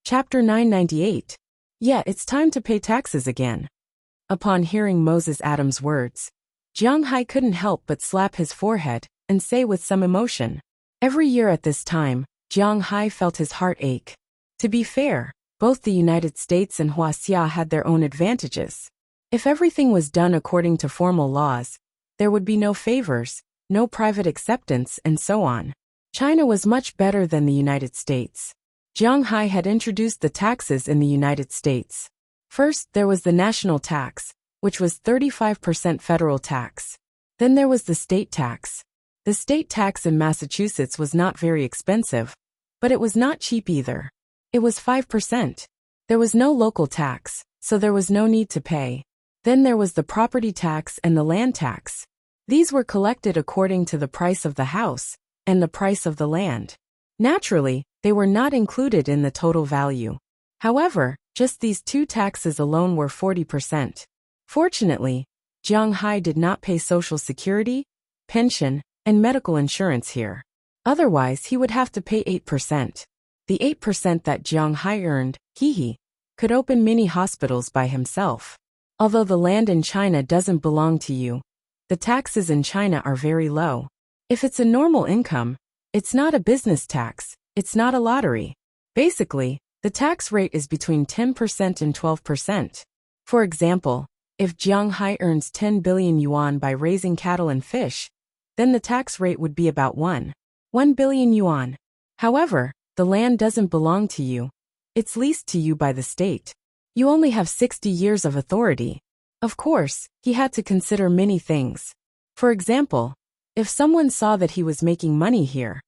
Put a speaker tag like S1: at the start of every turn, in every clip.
S1: Chapter 998. Yeah, it's time to pay taxes again. Upon hearing Moses Adams' words, Jiang Hai couldn't help but slap his forehead and say with some emotion. Every year at this time, Jiang Hai felt his heart ache. To be fair, both the United States and Huaxia had their own advantages. If everything was done according to formal laws, there would be no favors, no private acceptance, and so on. China was much better than the United States. Jiang Hai had introduced the taxes in the United States. First, there was the national tax, which was 35% federal tax. Then there was the state tax. The state tax in Massachusetts was not very expensive, but it was not cheap either. It was 5%. There was no local tax, so there was no need to pay. Then there was the property tax and the land tax. These were collected according to the price of the house and the price of the land. Naturally, they were not included in the total value. However, just these two taxes alone were 40%. Fortunately, Jiang Hai did not pay Social Security, pension, and medical insurance here. Otherwise, he would have to pay 8%. The 8% that Jiang Hai earned, could open mini hospitals by himself. Although the land in China doesn't belong to you, the taxes in China are very low. If it's a normal income, it's not a business tax, it's not a lottery. Basically, the tax rate is between 10% and 12%. For example, if Jiang Hai earns 10 billion yuan by raising cattle and fish, then the tax rate would be about 1 billion yuan. However, the land doesn't belong to you. It's leased to you by the state. You only have 60 years of authority. Of course, he had to consider many things. For example, if someone saw that he was making money here,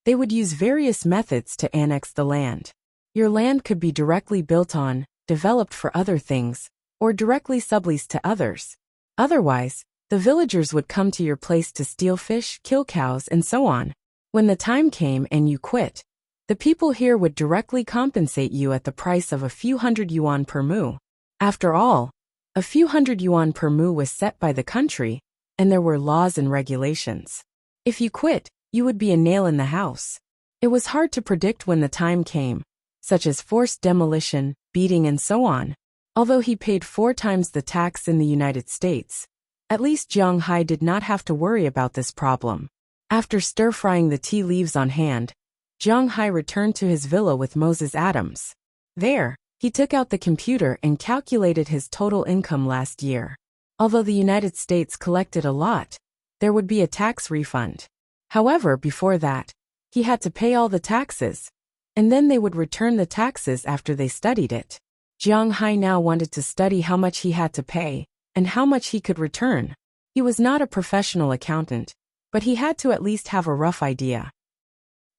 S1: they would use various methods to annex the land. Your land could be directly built on, developed for other things, or directly subleased to others. Otherwise, the villagers would come to your place to steal fish, kill cows, and so on. When the time came and you quit, the people here would directly compensate you at the price of a few hundred yuan per mu. After all, a few hundred yuan per mu was set by the country, and there were laws and regulations. If you quit, you would be a nail in the house. It was hard to predict when the time came, such as forced demolition, beating, and so on. Although he paid 4 times the tax in the United States, at least Jiang Hai did not have to worry about this problem. After stir-frying the tea leaves on hand, Jiang Hai returned to his villa with Moses Adams. There, he took out the computer and calculated his total income last year. Although the United States collected a lot, there would be a tax refund. However, before that, he had to pay all the taxes, and then they would return the taxes after they studied it. Jiang Hai now wanted to study how much he had to pay and how much he could return. He was not a professional accountant, but he had to at least have a rough idea.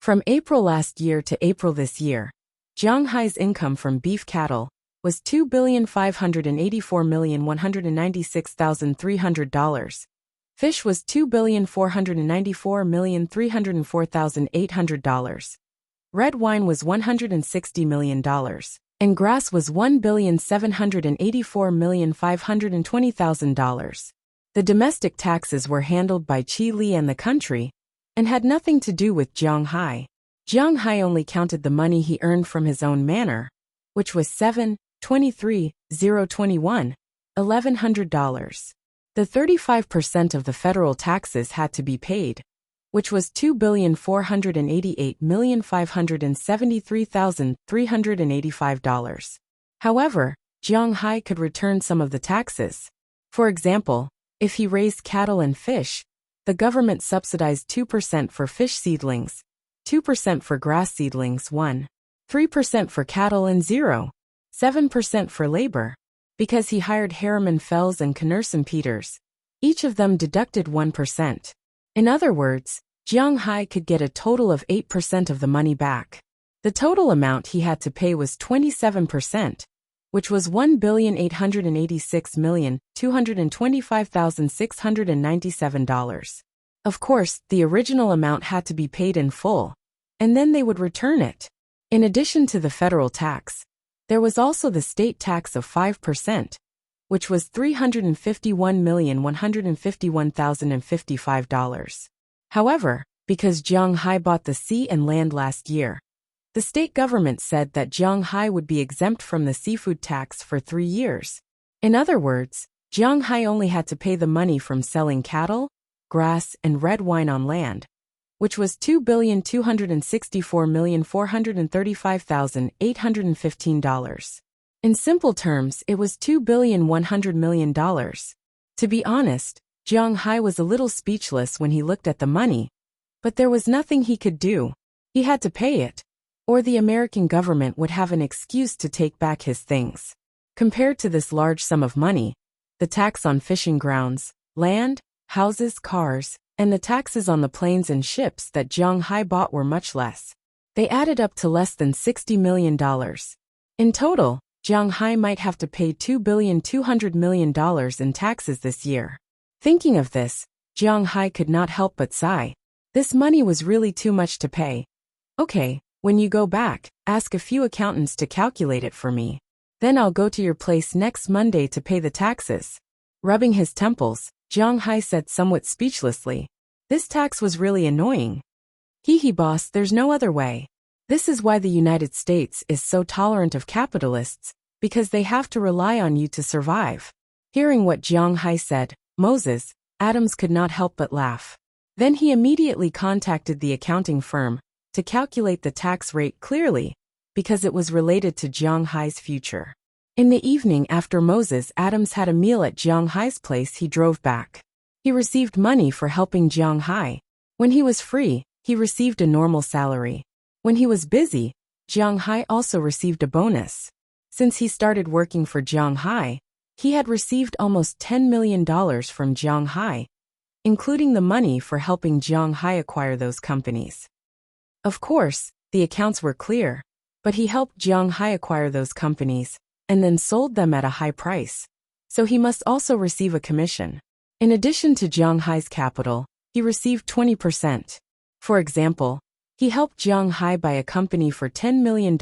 S1: From April last year to April this year, Jiang Hai's income from beef cattle was $2,584,196,300. Fish was $2,494,304,800. Red wine was $160 million, and grass was $1,784,520,000. The domestic taxes were handled by Qi Li and the country, and had nothing to do with Jiang Hai. Jiang Hai only counted the money he earned from his own manor, which was $723,021, $1,100. The 35% of the federal taxes had to be paid, which was $2,488,573,385. However, Jiang Hai could return some of the taxes. For example, if he raised cattle and fish, the government subsidized 2% for fish seedlings, 2% for grass seedlings, 3% for cattle, and 7% for labor. Because he hired Harriman Fells and Knerson Peters, each of them deducted 1%. In other words, Jiang Hai could get a total of 8% of the money back. The total amount he had to pay was 27%, which was $1,886,225,697. Of course, the original amount had to be paid in full, and then they would return it. In addition to the federal tax, there was also the state tax of 5%, which was $351,151,055. However, because Jiang Hai bought the sea and land last year, The state government said that Zhanghai would be exempt from the seafood tax for 3 years. In other words, Zhanghai only had to pay the money from selling cattle, grass, and red wine on land, which was $2,264,435,815. In simple terms, it was $2,100,000,000. To be honest, Zhanghai was a little speechless when he looked at the money, but there was nothing he could do. He had to pay it, or the American government would have an excuse to take back his things. Compared to this large sum of money, the tax on fishing grounds, land, houses, cars, and the taxes on the planes and ships that Zhanghai bought were much less. They added up to less than $60 million. In total, Zhanghai might have to pay $2,200,000,000 in taxes this year. Thinking of this, Zhanghai could not help but sigh. This money was really too much to pay. Okay, when you go back, ask a few accountants to calculate it for me. Then I'll go to your place next Monday to pay the taxes. Rubbing his temples, Zhanghai said somewhat speechlessly. This tax was really annoying. Hee boss, there's no other way. This is why the United States is so tolerant of capitalists, because they have to rely on you to survive. Hearing what Zhanghai said, Moses, Adams could not help but laugh. Then he immediately contacted the accounting firm to calculate the tax rate clearly, because it was related to Zhanghai's future. In the evening after Moses Adams had a meal at Zhanghai's place, he drove back. He received money for helping Zhanghai. When he was free, he received a normal salary. When he was busy, Zhanghai also received a bonus. Since he started working for Zhanghai, he had received almost $10 million from Zhanghai, including the money for helping Zhanghai acquire those companies. Of course, the accounts were clear, but he helped Zhanghai acquire those companies and then sold them at a high price, so he must also receive a commission. In addition to Zhanghai's capital, he received 20%. For example, he helped Zhanghai buy a company for $10 million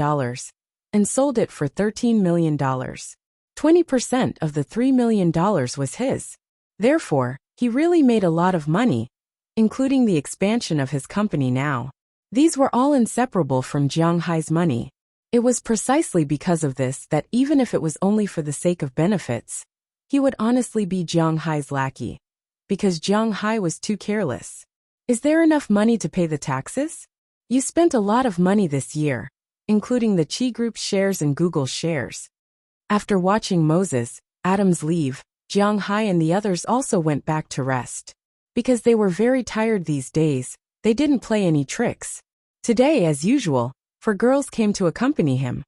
S1: and sold it for $13 million. 20% of the $3 million was his. Therefore, he really made a lot of money, including the expansion of his company now. These were all inseparable from Zhanghai's money. It was precisely because of this that even if it was only for the sake of benefits, he would honestly be Zhanghai's lackey, because Zhanghai was too careless. Is there enough money to pay the taxes? You spent a lot of money this year, including the Chi Group's shares and Google's shares. After watching Moses, Adams leave, Zhanghai and the others also went back to rest. Because they were very tired these days, they didn't play any tricks. Today, as usual, 4 girls came to accompany him.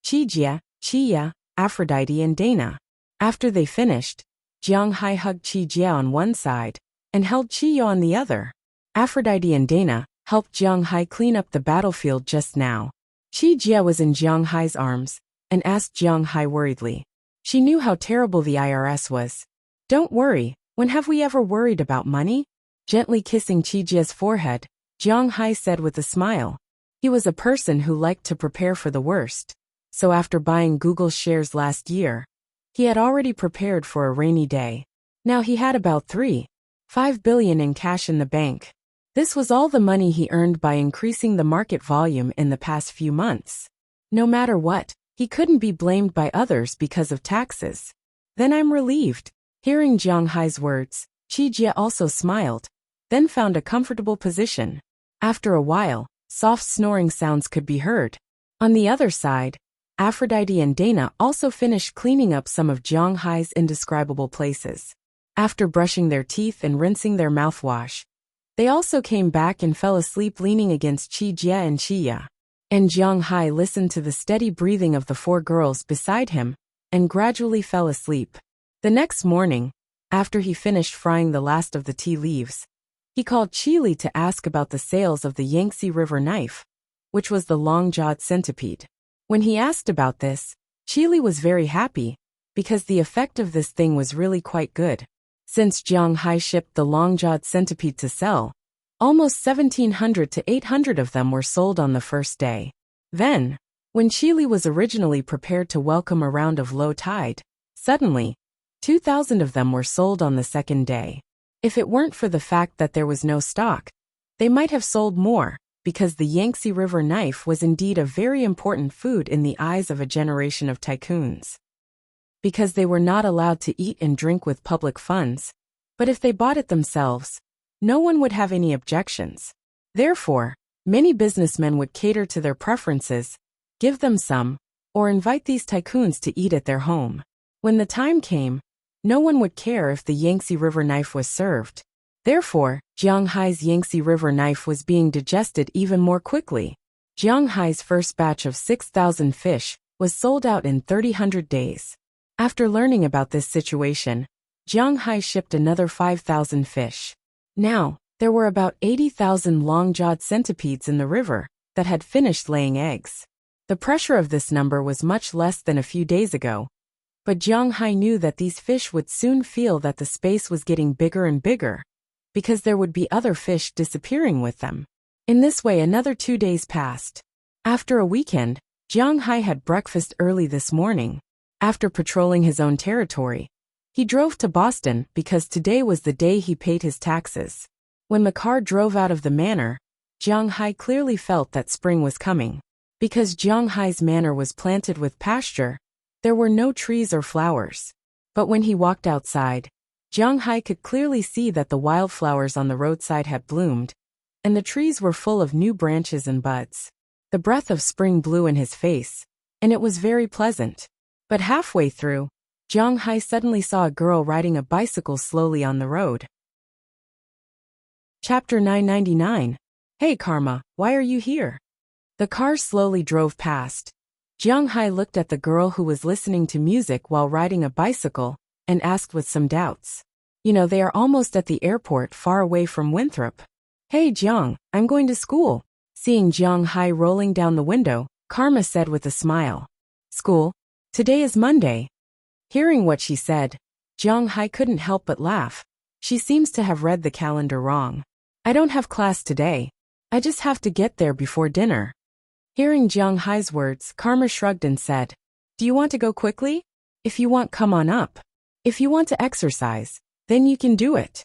S1: Chijia, Chia, Aphrodite and Dana. After they finished, Zhanghai hugged Chijia on one side and held Chiyo on the other. Aphrodite and Dana helped Zhanghai clean up the battlefield just now. Chijia was in Zhanghai's arms and asked Zhanghai worriedly. She knew how terrible the IRS was. Don't worry, when have we ever worried about money? Gently kissing Chijia's forehead, Zhanghai said with a smile. He was a person who liked to prepare for the worst. So after buying Google's shares last year, he had already prepared for a rainy day. Now he had about $3.5 billion in cash in the bank. This was all the money he earned by increasing the market volume in the past few months. No matter what, he couldn't be blamed by others because of taxes. Then I'm relieved. Hearing Zhanghai's words, Chijia also smiled, then found a comfortable position. After a while, soft snoring sounds could be heard. On the other side, Aphrodite and Dana also finished cleaning up some of Zhanghai's indescribable places. After brushing their teeth and rinsing their mouthwash, they also came back and fell asleep leaning against Chijia and Chia. And Zhanghai listened to the steady breathing of the 4 girls beside him and gradually fell asleep. The next morning, after he finished frying the last of the tea leaves, he called Chili to ask about the sales of the Yangtze River knife, which was the long-jawed centipede. When he asked about this, Chili was very happy, because the effect of this thing was really quite good. Since Zhanghai shipped the long-jawed centipede to sell, almost 1,700 to 800 of them were sold on the first day. Then, when Chili was originally prepared to welcome a round of low tide, suddenly, 2,000 of them were sold on the second day. If it weren't for the fact that there was no stock, they might have sold more, because the Yangtze River knife was indeed a very important food in the eyes of a generation of tycoons. Because they were not allowed to eat and drink with public funds, but if they bought it themselves, no one would have any objections. Therefore, many businessmen would cater to their preferences, give them some, or invite these tycoons to eat at their home. When the time came, no one would care if the Yangtze River knife was served. Therefore, Jiang Hai's Yangtze River knife was being digested even more quickly. Jiang Hai's first batch of 6,000 fish was sold out in 300 days. After learning about this situation, Jiang Hai shipped another 5,000 fish. Now, there were about 80,000 long-jawed centipedes in the river that had finished laying eggs. The pressure of this number was much less than a few days ago, but Jiang Hai knew that these fish would soon feel that the space was getting bigger and bigger, because there would be other fish disappearing with them. In this way, another 2 days passed. After a weekend, Jiang Hai had breakfast early this morning. After patrolling his own territory, he drove to Boston because today was the day he paid his taxes. When the car drove out of the manor, Jiang Hai clearly felt that spring was coming. Because Jiang Hai's manor was planted with pasture, there were no trees or flowers. But when he walked outside, Jiang Hai could clearly see that the wildflowers on the roadside had bloomed, and the trees were full of new branches and buds. The breath of spring blew in his face, and it was very pleasant. But halfway through, Jiang Hai suddenly saw a girl riding a bicycle slowly on the road. Chapter 999. Hey Karma, why are you here? The car slowly drove past. Jiang Hai looked at the girl who was listening to music while riding a bicycle, and asked with some doubts. They are almost at the airport far away from Winthrop. Hey Jiang, I'm going to school. Seeing Jiang Hai rolling down the window, Karma said with a smile. School? Today is Monday. Hearing what she said, Jiang Hai couldn't help but laugh. She seems to have read the calendar wrong. I don't have class today. I just have to get there before dinner. Hearing Jiang Hai's words, Karma shrugged and said, Do you want to go quickly? If you want, come on up. If you want to exercise, then you can do it.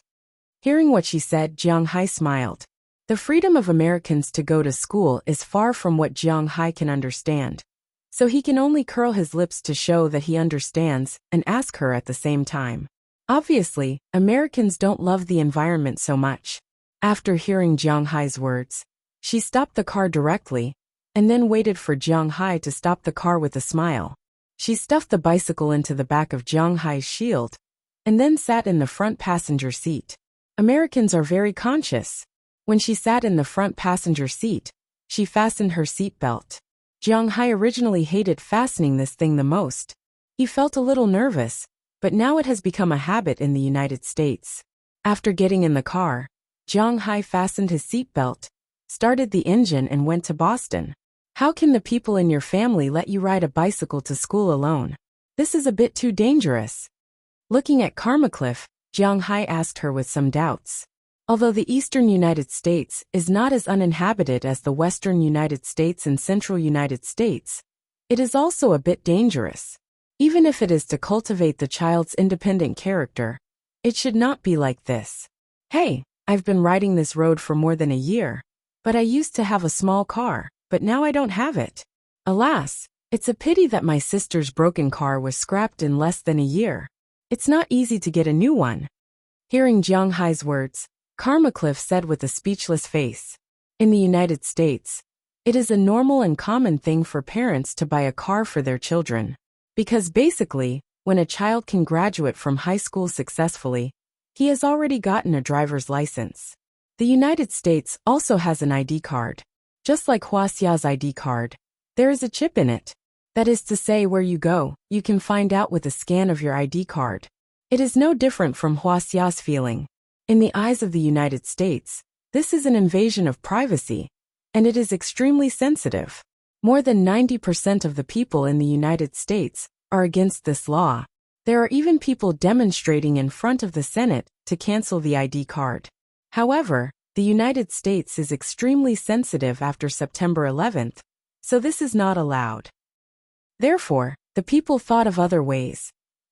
S1: Hearing what she said, Jiang Hai smiled. The freedom of Americans to go to school is far from what Jiang Hai can understand. So he can only curl his lips to show that he understands and ask her at the same time. Obviously, Americans don't love the environment so much. After hearing Jiang Hai's words, she stopped the car directly, and then waited for Jiang Hai to stop the car with a smile. She stuffed the bicycle into the back of Jiang Hai's shield, and then sat in the front passenger seat. Americans are very conscious. When she sat in the front passenger seat, she fastened her seatbelt. Jiang Hai originally hated fastening this thing the most. He felt a little nervous, but now it has become a habit in the United States. After getting in the car, Jiang Hai fastened his seatbelt, started the engine and went to Boston. How can the people in your family let you ride a bicycle to school alone? This is a bit too dangerous. Looking at Karma Cliff, Jiang Hai asked her with some doubts. Although the eastern United States is not as uninhabited as the western United States and central United States, it is also a bit dangerous. Even if it is to cultivate the child's independent character, it should not be like this. Hey, I've been riding this road for more than a year, but I used to have a small car, but now I don't have it. Alas, it's a pity that my sister's broken car was scrapped in less than a year. It's not easy to get a new one. Hearing Jiang Hai's words, Karma Cliff said with a speechless face. In the United States, it is a normal and common thing for parents to buy a car for their children. Because basically, when a child can graduate from high school successfully, he has already gotten a driver's license. The United States also has an ID card. Just like Huaxia's ID card, there is a chip in it. That is to say, where you go, you can find out with a scan of your ID card. It is no different from Huaxia's feeling. In the eyes of the United States, this is an invasion of privacy, and it is extremely sensitive. More than 90% of the people in the United States are against this law. There are even people demonstrating in front of the Senate to cancel the ID card. However, the United States is extremely sensitive after September 11th, so this is not allowed. Therefore, the people thought of other ways.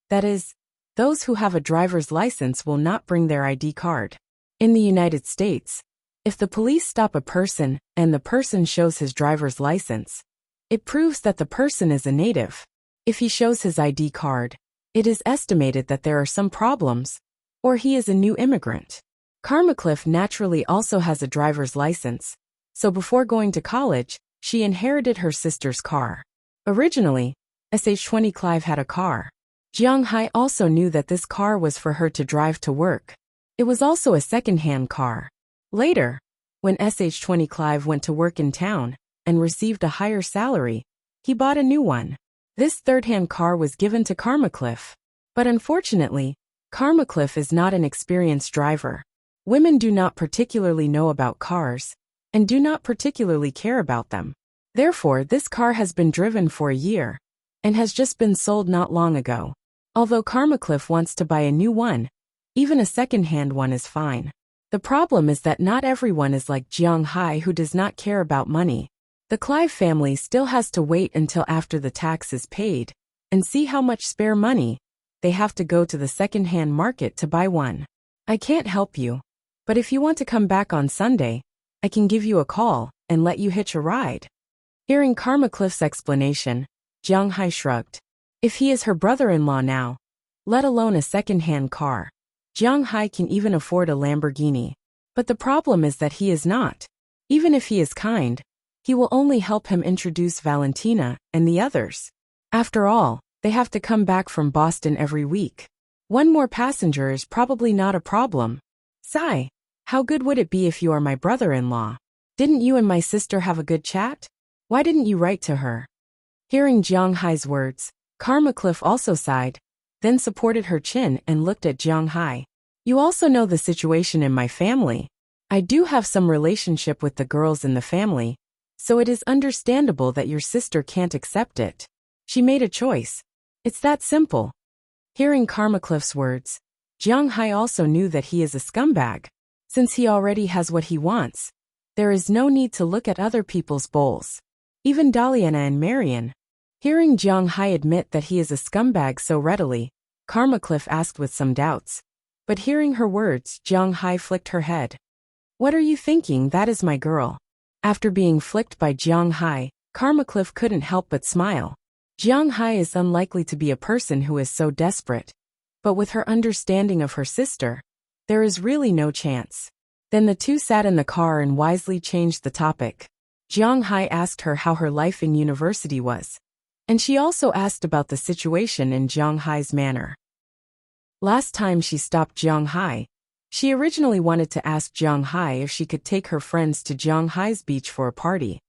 S1: That is, those who have a driver's license will not bring their ID card. In the United States, If the police stop a person and the person shows his driver's license, it proves that the person is a native. If he shows his ID card, it is estimated that there are some problems, or he is a new immigrant. Karmacliff naturally also has a driver's license, so before going to college, she inherited her sister's car. Originally, SH-20 Clive had a car. Jiang Hai also knew that this car was for her to drive to work. It was also a second-hand car. Later, when SH-20 Clive went to work in town and received a higher salary, he bought a new one. This third-hand car was given to Karmacliff. But unfortunately, Karmacliff is not an experienced driver. Women do not particularly know about cars, and do not particularly care about them. Therefore, this car has been driven for a year, and has just been sold not long ago. Although Karmacliff wants to buy a new one, even a second-hand one is fine. The problem is that not everyone is like Jiang Hai, who does not care about money. The Clive family still has to wait until after the tax is paid, and see how much spare money they have to go to the second-hand market to buy one. I can't help you, but if you want to come back on Sunday, I can give you a call and let you hitch a ride. Hearing Karmacliff's explanation, Jiang Hai shrugged. If he is her brother-in-law now, let alone a second-hand car, Jiang Hai can even afford a Lamborghini. But the problem is that he is not. Even if he is kind, he will only help him introduce Valentina and the others. After all, they have to come back from Boston every week. One more passenger is probably not a problem. Sigh, how good would it be if you are my brother-in-law? Didn't you and my sister have a good chat? Why didn't you write to her? Hearing Jiang Hai's words, Karmacliff also sighed, then supported her chin and looked at Jiang Hai. You also know the situation in my family. I do have some relationship with the girls in the family, so it is understandable that your sister can't accept it. She made a choice. It's that simple. Hearing Karmacliff's words, Jiang Hai also knew that he is a scumbag. Since he already has what he wants, there is no need to look at other people's bowls. Even Daliana and Marian. Hearing Jiang Hai admit that he is a scumbag so readily, Karmacliff asked with some doubts. But hearing her words, Jiang Hai flicked her head. What are you thinking? That is my girl. After being flicked by Jiang Hai, Karmacliff couldn't help but smile. Jiang Hai is unlikely to be a person who is so desperate. But with her understanding of her sister, there is really no chance. Then the two sat in the car and wisely changed the topic. Jiang Hai asked her how her life in university was. And she also asked about the situation in Jiang Hai's manner. Last time she stopped Jiang Hai, she originally wanted to ask Jiang Hai if she could take her friends to Jiang Hai's beach for a party.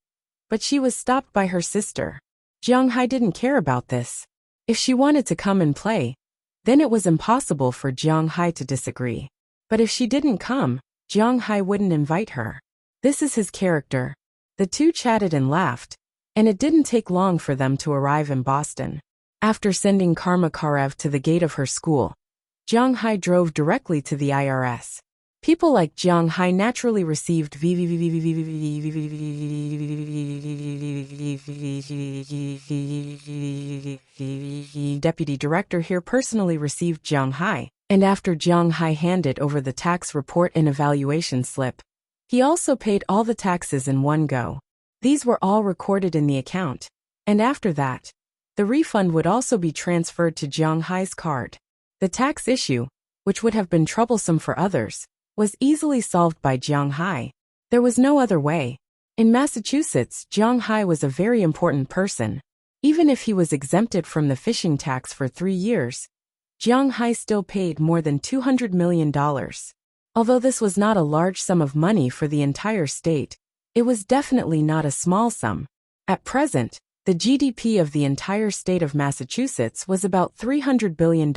S1: But she was stopped by her sister. Jiang Hai didn't care about this. If she wanted to come and play, then it was impossible for Jiang Hai to disagree. But if she didn't come, Jiang Hai wouldn't invite her. This is his character. The two chatted and laughed, and it didn't take long for them to arrive in Boston. After sending Karma Karev to the gate of her school, Jiang Hai drove directly to the IRS. People like Jiang Hai naturally received Deputy Director here personally received Jiang Hai, and after Jiang Hai handed over the tax report and evaluation slip, he also paid all the taxes in one go. These were all recorded in the account, and after that, the refund would also be transferred to Jiang Hai's card. The tax issue, which would have been troublesome for others, was easily solved by Jiang Hai. There was no other way. In Massachusetts, Jiang Hai was a very important person. Even if he was exempted from the fishing tax for 3 years, Jiang Hai still paid more than $200 million. Although this was not a large sum of money for the entire state, it was definitely not a small sum. At present, the GDP of the entire state of Massachusetts was about $300 billion.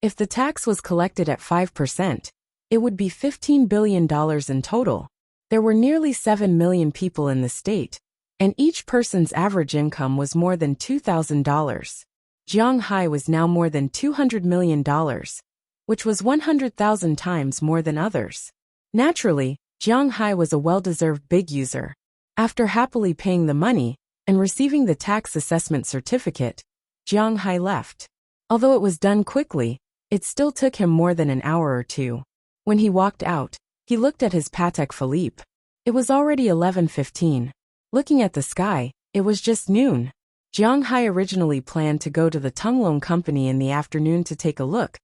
S1: If the tax was collected at 5%, it would be $15 billion in total. There were nearly 7 million people in the state, and each person's average income was more than $2,000. Jiang Hai was now more than $200 million, which was 100,000 times more than others. Naturally, Jiang Hai was a well-deserved big user. After happily paying the money and receiving the tax assessment certificate, Jiang Hai left. Although it was done quickly, it still took him more than an hour or two. When he walked out, He looked at his Patek Philippe. It was already 11:15. Looking at the sky, it was just noon. Jiang Hai originally planned to go to the Tunglong company in the afternoon to take a look,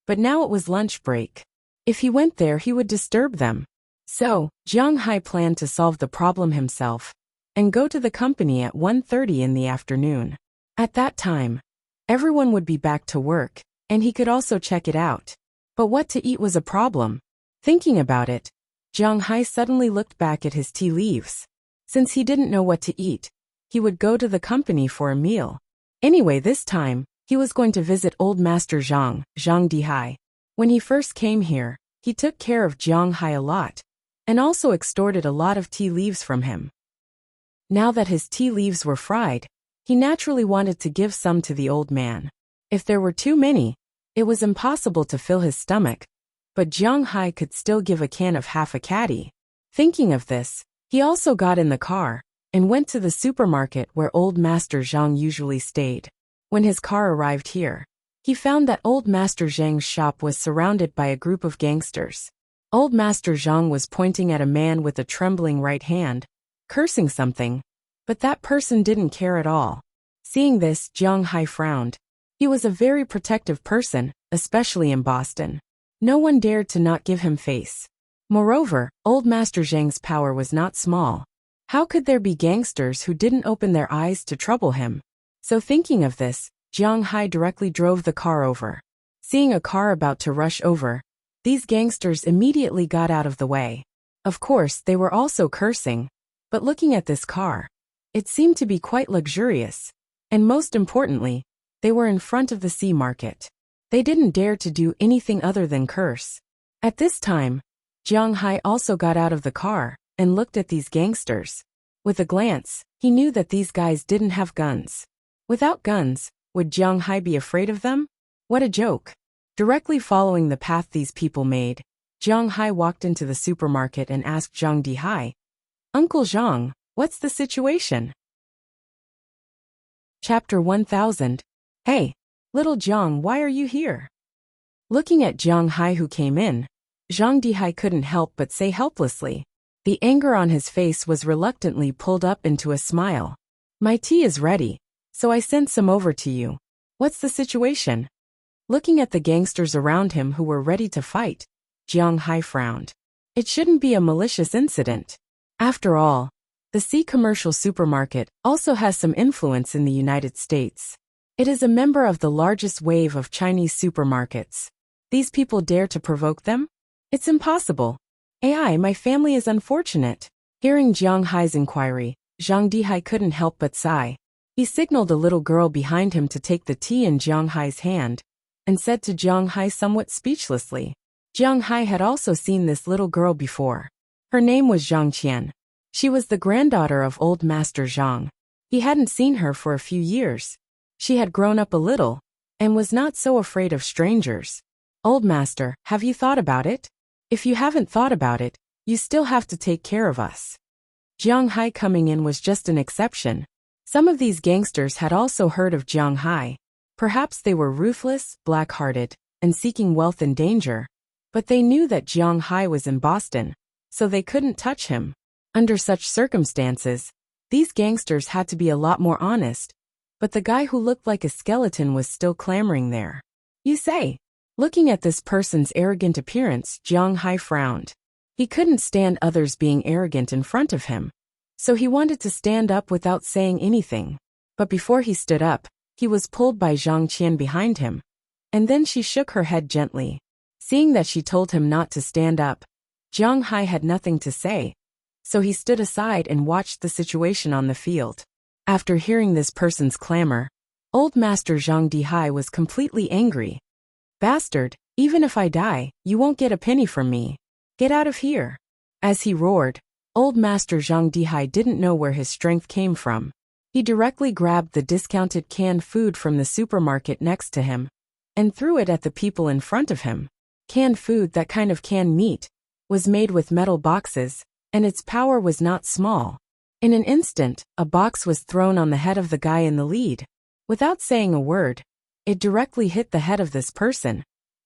S1: but now it was lunch break. If he went there, he would disturb them. So, Jiang Hai planned to solve the problem himself and go to the company at 1:30 in the afternoon. At that time, everyone would be back to work, and he could also check it out. But what to eat was a problem. Thinking about it, Jiang Hai suddenly looked back at his tea leaves. Since he didn't know what to eat, he would go to the company for a meal. Anyway, this time, he was going to visit old Master Zhang Dihai. When he first came here, he took care of Jiang Hai a lot, and also extorted a lot of tea leaves from him. Now that his tea leaves were fried, he naturally wanted to give some to the old man. If there were too many, it was impossible to fill his stomach, but Jiang Hai could still give a can of half a caddy. Thinking of this, he also got in the car and went to the supermarket where old Master Zhang usually stayed. When his car arrived here, he found that old Master Zhang's shop was surrounded by a group of gangsters. Old Master Zhang was pointing at a man with a trembling right hand, cursing something, but that person didn't care at all. Seeing this, Jiang Hai frowned. He was a very protective person, especially in Boston. No one dared to not give him face. Moreover, old Master Zhang's power was not small. How could there be gangsters who didn't open their eyes to trouble him? So thinking of this, Jiang Hai directly drove the car over. Seeing a car about to rush over, these gangsters immediately got out of the way. Of course, they were also cursing, but looking at this car, it seemed to be quite luxurious, and most importantly, they were in front of the sea market. They didn't dare to do anything other than curse. At this time, Jiang Hai also got out of the car and looked at these gangsters. With a glance, he knew that these guys didn't have guns. Without guns, would Jiang Hai be afraid of them? What a joke. Directly following the path these people made, Jiang Hai walked into the supermarket and asked Zhang Dihai, "Uncle Zhang, what's the situation?" Chapter 1000. Hey, little Jiang, why are you here? Looking at Jiang Hai who came in, Zhang Dihai couldn't help but say helplessly. The anger on his face was reluctantly pulled up into a smile. "My tea is ready, so I sent some over to you. What's the situation?" Looking at the gangsters around him who were ready to fight, Jiang Hai frowned. It shouldn't be a malicious incident. After all, the Sea Commercial Supermarket also has some influence in the United States. It is a member of the largest wave of Chinese supermarkets. These people dare to provoke them? It's impossible. My family is unfortunate. Hearing Jiang Hai's inquiry, Zhang Dihai couldn't help but sigh. He signaled a little girl behind him to take the tea in Jiang Hai's hand, and said to Jiang Hai somewhat speechlessly. Jiang Hai had also seen this little girl before. Her name was Zhang Qian. She was the granddaughter of old Master Zhang. He hadn't seen her for a few years. She had grown up a little, and was not so afraid of strangers. "Old Master, have you thought about it? If you haven't thought about it, you still have to take care of us." Jiang Hai coming in was just an exception. Some of these gangsters had also heard of Jiang Hai. Perhaps they were ruthless, black-hearted, and seeking wealth and danger. But they knew that Jiang Hai was in Boston, so they couldn't touch him. Under such circumstances, these gangsters had to be a lot more honest. But the guy who looked like a skeleton was still clamoring there. "You say?" Looking at this person's arrogant appearance, Jiang Hai frowned. He couldn't stand others being arrogant in front of him, so he wanted to stand up without saying anything. But before he stood up, he was pulled by Zhang Qian behind him, and then she shook her head gently. Seeing that she told him not to stand up, Jiang Hai had nothing to say, so he stood aside and watched the situation on the field. After hearing this person's clamor, old Master Zhang Dihai was completely angry. "Bastard, even if I die, you won't get a penny from me. Get out of here." As he roared, old Master Zhang Dihai didn't know where his strength came from. He directly grabbed the discounted canned food from the supermarket next to him and threw it at the people in front of him. Canned food, that kind of canned meat, was made with metal boxes, and its power was not small. In an instant, a box was thrown on the head of the guy in the lead. Without saying a word, it directly hit the head of this person,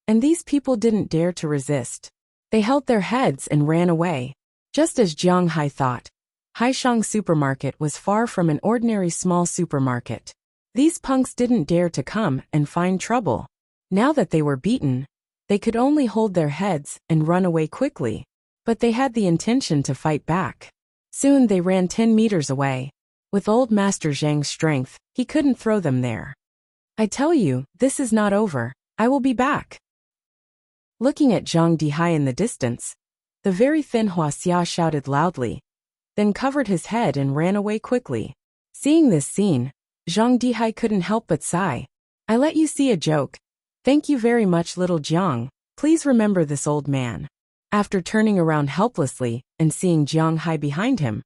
S1: and these people didn't dare to resist. They held their heads and ran away. Just as Jiang Hai thought, Haishang Supermarket was far from an ordinary small supermarket. These punks didn't dare to come and find trouble. Now that they were beaten, they could only hold their heads and run away quickly. But they had the intention to fight back. Soon they ran 10 meters away. With old Master Zhang's strength, he couldn't throw them there. I tell you, this is not over. I will be back. Looking at Zhang Dihai in the distance, the very thin Huaxia shouted loudly, then covered his head and ran away quickly. Seeing this scene, Zhang Dihai couldn't help but sigh. I let you see a joke. Thank you very much, little Jiang. Please remember this old man. After turning around helplessly and seeing Jiang Hai behind him,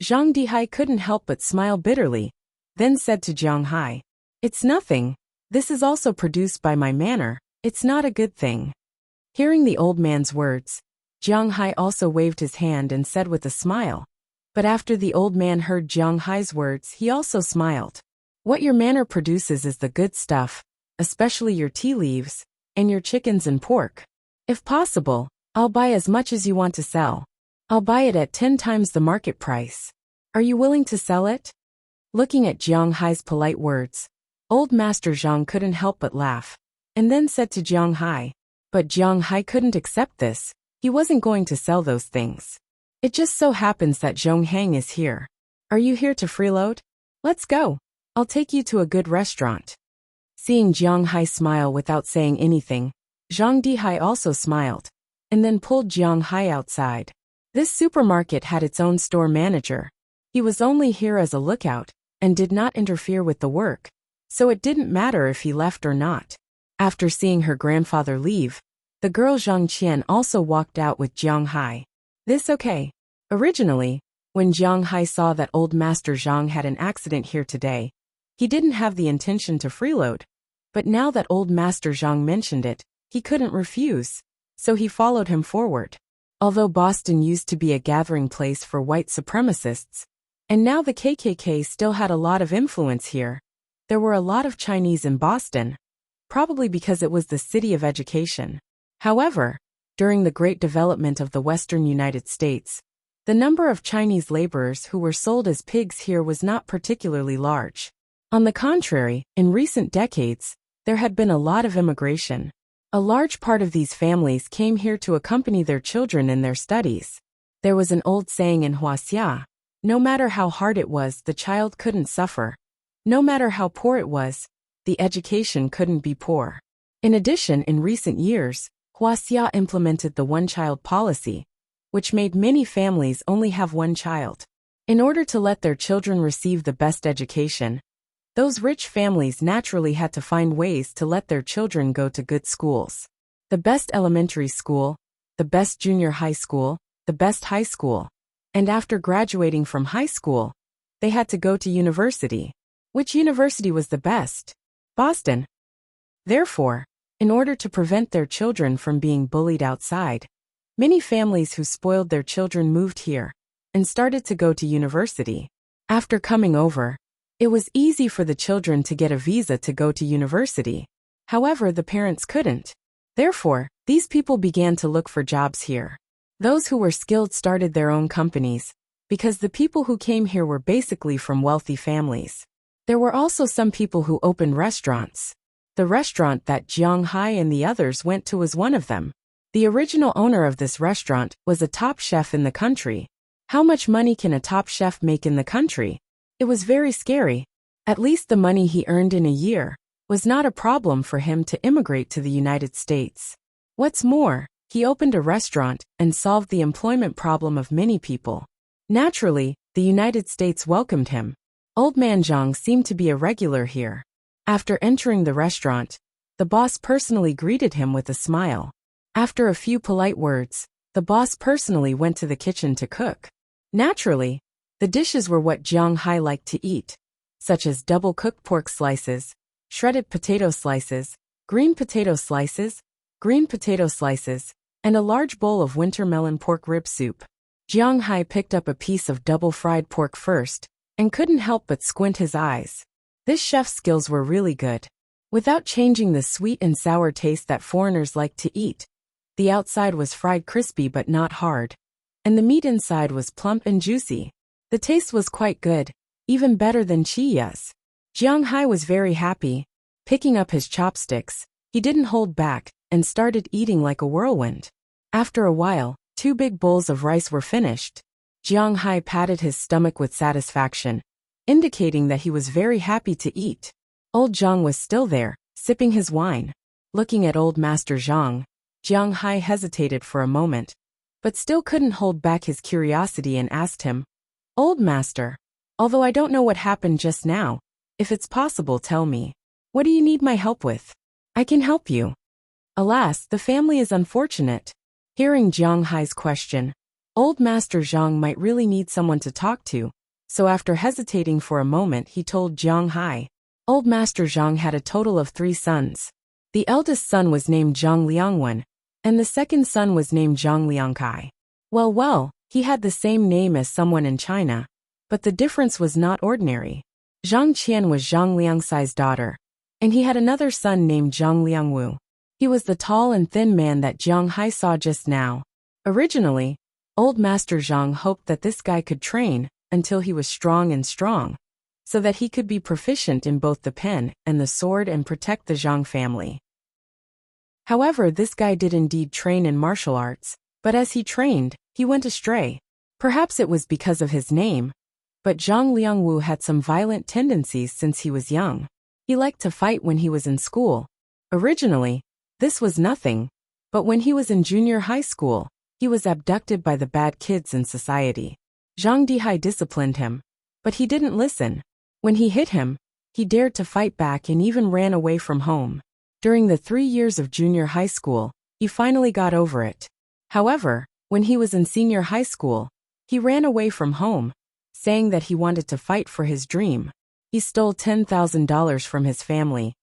S1: Zhang Dihai couldn't help but smile bitterly, then said to Jiang Hai, "It's nothing. This is also produced by my manner. It's not a good thing." Hearing the old man's words, Jiang Hai also waved his hand and said with a smile. But after the old man heard Jiang Hai's words, he also smiled. What your manor produces is the good stuff, especially your tea leaves, and your chickens and pork. If possible, I'll buy as much as you want to sell. I'll buy it at 10 times the market price. Are you willing to sell it? Looking at Jiang Hai's polite words, old Master Zhang couldn't help but laugh, and then said to Jiang Hai, but Jiang Hai couldn't accept this. He wasn't going to sell those things. It just so happens that Zhong Hang is here. Are you here to freeload? Let's go. I'll take you to a good restaurant. Seeing Jiang Hai smile without saying anything, Zhang Dihai also smiled, and then pulled Jiang Hai outside. This supermarket had its own store manager. He was only here as a lookout, and did not interfere with the work, so it didn't matter if he left or not. After seeing her grandfather leave, the girl Zhang Qian also walked out with Jiang Hai. This okay. Originally, when Jiang Hai saw that old Master Zhang had an accident here today, he didn't have the intention to freeload. But now that old Master Zhang mentioned it, he couldn't refuse, so he followed him forward. Although Boston used to be a gathering place for white supremacists, and now the KKK still had a lot of influence here, there were a lot of Chinese in Boston, probably because it was the city of education. However, during the great development of the western United States, the number of Chinese laborers who were sold as pigs here was not particularly large. On the contrary, in recent decades, there had been a lot of immigration. A large part of these families came here to accompany their children in their studies. There was an old saying in Huaxia, no matter how hard it was, the child couldn't suffer. No matter how poor it was, the education couldn't be poor. In addition, in recent years, Huaxia implemented the one-child policy, which made many families only have one child. In order to let their children receive the best education, those rich families naturally had to find ways to let their children go to good schools. The best elementary school, the best junior high school, the best high school. And after graduating from high school, they had to go to university. Which university was the best? Boston. Therefore, in order to prevent their children from being bullied outside, many families who spoiled their children moved here and started to go to university. After coming over, it was easy for the children to get a visa to go to university. However, the parents couldn't. Therefore, these people began to look for jobs here. Those who were skilled started their own companies, because the people who came here were basically from wealthy families. There were also some people who opened restaurants. The restaurant that Jiang Hai and the others went to was one of them. The original owner of this restaurant was a top chef in the country. How much money can a top chef make in the country? It was very scary. At least the money he earned in a year was not a problem for him to immigrate to the United States. What's more, he opened a restaurant and solved the employment problem of many people. Naturally, the United States welcomed him. Old Man Zhang seemed to be a regular here. After entering the restaurant, the boss personally greeted him with a smile. After a few polite words, the boss personally went to the kitchen to cook. Naturally, the dishes were what Jiang Hai liked to eat, such as double-cooked pork slices, shredded potato slices, green potato slices, and a large bowl of winter melon pork rib soup. Jiang Hai picked up a piece of double-fried pork first, and couldn't help but squint his eyes. This chef's skills were really good. Without changing the sweet and sour taste that foreigners like to eat, The outside was fried crispy but not hard, and the meat inside was plump and juicy. The taste was quite good, even better than Chiya's. Jiang Hai was very happy. Picking up his chopsticks, he didn't hold back and started eating like a whirlwind. After a while, 2 big bowls of rice were finished. Jiang Hai patted his stomach with satisfaction, indicating that he was very happy to eat. Old Zhang was still there, sipping his wine. Looking at old Master Zhang, Jiang Hai hesitated for a moment, but still couldn't hold back his curiosity and asked him, "Old Master, although I don't know what happened just now, if it's possible, tell me. What do you need my help with? I can help you." Alas, the family is unfortunate. Hearing Jiang Hai's question, old Master Zhang might really need someone to talk to, so after hesitating for a moment he told Jiang Hai. Old Master Zhang had a total of 3 sons. The eldest son was named Zhang Liangwen, and the second son was named Zhang Liangkai. Well, he had the same name as someone in China, but the difference was not ordinary. Zhang Qian was Zhang Liangsai's daughter, and he had another son named Zhang Liangwu. He was the tall and thin man that Jiang Hai saw just now. Originally, old Master Zhang hoped that this guy could train until he was strong, so that he could be proficient in both the pen and the sword and protect the Zhang family. However, this guy did indeed train in martial arts, but as he trained, he went astray. Perhaps it was because of his name, but Zhang Liangwu had some violent tendencies since he was young. He liked to fight when he was in school. Originally, this was nothing, but when he was in junior high school, he was abducted by the bad kids in society. Zhang Dihai disciplined him, but he didn't listen. When he hit him, he dared to fight back and even ran away from home. During the 3 years of junior high school, he finally got over it. However, when he was in senior high school, he ran away from home, saying that he wanted to fight for his dream. He stole $10,000 from his family,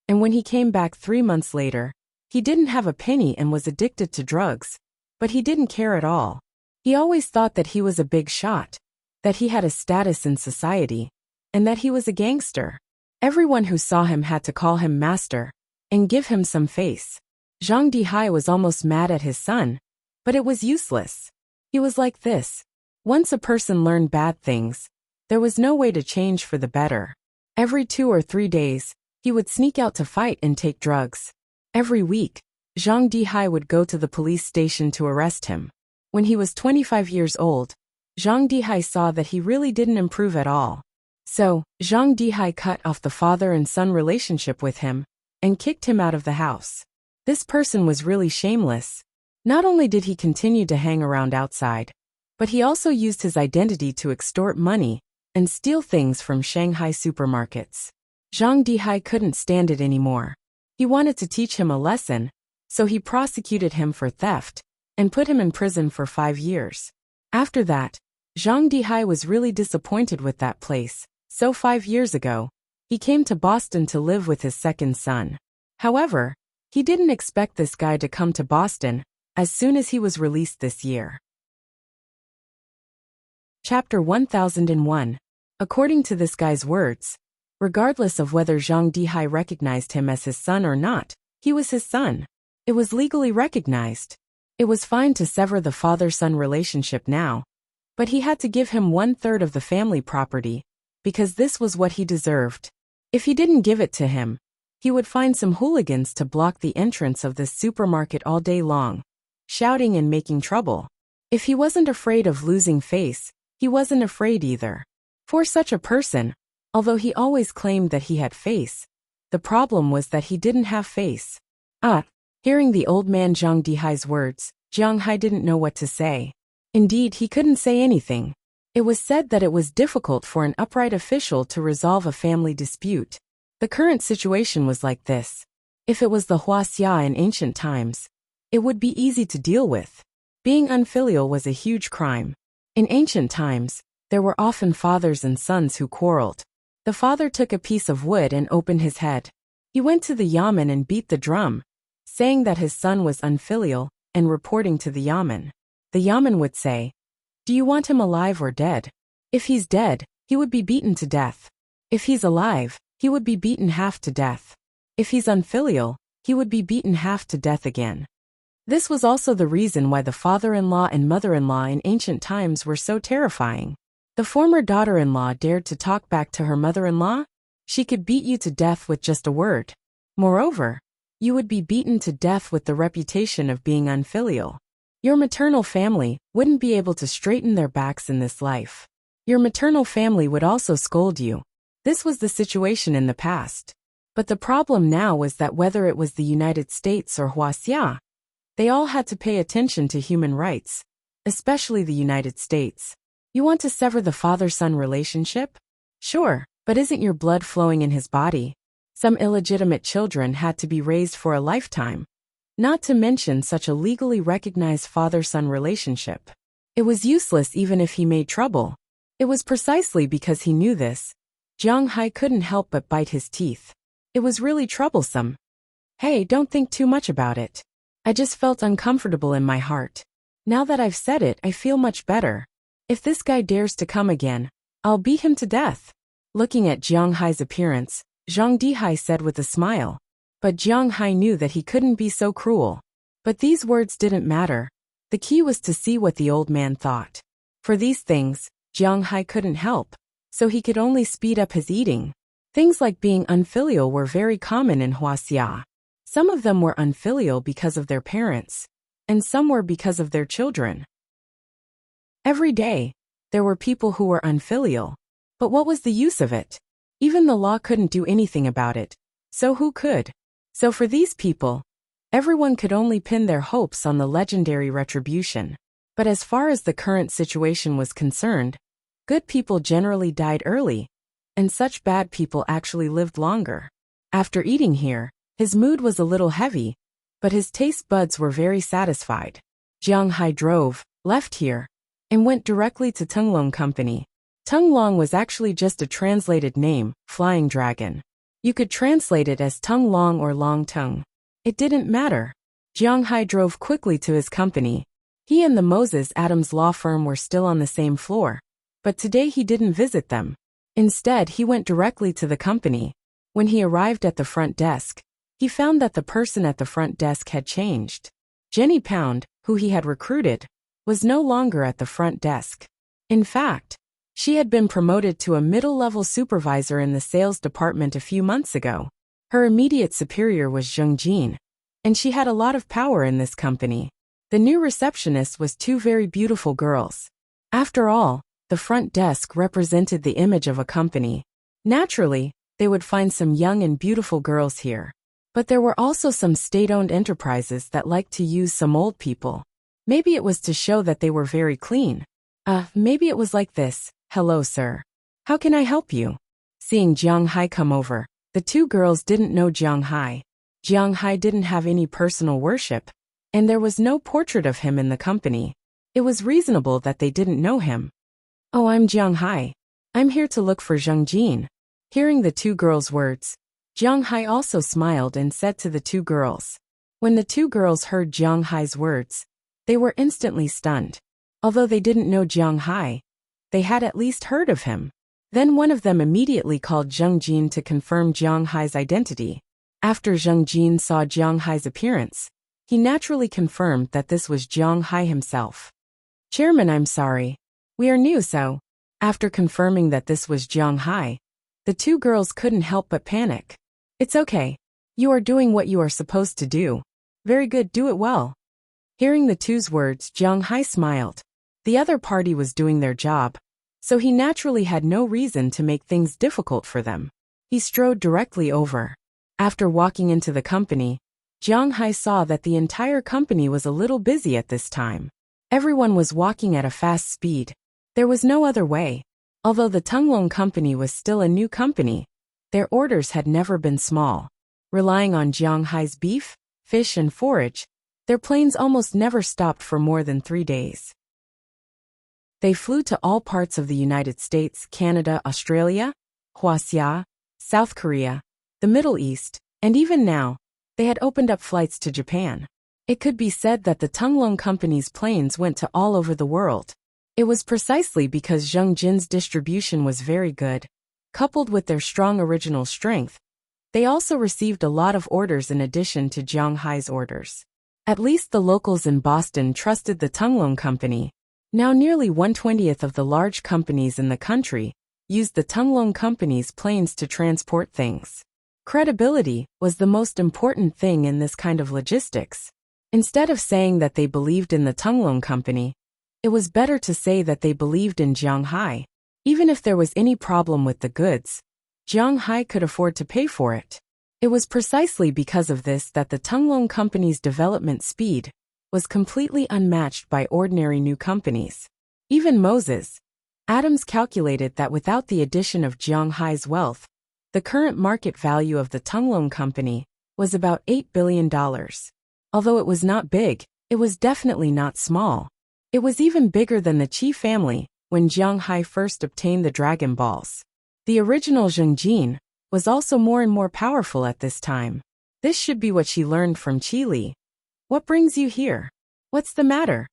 S1: and when he came back 3 months later, he didn't have a penny and was addicted to drugs, but he didn't care at all. He always thought that he was a big shot, that he had a status in society, and that he was a gangster. Everyone who saw him had to call him master and give him some face. Zhang Dihai was almost mad at his son, but it was useless. He was like this. Once a person learned bad things, there was no way to change for the better. Every 2 or 3 days, he would sneak out to fight and take drugs. Every week, Zhang Dihai would go to the police station to arrest him. When he was 25 years old, Zhang Dihai saw that he really didn't improve at all. So, Zhang Dihai cut off the father and son relationship with him and kicked him out of the house. This person was really shameless. Not only did he continue to hang around outside, but he also used his identity to extort money and steal things from Shanghai supermarkets. Zhang Dihai couldn't stand it anymore. He wanted to teach him a lesson, so he prosecuted him for theft and put him in prison for 5 years. After that, Zhang Dihai was really disappointed with that place, so 5 years ago, he came to Boston to live with his second son. However, he didn't expect this guy to come to Boston as soon as he was released this year. Chapter 1001. According to this guy's words, regardless of whether Zhang Dihai recognized him as his son or not, he was his son. It was legally recognized. It was fine to sever the father-son relationship now, but he had to give him 1/3 of the family property, because this was what he deserved. If he didn't give it to him, he would find some hooligans to block the entrance of this supermarket all day long, shouting and making trouble. If he wasn't afraid of losing face, he wasn't afraid either. For such a person, although he always claimed that he had face, the problem was that he didn't have face. Hearing the old man Zhang Dihai's words, Jiang Hai didn't know what to say. Indeed, he couldn't say anything. It was said that it was difficult for an upright official to resolve a family dispute. The current situation was like this. If it was the Huaxia in ancient times, it would be easy to deal with. Being unfilial was a huge crime. In ancient times, there were often fathers and sons who quarreled. The father took a piece of wood and opened his head. He went to the yamen and beat the drum, saying that his son was unfilial and reporting to the yamen. The yamen would say, "Do you want him alive or dead? If he's dead, he would be beaten to death. If he's alive, he would be beaten half to death. If he's unfilial, he would be beaten half to death again." This was also the reason why the father-in-law and mother-in-law in ancient times were so terrifying. The former daughter-in-law dared to talk back to her mother-in-law? She could beat you to death with just a word. Moreover, you would be beaten to death with the reputation of being unfilial. Your maternal family wouldn't be able to straighten their backs in this life. Your maternal family would also scold you. This was the situation in the past. But the problem now was that whether it was the United States or Huaxia, they all had to pay attention to human rights, especially the United States. You want to sever the father-son relationship? Sure, but isn't your blood flowing in his body? Some illegitimate children had to be raised for a lifetime, not to mention such a legally recognized father-son relationship. It was useless even if he made trouble. It was precisely because he knew this. Jiang Hai couldn't help but bite his teeth. It was really troublesome. Hey, don't think too much about it. I just felt uncomfortable in my heart. Now that I've said it, I feel much better. If this guy dares to come again, I'll beat him to death. Looking at Jiang Hai's appearance, Zhang Dihai said with a smile. But Jiang Hai knew that he couldn't be so cruel. But these words didn't matter. The key was to see what the old man thought. For these things, Jiang Hai couldn't help, so he could only speed up his eating. Things like being unfilial were very common in Huaxia. Some of them were unfilial because of their parents, and some were because of their children. Every day, there were people who were unfilial. But what was the use of it? Even the law couldn't do anything about it. So who could? So for these people, everyone could only pin their hopes on the legendary retribution. But as far as the current situation was concerned, good people generally died early, and such bad people actually lived longer. After eating here, his mood was a little heavy, but his taste buds were very satisfied. Jiang Hai drove, left here, and went directly to Tenglong Company. Tenglong was actually just a translated name, Flying Dragon. You could translate it as Tung Long or Long Tung. It didn't matter. Jiang Hai drove quickly to his company. He and the Moses Adams law firm were still on the same floor. But today he didn't visit them. Instead, he went directly to the company. When he arrived at the front desk, he found that the person at the front desk had changed. Jenny Pound, who he had recruited, was no longer at the front desk. In fact, she had been promoted to a middle-level supervisor in the sales department a few months ago. Her immediate superior was Zheng Jin, and she had a lot of power in this company. The new receptionist was two very beautiful girls. After all, the front desk represented the image of a company. Naturally, they would find some young and beautiful girls here. But there were also some state-owned enterprises that liked to use some old people. Maybe it was to show that they were very clean. Maybe it was like this. Hello, sir. How can I help you? Seeing Jiang Hai come over, the two girls didn't know Jiang Hai. Jiang Hai didn't have any personal worship, and there was no portrait of him in the company. It was reasonable that they didn't know him. Oh, I'm Jiang Hai. I'm here to look for Zheng Jin. Hearing the two girls' words, Jiang Hai also smiled and said to the two girls. When the two girls heard Jiang Hai's words, they were instantly stunned. Although they didn't know Jiang Hai, they had at least heard of him. Then one of them immediately called Zheng Jin to confirm Jiang Hai's identity. After Zheng Jin saw Jiang Hai's appearance, he naturally confirmed that this was Jiang Hai himself. Chairman, I'm sorry. We are new, so. After confirming that this was Jiang Hai, the two girls couldn't help but panic. It's okay. You are doing what you are supposed to do. Very good, do it well. Hearing the two's words, Jiang Hai smiled. The other party was doing their job, so he naturally had no reason to make things difficult for them. He strode directly over. After walking into the company, Jiang Hai saw that the entire company was a little busy at this time. Everyone was walking at a fast speed. There was no other way. Although the Tenglong Company was still a new company, their orders had never been small. Relying on Jiang Hai's beef, fish and forage, their planes almost never stopped for more than 3 days. They flew to all parts of the United States, Canada, Australia, Huaxia, South Korea, the Middle East, and even now, they had opened up flights to Japan. It could be said that the Tenglong Company's planes went to all over the world. It was precisely because Zheng Jin's distribution was very good, coupled with their strong original strength. They also received a lot of orders in addition to Jiang Hai's orders. At least the locals in Boston trusted the Tunglong Company. Now nearly 1/20th of the large companies in the country used the Tunglong Company's planes to transport things. Credibility was the most important thing in this kind of logistics. Instead of saying that they believed in the Tunglong Company, it was better to say that they believed in Jiang Hai. Even if there was any problem with the goods, Jiang Hai could afford to pay for it. It was precisely because of this that the Tunglong Company's development speed was completely unmatched by ordinary new companies. Even Moses Adams calculated that without the addition of Jiang Hai's wealth, the current market value of the Tunglong Company was about $8 billion. Although it was not big, it was definitely not small. It was even bigger than the Qi family when Jiang Hai first obtained the Dragon Balls. The original Zheng Jin was also more and more powerful at this time. This should be what she learned from Qi Li. What brings you here? What's the matter?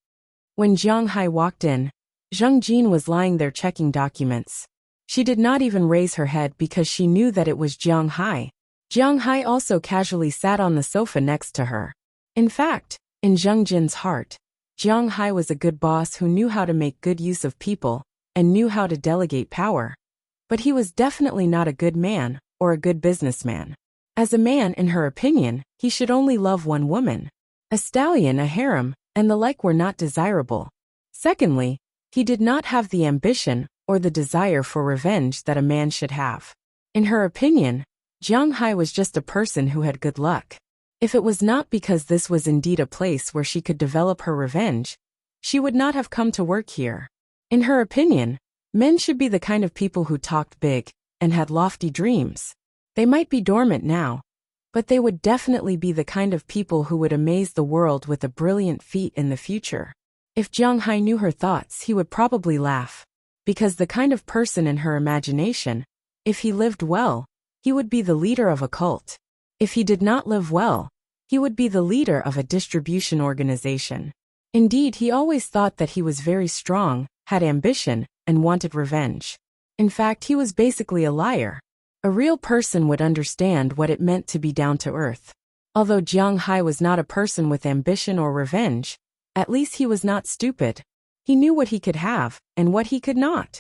S1: When Jiang Hai walked in, Zheng Jin was lying there checking documents. She did not even raise her head because she knew that it was Jiang Hai. Jiang Hai also casually sat on the sofa next to her. In fact, in Zheng Jin's heart, Jiang Hai was a good boss who knew how to make good use of people and knew how to delegate power. But he was definitely not a good man or a good businessman. As a man, in her opinion, he should only love one woman. A stallion, a harem, and the like were not desirable. Secondly, he did not have the ambition or the desire for revenge that a man should have. In her opinion, Jiang Hai was just a person who had good luck. If it was not because this was indeed a place where she could develop her revenge, she would not have come to work here. In her opinion, men should be the kind of people who talked big and had lofty dreams. They might be dormant now, but they would definitely be the kind of people who would amaze the world with a brilliant feat in the future. If Jiang Hai knew her thoughts, he would probably laugh. Because the kind of person in her imagination, if he lived well, he would be the leader of a cult. If he did not live well, he would be the leader of a distribution organization. Indeed, he always thought that he was very strong, had ambition, and wanted revenge. In fact, he was basically a liar. A real person would understand what it meant to be down to earth. Although Jiang Hai was not a person with ambition or revenge, at least he was not stupid. He knew what he could have and what he could not.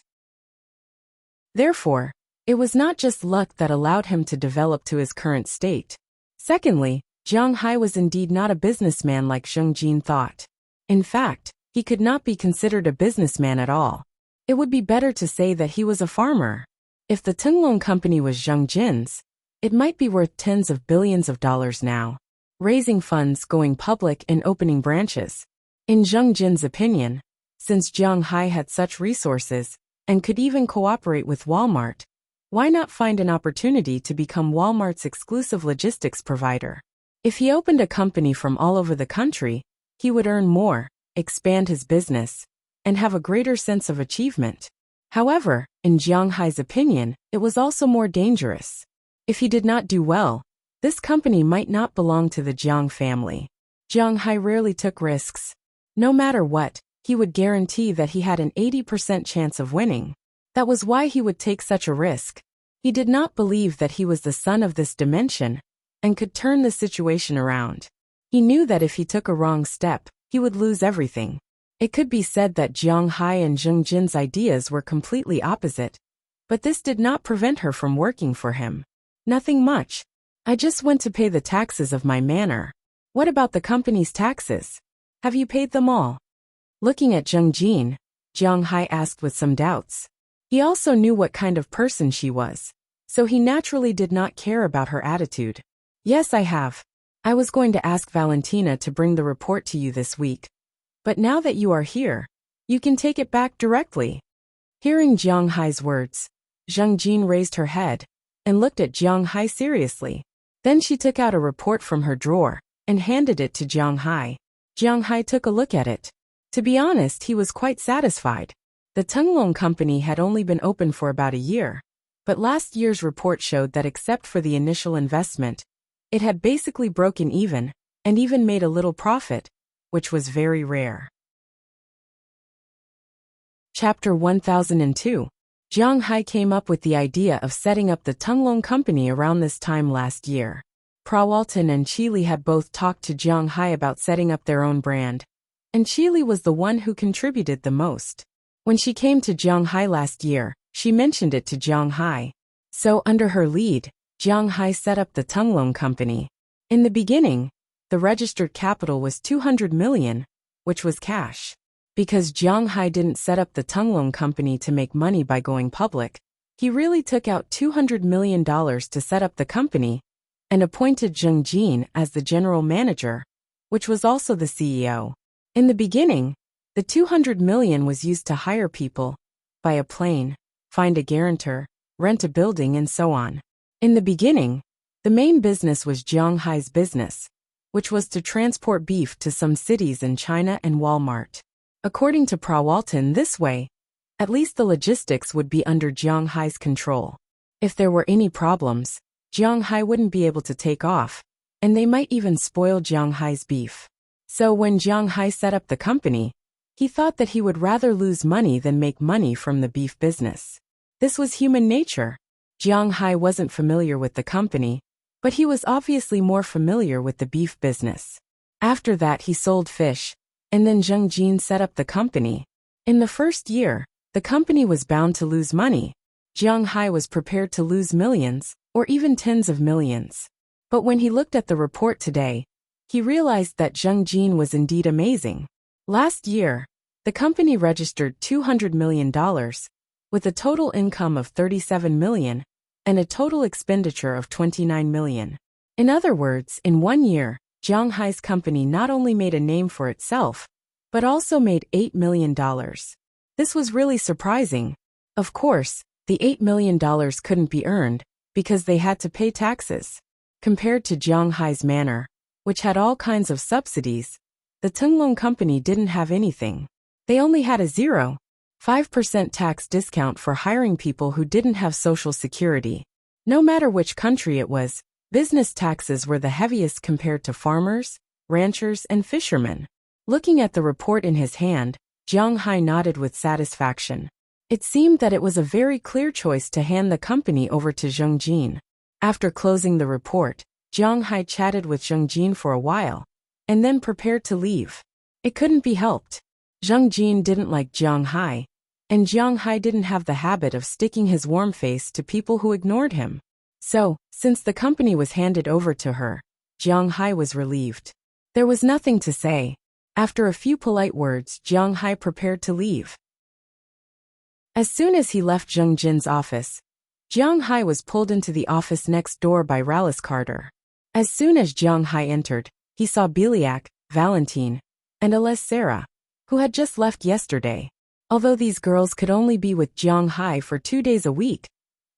S1: Therefore, it was not just luck that allowed him to develop to his current state. Secondly, Jiang Hai was indeed not a businessman like Zheng Jin thought. In fact, he could not be considered a businessman at all. It would be better to say that he was a farmer. If the Tunglong Company was Zheng Jin's, it might be worth tens of billions of dollars now. Raising funds, going public, and opening branches. In Zheng Jin's opinion, since Jiang Hai had such resources and could even cooperate with Walmart, why not find an opportunity to become Walmart's exclusive logistics provider? If he opened a company from all over the country, he would earn more, expand his business, and have a greater sense of achievement. However, in Jiang Hai's opinion, it was also more dangerous. If he did not do well, this company might not belong to the Jiang family. Jiang Hai rarely took risks. No matter what, he would guarantee that he had an 80% chance of winning. That was why he would take such a risk. He did not believe that he was the son of this dimension and could turn the situation around. He knew that if he took a wrong step, he would lose everything. It could be said that Jiang Hai and Zheng Jin's ideas were completely opposite, but this did not prevent her from working for him. Nothing much. I just went to pay the taxes of my manor. What about the company's taxes? Have you paid them all? Looking at Zheng Jin, Jiang Hai asked with some doubts. He also knew what kind of person she was, so he naturally did not care about her attitude. Yes, I have. I was going to ask Valentina to bring the report to you this week. But now that you are here, you can take it back directly. Hearing Jiang Hai's words, Zheng Jin raised her head and looked at Jiang Hai seriously. Then she took out a report from her drawer and handed it to Jiang Hai. Jiang Hai took a look at it. To be honest, he was quite satisfied. The Tunglong Company had only been open for about a year, but last year's report showed that except for the initial investment, it had basically broken even and even made a little profit, which was very rare. Chapter 1002. Jiang Hai came up with the idea of setting up the Tunglong Company around this time last year. Prawalton and Chile had both talked to Jiang Hai about setting up their own brand, and Chile was the one who contributed the most. When she came to Jiang Hai last year, she mentioned it to Jiang Hai. So, under her lead, Jiang Hai set up the Tunglong Company. In the beginning, the registered capital was 200 million, which was cash. Because Jiang Hai didn't set up the Tunglong Company to make money by going public, he really took out $200 million to set up the company, and appointed Zheng Jin as the general manager, which was also the CEO. In the beginning, the 200 million was used to hire people, buy a plane, find a guarantor, rent a building and so on. In the beginning, the main business was Jiang Hai's business, which was to transport beef to some cities in China and Walmart. According to Prawalton, this way, at least the logistics would be under Jiang Hai's control. If there were any problems, Jiang Hai wouldn't be able to take off, and they might even spoil Jiang Hai's beef. So when Jiang Hai set up the company, he thought that he would rather lose money than make money from the beef business. This was human nature. Jiang Hai wasn't familiar with the company, but he was obviously more familiar with the beef business. After that he sold fish, and then Zheng Jin set up the company. In the first year, the company was bound to lose money. Jiang Hai was prepared to lose millions, or even tens of millions. But when he looked at the report today, he realized that Zheng Jin was indeed amazing. Last year, the company registered $200 million, with a total income of $37 million, and a total expenditure of $29 million. In other words, in 1 year, Jiang Hai's company not only made a name for itself, but also made $8 million. This was really surprising. Of course, the $8 million couldn't be earned, because they had to pay taxes. Compared to Jiang Hai's manor, which had all kinds of subsidies, the Tunglong Company didn't have anything. They only had a 0.5% tax discount for hiring people who didn't have social security. No matter which country it was, business taxes were the heaviest compared to farmers, ranchers, and fishermen. Looking at the report in his hand, Jiang Hai nodded with satisfaction. It seemed that it was a very clear choice to hand the company over to Zheng Jin. After closing the report, Jiang Hai chatted with Zheng Jin for a while, and then prepared to leave. It couldn't be helped. Zheng Jin didn't like Jiang Hai, and Jiang Hai didn't have the habit of sticking his warm face to people who ignored him. So, since the company was handed over to her, Jiang Hai was relieved. There was nothing to say. After a few polite words, Jiang Hai prepared to leave. As soon as he left Zheng Jin's office, Jiang Hai was pulled into the office next door by Rallis Carter. As soon as Jiang Hai entered, he saw Biliak, Valentine, and Alès Sarah, who had just left yesterday. Although these girls could only be with Jiang Hai for 2 days a week,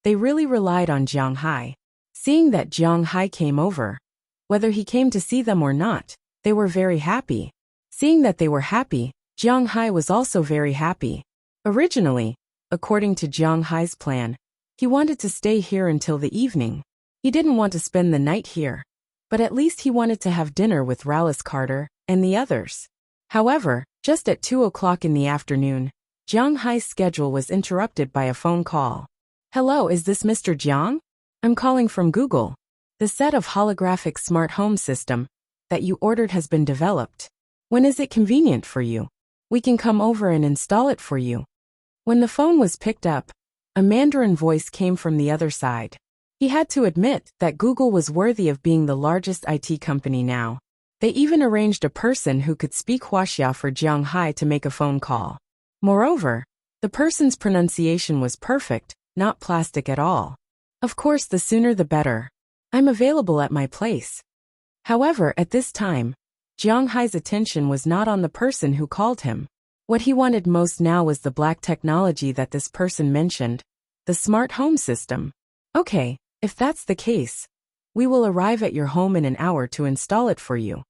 S1: they really relied on Jiang Hai. Seeing that Jiang Hai came over, whether he came to see them or not, they were very happy. Seeing that they were happy, Jiang Hai was also very happy. Originally, according to Jiang Hai's plan, he wanted to stay here until the evening. He didn't want to spend the night here, but at least he wanted to have dinner with Rallis Carter and the others. However, just at 2 o'clock in the afternoon, Jiang Hai's schedule was interrupted by a phone call. Hello, is this Mr. Jiang? I'm calling from Google. The set of holographic smart home system that you ordered has been developed. When is it convenient for you? We can come over and install it for you. When the phone was picked up, a Mandarin voice came from the other side. He had to admit that Google was worthy of being the largest IT company now. They even arranged a person who could speak Huaxia for Jiang Hai to make a phone call. Moreover, the person's pronunciation was perfect, not plastic at all. Of course, the sooner the better. I'm available at my place. However, at this time, Jiang Hai's attention was not on the person who called him. What he wanted most now was the black technology that this person mentioned, the smart home system. Okay, if that's the case, we will arrive at your home in an hour to install it for you.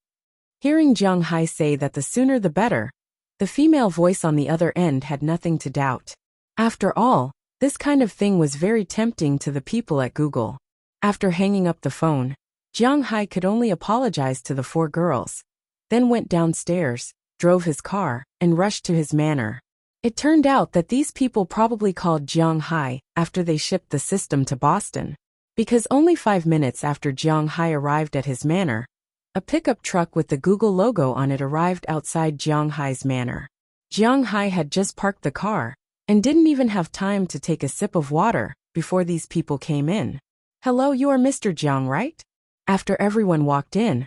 S1: Hearing Jiang Hai say that the sooner the better, the female voice on the other end had nothing to doubt. After all, this kind of thing was very tempting to the people at Google. After hanging up the phone, Jiang Hai could only apologize to the 4 girls, then went downstairs, drove his car, and rushed to his manor. It turned out that these people probably called Jiang Hai after they shipped the system to Boston. Because only 5 minutes after Jiang Hai arrived at his manor, a pickup truck with the Google logo on it arrived outside Jiang Hai's manor. Jiang Hai had just parked the car and didn't even have time to take a sip of water before these people came in. "Hello, you are Mr. Jiang, right?" After everyone walked in,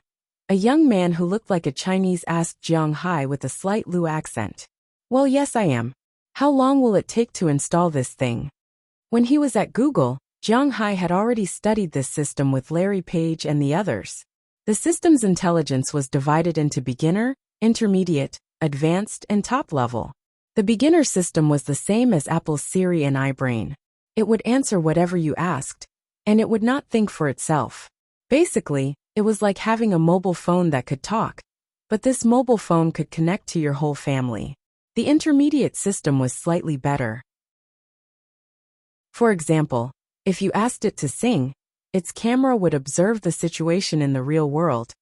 S1: a young man who looked like a Chinese asked Jiang Hai with a slight Lu accent. "Well, yes, I am. How long will it take to install this thing?" When he was at Google, Jiang Hai had already studied this system with Larry Page and the others. The system's intelligence was divided into beginner, intermediate, advanced, and top level. The beginner system was the same as Apple's Siri and iBrain. It would answer whatever you asked, and it would not think for itself. Basically, it was like having a mobile phone that could talk, but this mobile phone could connect to your whole family. The intermediate system was slightly better. For example, if you asked it to sing, its camera would observe the situation in the real world,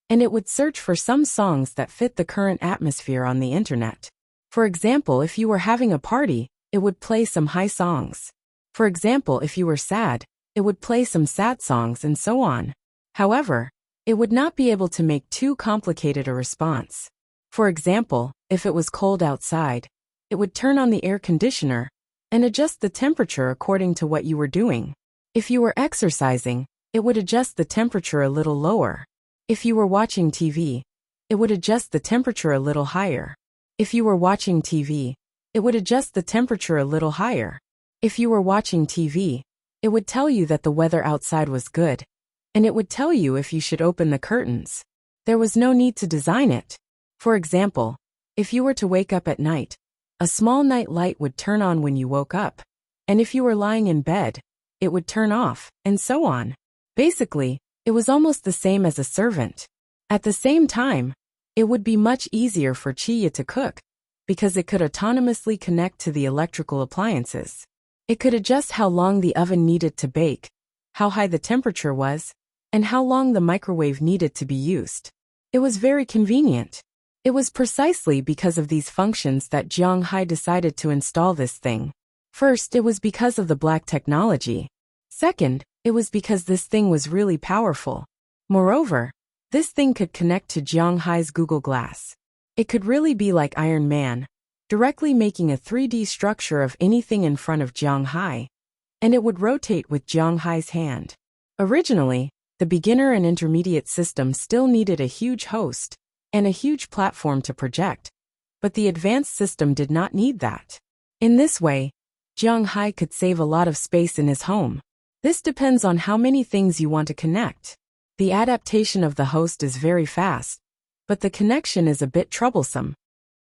S1: and it would search for some songs that fit the current atmosphere on the internet. For example, if you were having a party, it would play some high songs. For example, if you were sad, it would play some sad songs and so on. However, it would not be able to make too complicated a response. For example, if it was cold outside, it would turn on the air conditioner and adjust the temperature according to what you were doing. If you were exercising, it would adjust the temperature a little lower. If you were watching TV, it would adjust the temperature a little higher. If you were watching TV, it would adjust the temperature a little higher. If you were watching TV, it would tell you that the weather outside was good, and it would tell you if you should open the curtains. There was no need to design it. For example, if you were to wake up at night, a small night light would turn on when you woke up, and if you were lying in bed, it would turn off, and so on. Basically, it was almost the same as a servant. At the same time, it would be much easier for Chiya to cook, because it could autonomously connect to the electrical appliances. It could adjust how long the oven needed to bake, how high the temperature was, and how long the microwave needed to be used. It was very convenient. It was precisely because of these functions that Jiang Hai decided to install this thing. First, it was because of the black technology. Second, it was because this thing was really powerful. Moreover, this thing could connect to Jiang Hai's Google Glass. It could really be like Iron Man, directly making a 3D structure of anything in front of Jiang Hai, and it would rotate with Jiang Hai's hand. Originally, the beginner and intermediate system still needed a huge host and a huge platform to project, but the advanced system did not need that. In this way, Jiang Hai could save a lot of space in his home. This depends on how many things you want to connect. The adaptation of the host is very fast, but the connection is a bit troublesome.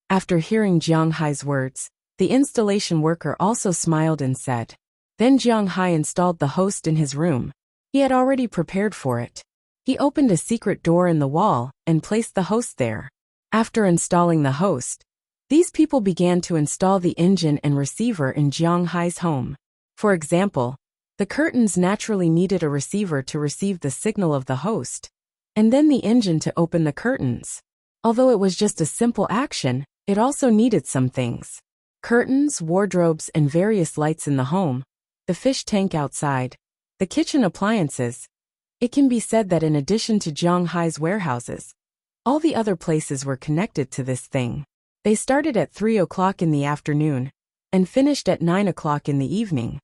S1: After hearing Jiang Hai's words, the installation worker also smiled and said. Then Jiang Hai installed the host in his room. He had already prepared for it. He opened a secret door in the wall and placed the host there. After installing the host, these people began to install the engine and receiver in Jiang Hai's home. For example, the curtains naturally needed a receiver to receive the signal of the host, and then the engine to open the curtains. Although it was just a simple action, it also needed some things. Curtains, wardrobes, and various lights in the home, the fish tank outside, the kitchen appliances. It can be said that in addition to Jiang Hai's warehouses, all the other places were connected to this thing. They started at 3 o'clock in the afternoon and finished at 9 o'clock in the evening.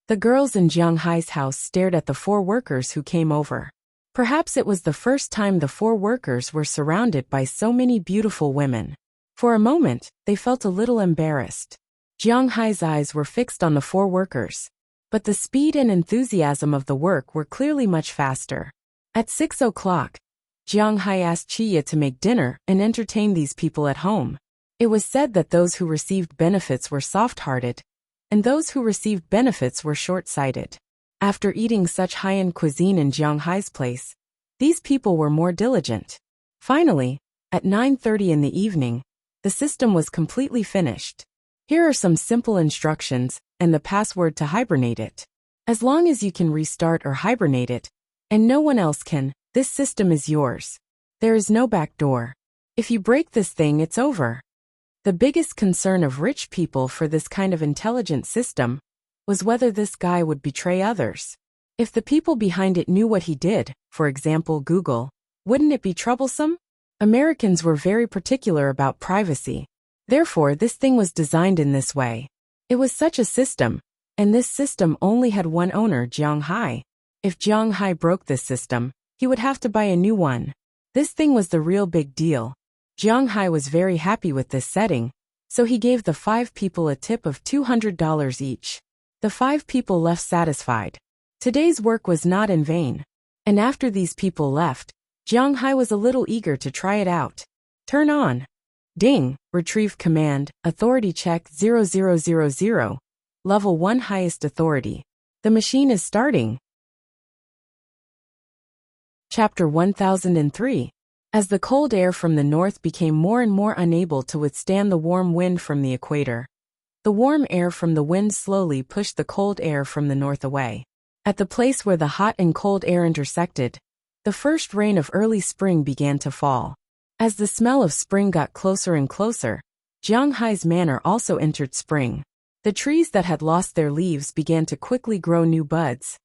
S1: The girls in Jiang Hai's house stared at the 4 workers who came over. Perhaps it was the first time the 4 workers were surrounded by so many beautiful women. For a moment, they felt a little embarrassed. Jiang Hai's eyes were fixed on the 4 workers, but the speed and enthusiasm of the work were clearly much faster. At 6 o'clock, Jiang Hai asked Chiya to make dinner and entertain these people at home. It was said that those who received benefits were soft-hearted, and those who received benefits were short-sighted. After eating such high-end cuisine in Jiang Hai's place, these people were more diligent. Finally, at 9:30 in the evening, the system was completely finished. Here are some simple instructions and the password to hibernate it. As long as you can restart or hibernate it, and no one else can, this system is yours. There is no back door. If you break this thing, it's over. The biggest concern of rich people for this kind of intelligent system was whether this guy would betray others. If the people behind it knew what he did, for example Google, wouldn't it be troublesome? Americans were very particular about privacy. Therefore, this thing was designed in this way. It was such a system, and this system only had one owner, Jiang Hai. If Jiang Hai broke this system, he would have to buy a new one. This thing was the real big deal. Jiang Hai was very happy with this setting, so he gave the 5 people a tip of $200 each. The 5 people left satisfied. Today's work was not in vain. And after these people left, Jiang Hai was a little eager to try it out. Turn on. Ding, retrieve command, authority check 0000, level 1 highest authority. The machine is starting. Chapter 1003. As the cold air from the north became more and more unable to withstand the warm wind from the equator, the warm air from the wind slowly pushed the cold air from the north away. At the place where the hot and cold air intersected, the first rain of early spring began to fall. As the smell of spring got closer and closer, Jiang Hai's manor also entered spring. The trees that had lost their leaves began to quickly grow new buds,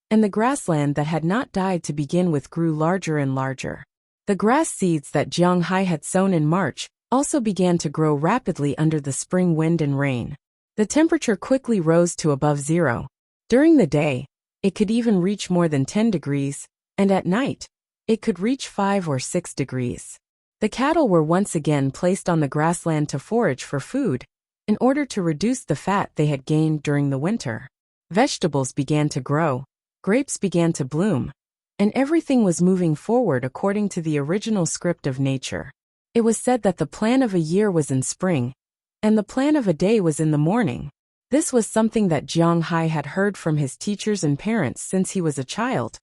S1: and the grassland that had not died to begin with grew larger and larger. The grass seeds that Jiang Hai had sown in March also began to grow rapidly under the spring wind and rain. The temperature quickly rose to above 0. During the day, it could even reach more than 10 degrees, and at night, it could reach 5 or 6 degrees. The cattle were once again placed on the grassland to forage for food, in order to reduce the fat they had gained during the winter. Vegetables began to grow, grapes began to bloom, and everything was moving forward according to the original script of nature. It was said that the plan of a year was in spring, and the plan of a day was in the morning. This was something that Jiang Hai had heard from his teachers and parents since he was a child,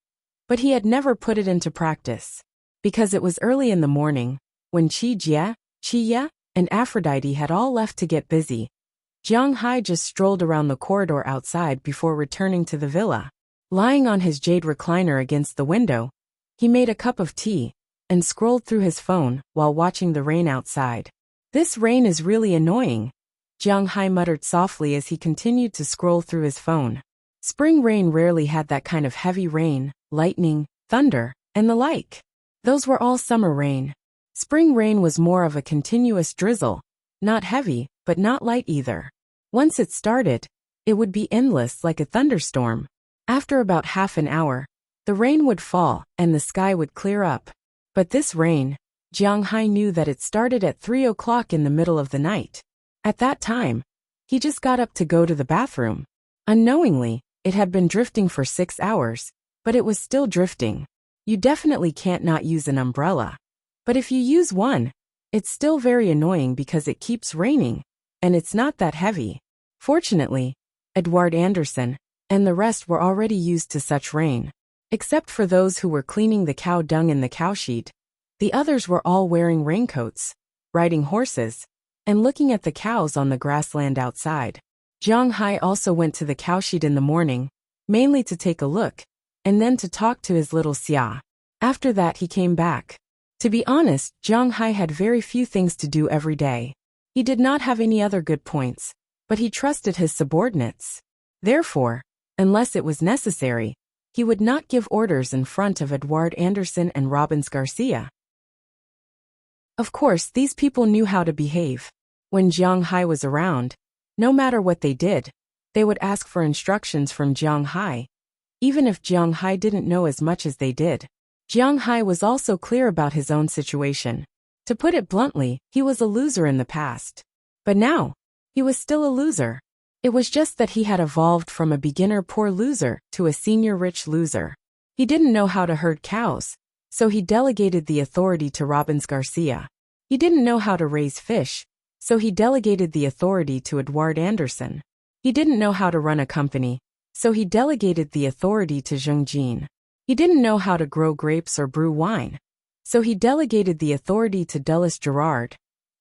S1: but he had never put it into practice. Because it was early in the morning, when Qi Jie, and Aphrodite had all left to get busy, Jiang Hai just strolled around the corridor outside before returning to the villa. Lying on his jade recliner against the window, he made a cup of tea and scrolled through his phone while watching the rain outside. This rain is really annoying, Jiang Hai muttered softly as he continued to scroll through his phone. Spring rain rarely had that kind of heavy rain, lightning, thunder, and the like. Those were all summer rain. Spring rain was more of a continuous drizzle, not heavy, but not light either. Once it started, it would be endless like a thunderstorm. After about half an hour, the rain would fall and the sky would clear up. But this rain, Jiang Hai knew that it started at 3 o'clock in the middle of the night. At that time, he just got up to go to the bathroom. Unknowingly, it had been drifting for 6 hours, but it was still drifting. You definitely can't not use an umbrella. But if you use one, it's still very annoying because it keeps raining, and it's not that heavy. Fortunately, Edward Anderson and the rest were already used to such rain. Except for those who were cleaning the cow dung in the cowshed, the others were all wearing raincoats, riding horses, and looking at the cows on the grassland outside. Jiang Hai also went to the cowshed in the morning, mainly to take a look, and then to talk to his little Xia. After that he came back. To be honest, Jiang Hai had very few things to do every day. He did not have any other good points, but he trusted his subordinates. Therefore, unless it was necessary, he would not give orders in front of Edward Anderson and Robbins Garcia. Of course, these people knew how to behave. When Jiang Hai was around, no matter what they did, they would ask for instructions from Jiang Hai, even if Jiang Hai didn't know as much as they did. Jiang Hai was also clear about his own situation. To put it bluntly, he was a loser in the past. But now, he was still a loser. It was just that he had evolved from a beginner poor loser to a senior rich loser. He didn't know how to herd cows, so he delegated the authority to Robbins Garcia. He didn't know how to raise fish, so he delegated the authority to Edward Anderson. He didn't know how to run a company, so he delegated the authority to Zheng Jin. He didn't know how to grow grapes or brew wine, so he delegated the authority to Dulles Gerard.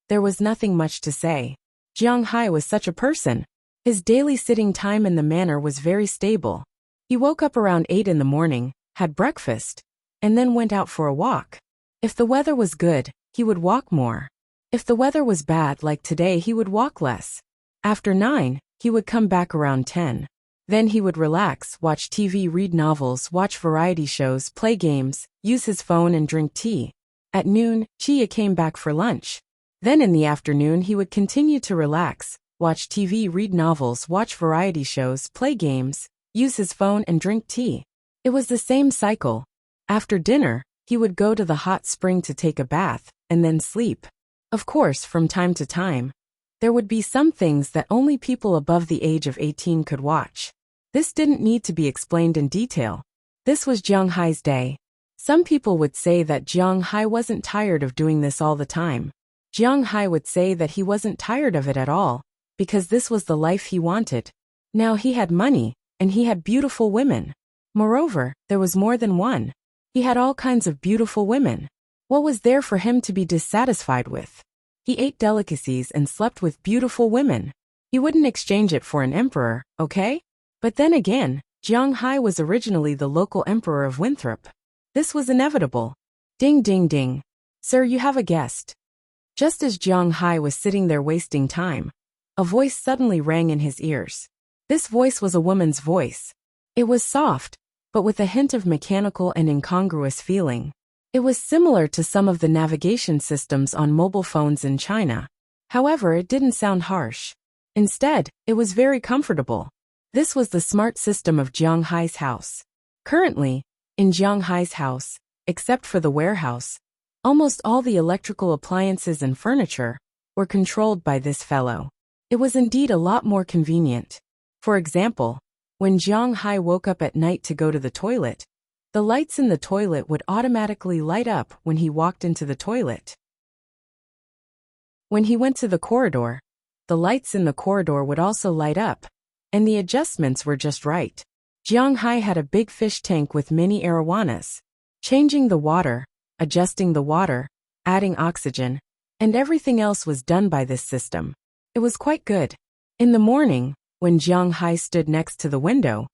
S1: There was nothing much to say. Jiang Hai was such a person. His daily sitting time in the manor was very stable. He woke up around 8 in the morning, had breakfast, and then went out for a walk. If the weather was good, he would walk more. If the weather was bad like today, he would walk less. After 9, he would come back around 10. Then he would relax, watch TV, read novels, watch variety shows, play games, use his phone and drink tea. At noon, Chia came back for lunch. Then in the afternoon he would continue to relax, watch TV, read novels, watch variety shows, play games, use his phone and drink tea. It was the same cycle. After dinner, he would go to the hot spring to take a bath, and then sleep. Of course, from time to time, there would be some things that only people above the age of 18 could watch. This didn't need to be explained in detail. This was Jiang Hai's day. Some people would say that Jiang Hai wasn't tired of doing this all the time. Jiang Hai would say that he wasn't tired of it at all, because this was the life he wanted. Now he had money, and he had beautiful women. Moreover, there was more than one. He had all kinds of beautiful women. What was there for him to be dissatisfied with? He ate delicacies and slept with beautiful women. He wouldn't exchange it for an emperor, okay? But then again, Jiang Hai was originally the local emperor of Winthrop. This was inevitable. Ding ding ding. Sir, you have a guest. Just as Jiang Hai was sitting there wasting time, a voice suddenly rang in his ears. This voice was a woman's voice. It was soft, but with a hint of mechanical and incongruous feeling. It was similar to some of the navigation systems on mobile phones in China. However, it didn't sound harsh. Instead, it was very comfortable. This was the smart system of Jiang Hai's house. Currently, in Jiang Hai's house, except for the warehouse, almost all the electrical appliances and furniture were controlled by this fellow. It was indeed a lot more convenient. For example, when Jiang Hai woke up at night to go to the toilet, the lights in the toilet would automatically light up when he walked into the toilet. When he went to the corridor, the lights in the corridor would also light up, and the adjustments were just right. Jiang Hai had a big fish tank with many arowanas. Changing the water, adjusting the water, adding oxygen, and everything else was done by this system. It was quite good. In the morning, when Jiang Hai stood next to the window,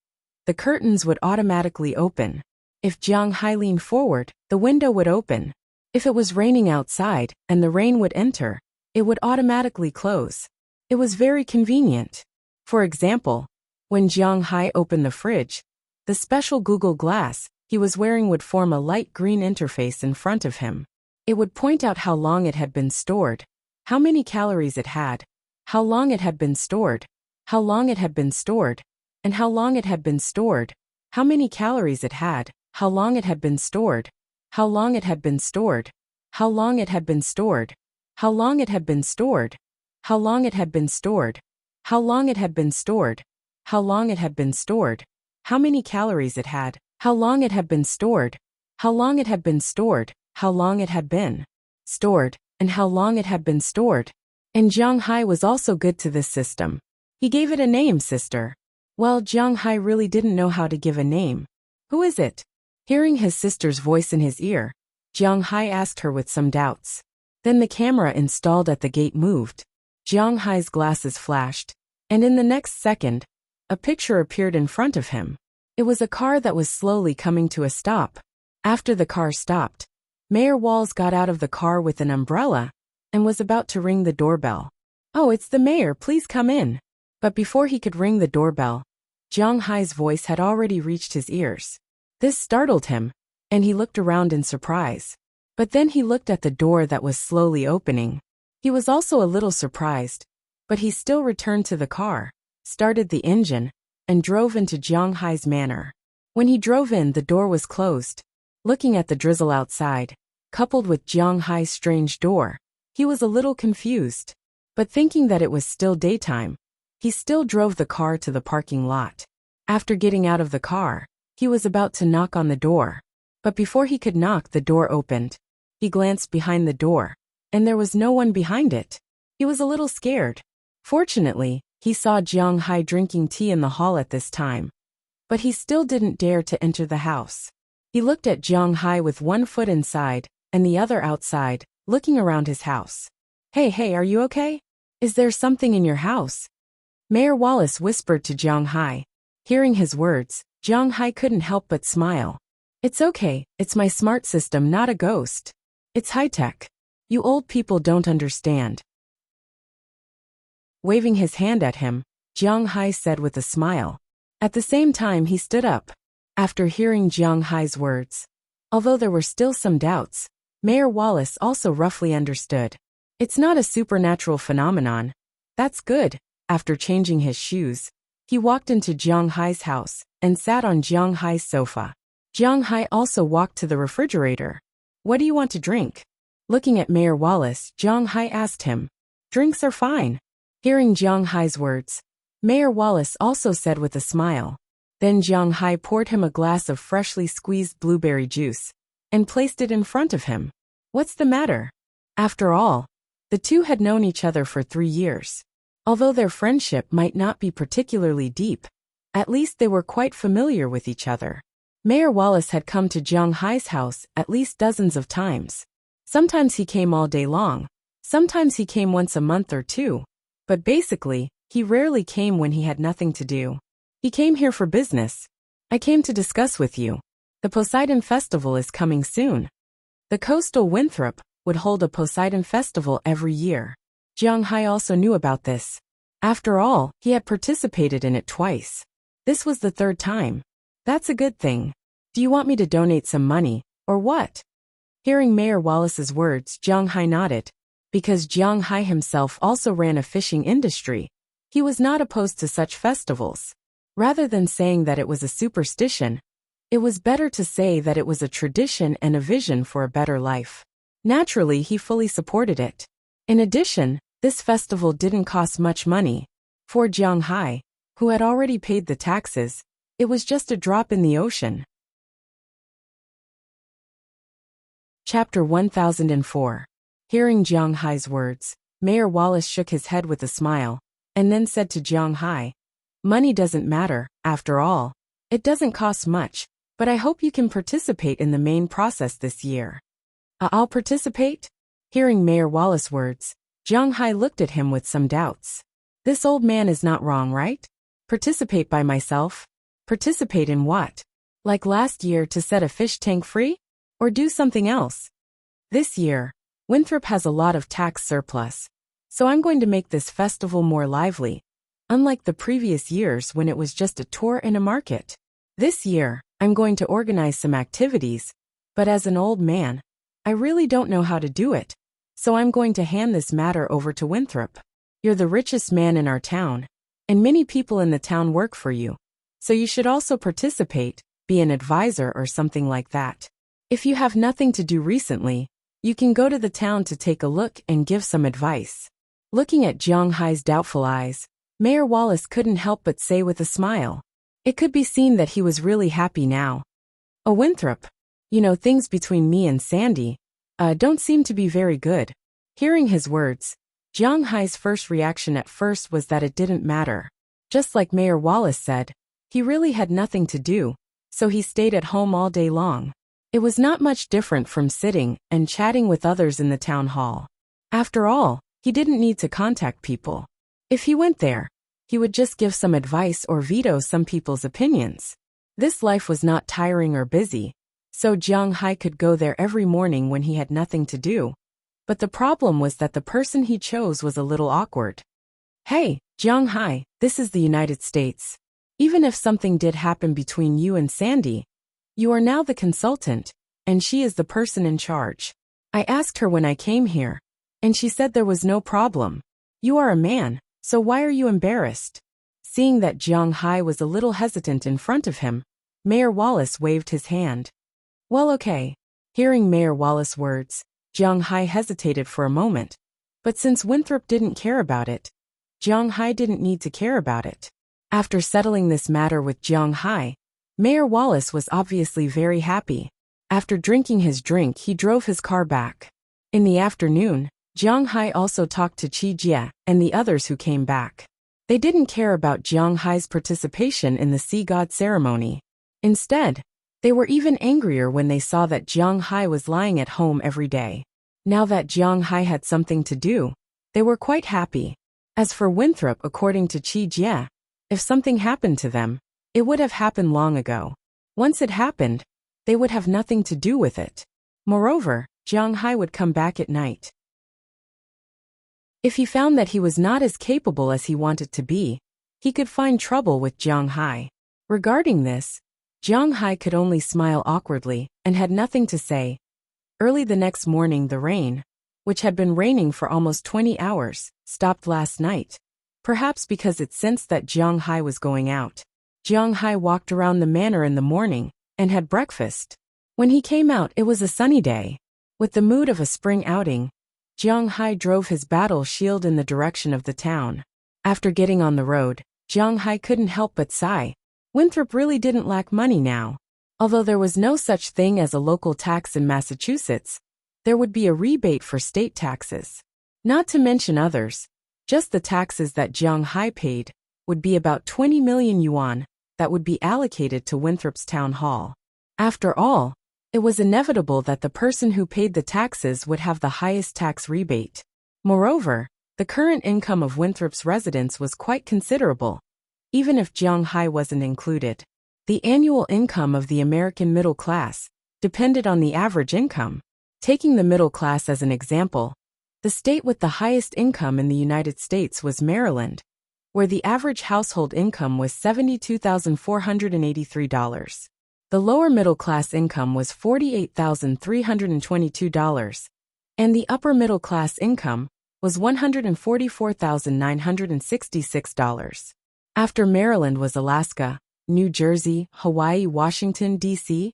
S1: the curtains would automatically open. If Jiang Hai leaned forward, the window would open. If it was raining outside and the rain would enter, it would automatically close. It was very convenient. For example, when Jiang Hai opened the fridge, the special Google Glass he was wearing would form a light green interface in front of him. It would point out how long it had been stored, how many calories it had, how long it had been stored, how long it had been stored, and how long it had been stored, how many calories it had, how long it had been stored, how long it had been stored, how long it had been stored, how long it had been stored, how long it had been stored, how long it had been stored, how long it had been stored, how many calories it had, how long it had been stored, how long it had been stored, how long it had been stored, and how long it had been stored. And Jiang Hai was also good to this system. He gave it a name, sister. Well, Jiang Hai really didn't know how to give a name. Who is it? Hearing his sister's voice in his ear, Jiang Hai asked her with some doubts. Then the camera installed at the gate moved. Jiang Hai's glasses flashed, and in the next second, a picture appeared in front of him. It was a car that was slowly coming to a stop. After the car stopped, Mayor Walls got out of the car with an umbrella and was about to ring the doorbell. Oh, it's the mayor, please come in. But before he could ring the doorbell, Jiang Hai's voice had already reached his ears. This startled him, and he looked around in surprise. But then he looked at the door that was slowly opening. He was also a little surprised, but he still returned to the car, started the engine, and drove into Jiang Hai's manor. When he drove in, the door was closed. Looking at the drizzle outside, coupled with Jiang Hai's strange door, he was a little confused. But thinking that it was still daytime, he still drove the car to the parking lot. After getting out of the car, he was about to knock on the door. But before he could knock, the door opened. He glanced behind the door, and there was no one behind it. He was a little scared. Fortunately, he saw Jiang Hai drinking tea in the hall at this time. But he still didn't dare to enter the house. He looked at Jiang Hai with one foot inside and the other outside, looking around his house. Hey, are you okay? Is there something in your house? Mayor Wallace whispered to Jiang Hai. Hearing his words, Jiang Hai couldn't help but smile. It's okay, it's my smart system, not a ghost. It's high-tech. You old people don't understand. Waving his hand at him, Jiang Hai said with a smile. At the same time he stood up. After hearing Jiang Hai's words, although there were still some doubts, Mayor Wallace also roughly understood. It's not a supernatural phenomenon. That's good. After changing his shoes, he walked into Jiang Hai's house and sat on Jiang Hai's sofa. Jiang Hai also walked to the refrigerator. What do you want to drink? Looking at Mayor Wallace, Jiang Hai asked him. Drinks are fine. Hearing Jiang Hai's words, Mayor Wallace also said with a smile. Then Jiang Hai poured him a glass of freshly squeezed blueberry juice and placed it in front of him. What's the matter? After all, the two had known each other for 3 years. Although their friendship might not be particularly deep, at least they were quite familiar with each other. Mayor Wallace had come to Jiang Hai's house at least dozens of times. Sometimes he came all day long, sometimes he came once a month or two, but basically, he rarely came when he had nothing to do. He came here for business. I came to discuss with you. The Poseidon Festival is coming soon. The coastal Winthrop would hold a Poseidon Festival every year. Jiang Hai also knew about this. After all, he had participated in it twice. This was the 3rd time. That's a good thing. Do you want me to donate some money, or what? Hearing Mayor Wallace's words, Jiang Hai nodded. Because Jiang Hai himself also ran a fishing industry, he was not opposed to such festivals. Rather than saying that it was a superstition, it was better to say that it was a tradition and a vision for a better life. Naturally, he fully supported it. In addition, this festival didn't cost much money. For Jiang Hai, who had already paid the taxes, it was just a drop in the ocean. Chapter 1004. Hearing Jiang Hai's words, Mayor Wallace shook his head with a smile, and then said to Jiang Hai, money doesn't matter, after all. It doesn't cost much, but I hope you can participate in the main process this year. I'll participate? Hearing Mayor Wallace's words, Jiang Hai looked at him with some doubts. This old man is not wrong, right? Participate by myself? Participate in what? Like last year to set a fish tank free? Or do something else? This year, Winthrop has a lot of tax surplus, so I'm going to make this festival more lively. Unlike the previous years when it was just a tour and a market. This year, I'm going to organize some activities, but as an old man, I really don't know how to do it, so I'm going to hand this matter over to Winthrop. You're the richest man in our town, and many people in the town work for you, so you should also participate, be an advisor or something like that. If you have nothing to do recently, you can go to the town to take a look and give some advice. Looking at Jiang Hai's doubtful eyes, Mayor Wallace couldn't help but say with a smile. It could be seen that he was really happy now. Oh, Winthrop, you know, things between me and Sandy, don't seem to be very good. Hearing his words, Jiang Hai's first reaction at first was that it didn't matter. Just like Mayor Wallace said, he really had nothing to do, so he stayed at home all day long. It was not much different from sitting and chatting with others in the town hall. After all, he didn't need to contact people. If he went there, he would just give some advice or veto some people's opinions. This life was not tiring or busy, so Jiang Hai could go there every morning when he had nothing to do. But the problem was that the person he chose was a little awkward. Hey, Jiang Hai, this is the United States. Even if something did happen between you and Sandy, you are now the consultant, and she is the person in charge. I asked her when I came here, and she said there was no problem. You are a man, so why are you embarrassed? Seeing that Jiang Hai was a little hesitant in front of him, Mayor Wallace waved his hand. Well, okay. Hearing Mayor Wallace's words, Jiang Hai hesitated for a moment. But since Winthrop didn't care about it, Jiang Hai didn't need to care about it. After settling this matter with Jiang Hai, Mayor Wallace was obviously very happy. After drinking his drink, he drove his car back. In the afternoon, Jiang Hai also talked to Qi Jie and the others who came back. They didn't care about Jiang Hai's participation in the sea god ceremony. Instead, they were even angrier when they saw that Jiang Hai was lying at home every day. Now that Jiang Hai had something to do, they were quite happy. As for Winthrop, according to Qi Jie, if something happened to them, it would have happened long ago. Once it happened, they would have nothing to do with it. Moreover, Jiang Hai would come back at night. If he found that he was not as capable as he wanted to be, he could find trouble with Jiang Hai. Regarding this, Jiang Hai could only smile awkwardly and had nothing to say. Early the next morning the rain, which had been raining for almost 20 hours, stopped last night. Perhaps because it sensed that Jiang Hai was going out. Jiang Hai walked around the manor in the morning and had breakfast. When he came out it was a sunny day. With the mood of a spring outing, Jiang Hai drove his battle shield in the direction of the town. After getting on the road, Jiang Hai couldn't help but sigh. Winthrop really didn't lack money now. Although there was no such thing as a local tax in Massachusetts, there would be a rebate for state taxes. Not to mention others. Just the taxes that Jiang Hai paid would be about 20 million yuan that would be allocated to Winthrop's town hall. After all, it was inevitable that the person who paid the taxes would have the highest tax rebate. Moreover, the current income of Winthrop's residents was quite considerable, even if Jiang Hai wasn't included. The annual income of the American middle class depended on the average income. Taking the middle class as an example, the state with the highest income in the United States was Maryland, where the average household income was $72,483. The lower middle class income was $48,322, and the upper middle class income was $144,966. After Maryland was Alaska, New Jersey, Hawaii, Washington, D.C.,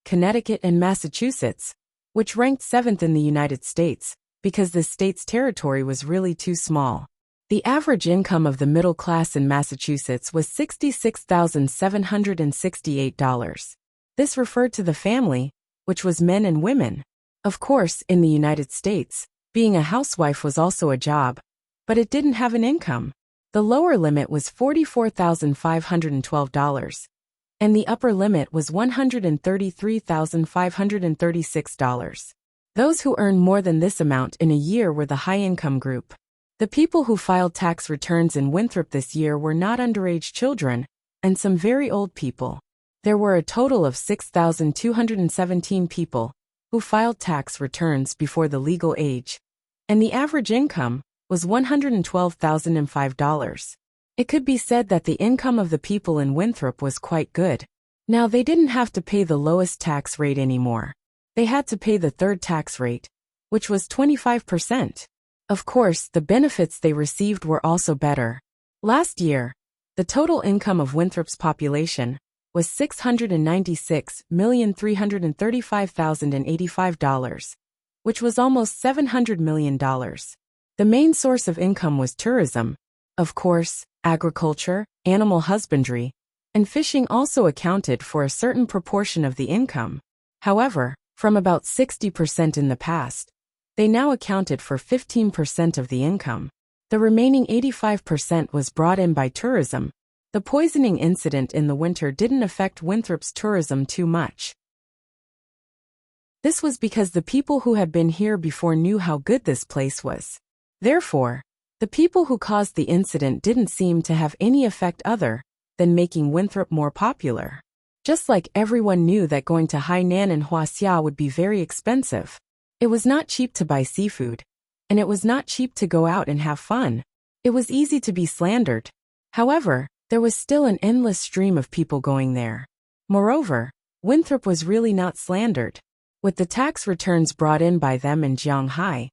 S1: Connecticut, and Massachusetts, which ranked 7th in the United States because the state's territory was really too small. The average income of the middle class in Massachusetts was $66,768. This referred to the family, which was men and women. Of course, in the United States, being a housewife was also a job, but it didn't have an income. The lower limit was $44,512, and the upper limit was $133,536. Those who earned more than this amount in a year were the high-income group. The people who filed tax returns in Winthrop this year were not underage children, and some very old people. There were a total of 6,217 people who filed tax returns before the legal age, and the average income was $112,005. It could be said that the income of the people in Winthrop was quite good. Now they didn't have to pay the lowest tax rate anymore. They had to pay the third tax rate, which was 25%. Of course, the benefits they received were also better. Last year, the total income of Winthrop's population was $696,335,085, which was almost $700 million. The main source of income was tourism. Of course, agriculture, animal husbandry, and fishing also accounted for a certain proportion of the income. However, from about 60% in the past, they now accounted for 15% of the income. The remaining 85% was brought in by tourism. The poisoning incident in the winter didn't affect Winthrop's tourism too much. This was because the people who had been here before knew how good this place was. Therefore, the people who caused the incident didn't seem to have any effect other than making Winthrop more popular. Just like everyone knew that going to Hainan and Huaxia would be very expensive. It was not cheap to buy seafood, and it was not cheap to go out and have fun. It was easy to be slandered. However, there was still an endless stream of people going there. Moreover, Winthrop was really not slandered. With the tax returns brought in by them and Jiang Hai,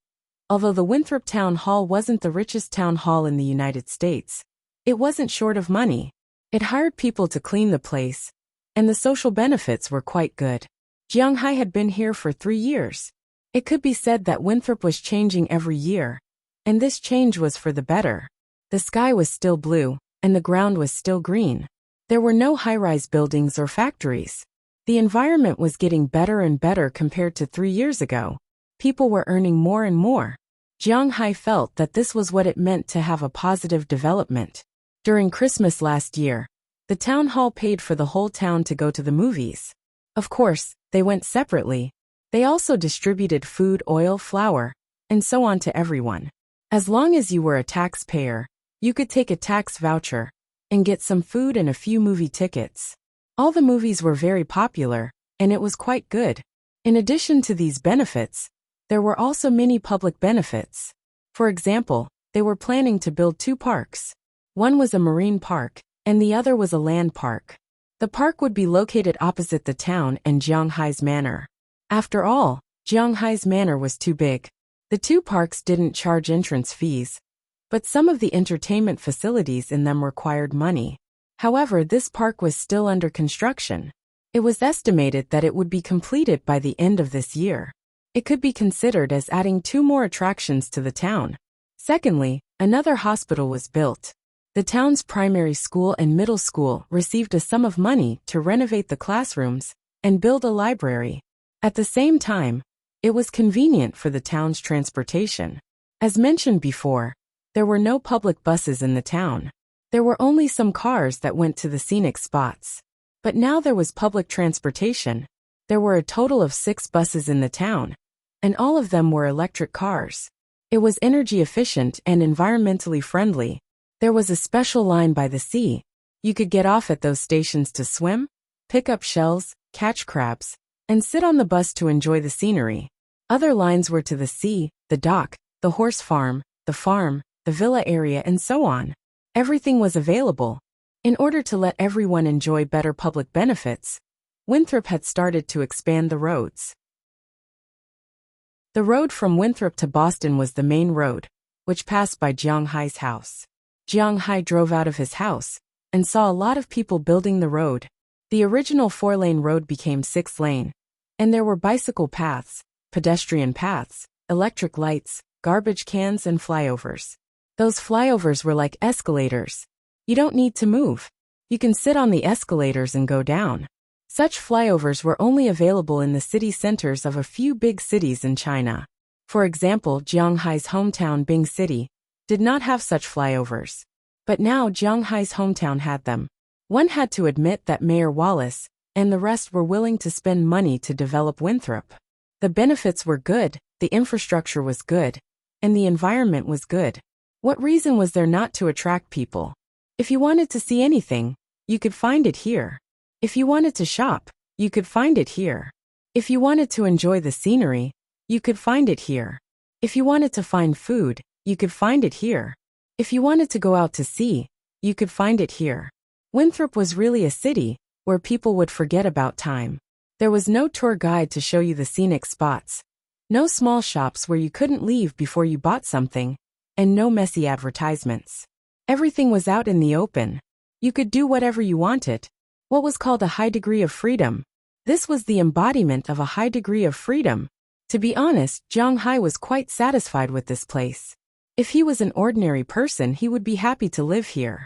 S1: although the Winthrop Town Hall wasn't the richest town hall in the United States, it wasn't short of money. It hired people to clean the place, and the social benefits were quite good. Jiang Hai had been here for 3 years. It could be said that Winthrop was changing every year, and this change was for the better. The sky was still blue, and the ground was still green. There were no high-rise buildings or factories. The environment was getting better and better compared to 3 years ago. People were earning more and more. Jiang Hai felt that this was what it meant to have a positive development. During Christmas last year, the town hall paid for the whole town to go to the movies. Of course, they went separately. They also distributed food, oil, flour, and so on to everyone. As long as you were a taxpayer, you could take a tax voucher and get some food and a few movie tickets. All the movies were very popular, and it was quite good. In addition to these benefits, there were also many public benefits. For example, they were planning to build 2 parks. One was a marine park, and the other was a land park. The park would be located opposite the town and Jianghai's manor. After all, Jianghai's manor was too big. The two parks didn't charge entrance fees, but some of the entertainment facilities in them required money. However, this park was still under construction. It was estimated that it would be completed by the end of this year. It could be considered as adding 2 more attractions to the town. Secondly, another hospital was built. The town's primary school and middle school received a sum of money to renovate the classrooms and build a library. At the same time, it was convenient for the town's transportation. As mentioned before, there were no public buses in the town. There were only some cars that went to the scenic spots. But now there was public transportation. There were a total of 6 buses in the town, and all of them were electric cars. It was energy efficient and environmentally friendly. There was a special line by the sea. You could get off at those stations to swim, pick up shells, catch crabs, and sit on the bus to enjoy the scenery. Other lines were to the sea, the dock, the horse farm, the villa area, and so on. Everything was available. In order to let everyone enjoy better public benefits, Winthrop had started to expand the roads. The road from Winthrop to Boston was the main road, which passed by Jianghai's house. Jianghai drove out of his house and saw a lot of people building the road. The original 4-lane road became 6-lane, and there were bicycle paths, pedestrian paths, electric lights, garbage cans, and flyovers. Those flyovers were like escalators. You don't need to move. You can sit on the escalators and go down. Such flyovers were only available in the city centers of a few big cities in China. For example, Jianghai's hometown Bing City did not have such flyovers. But now Jianghai's hometown had them. One had to admit that Mayor Wallace and the rest were willing to spend money to develop Winthrop. The benefits were good, the infrastructure was good, and the environment was good. What reason was there not to attract people? If you wanted to see anything, you could find it here. If you wanted to shop, you could find it here. If you wanted to enjoy the scenery, you could find it here. If you wanted to find food, you could find it here. If you wanted to go out to sea, you could find it here. Winthrop was really a city where people would forget about time. There was no tour guide to show you the scenic spots, no small shops where you couldn't leave before you bought something, and no messy advertisements. Everything was out in the open. You could do whatever you wanted. What was called a high degree of freedom. This was the embodiment of a high degree of freedom. To be honest, Jianghai was quite satisfied with this place. If he was an ordinary person, he would be happy to live here.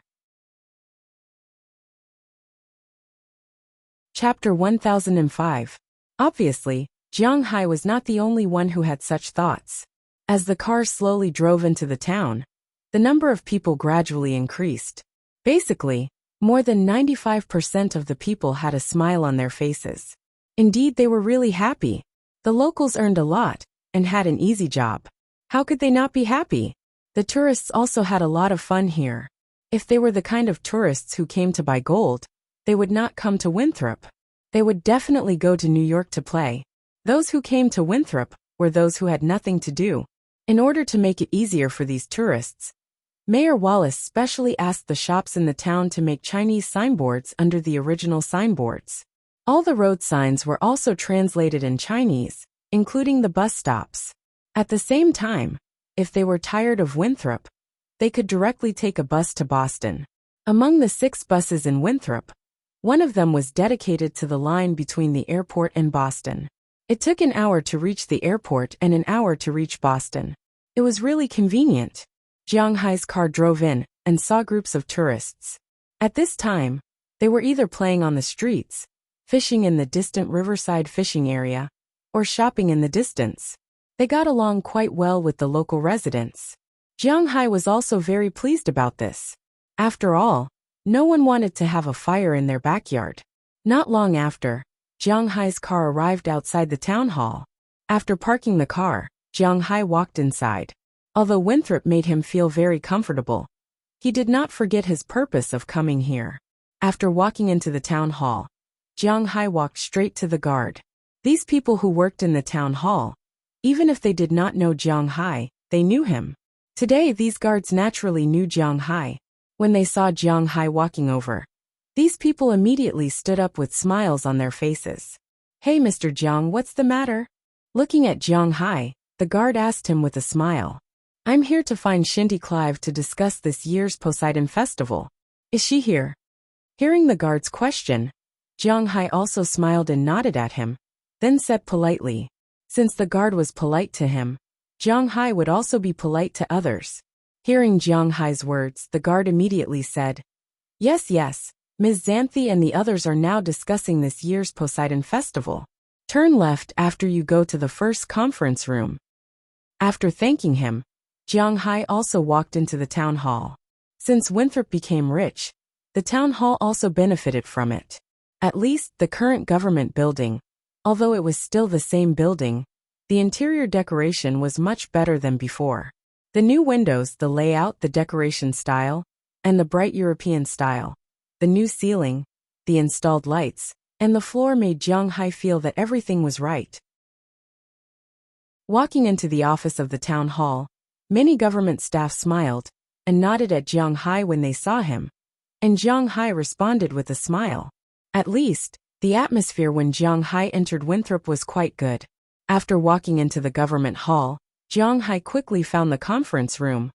S1: Chapter 1005. Obviously, Jianghai was not the only one who had such thoughts. As the car slowly drove into the town, the number of people gradually increased. Basically, more than 95% of the people had a smile on their faces. Indeed, they were really happy. The locals earned a lot and had an easy job. How could they not be happy? The tourists also had a lot of fun here. If they were the kind of tourists who came to buy gold, they would not come to Winthrop. They would definitely go to New York to play. Those who came to Winthrop were those who had nothing to do. In order to make it easier for these tourists, Mayor Wallace specially asked the shops in the town to make Chinese signboards under the original signboards. All the road signs were also translated in Chinese, including the bus stops. At the same time, if they were tired of Winthrop, they could directly take a bus to Boston. Among the 6 buses in Winthrop, one of them was dedicated to the line between the airport and Boston. It took an hour to reach the airport and an hour to reach Boston. It was really convenient. Jianghai's car drove in and saw groups of tourists. At this time, they were either playing on the streets, fishing in the distant riverside fishing area, or shopping in the distance. They got along quite well with the local residents. Jianghai was also very pleased about this. After all, no one wanted to have a fire in their backyard. Not long after, Jianghai's car arrived outside the town hall. After parking the car, Jianghai walked inside. Although Winthrop made him feel very comfortable, he did not forget his purpose of coming here. After walking into the town hall, Jianghai walked straight to the guard. These people who worked in the town hall, even if they did not know Jianghai, they knew him. Today these guards naturally knew Jianghai. When they saw Jianghai walking over, These people immediately stood up with smiles on their faces. "Hey Mr. Jiang, what's the matter?" Looking at Jiang Hai, the guard asked him with a smile. "I'm here to find Shinty Clive to discuss this year's Poseidon Festival. Is she here?" Hearing the guard's question, Jiang Hai also smiled and nodded at him, then said politely. Since the guard was polite to him, Jiang Hai would also be polite to others. Hearing Jiang Hai's words, the guard immediately said, Yes, Ms. Xanthi and the others are now discussing this year's Poseidon Festival. Turn left after you go to the first conference room." After thanking him, Jiang Hai also walked into the town hall. Since Winthrop became rich, the town hall also benefited from it. At least, the current government building, although it was still the same building, the interior decoration was much better than before. The new windows, the layout, the decoration style, and the bright European style, the new ceiling, the installed lights, and the floor made Jiang Hai feel that everything was right. Walking into the office of the town hall, many government staff smiled and nodded at Jiang Hai when they saw him, and Jiang Hai responded with a smile. At least, the atmosphere when Jiang Hai entered Winthrop was quite good. After walking into the government hall, Jiang Hai quickly found the conference room.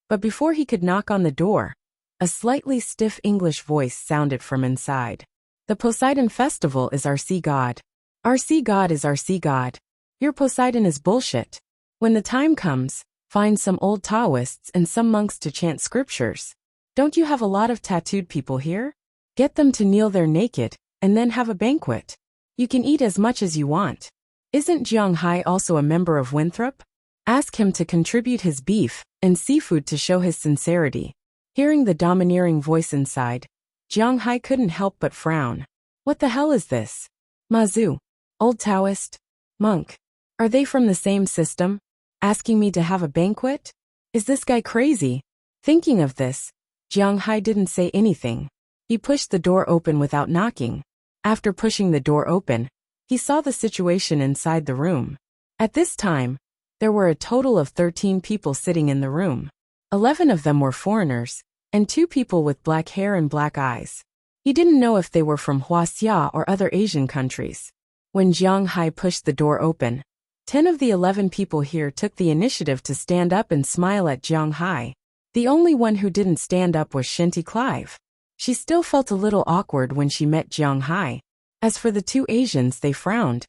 S1: But before he could knock on the door, a slightly stiff English voice sounded from inside. "The Poseidon Festival is our sea god. Our sea god is our sea god. Your Poseidon is bullshit. When the time comes, find some old Taoists and some monks to chant scriptures. Don't you have a lot of tattooed people here? Get them to kneel there naked, and then have a banquet. You can eat as much as you want. Isn't Jiang Hai also a member of Winthrop? Ask him to contribute his beef and seafood to show his sincerity." Hearing the domineering voice inside, Jiang Hai couldn't help but frown. What the hell is this? Mazu, old Taoist, monk. Are they from the same system? Asking me to have a banquet? Is this guy crazy? Thinking of this, Jiang Hai didn't say anything. He pushed the door open without knocking. After pushing the door open, he saw the situation inside the room. At this time, there were a total of 13 people sitting in the room. 11 of them were foreigners, and 2 people with black hair and black eyes. He didn't know if they were from Huaxia or other Asian countries. When Jiang Hai pushed the door open, 10 of the 11 people here took the initiative to stand up and smile at Jiang Hai. The only one who didn't stand up was Shinty Clive. She still felt a little awkward when she met Jiang Hai. As for the 2 Asians, they frowned.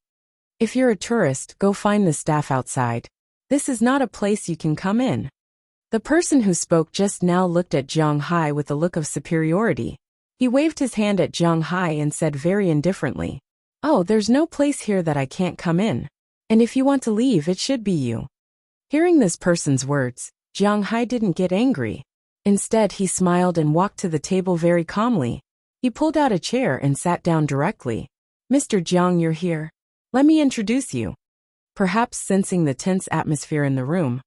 S1: "If you're a tourist, go find the staff outside. This is not a place you can come in." The person who spoke just now looked at Jiang Hai with a look of superiority. He waved his hand at Jiang Hai and said very indifferently, "Oh, there's no place here that I can't come in. And if you want to leave, it should be you." Hearing this person's words, Jiang Hai didn't get angry. Instead, he smiled and walked to the table very calmly. He pulled out a chair and sat down directly. "Mr. Jiang, you're here. Let me introduce you." Perhaps sensing the tense atmosphere in the room,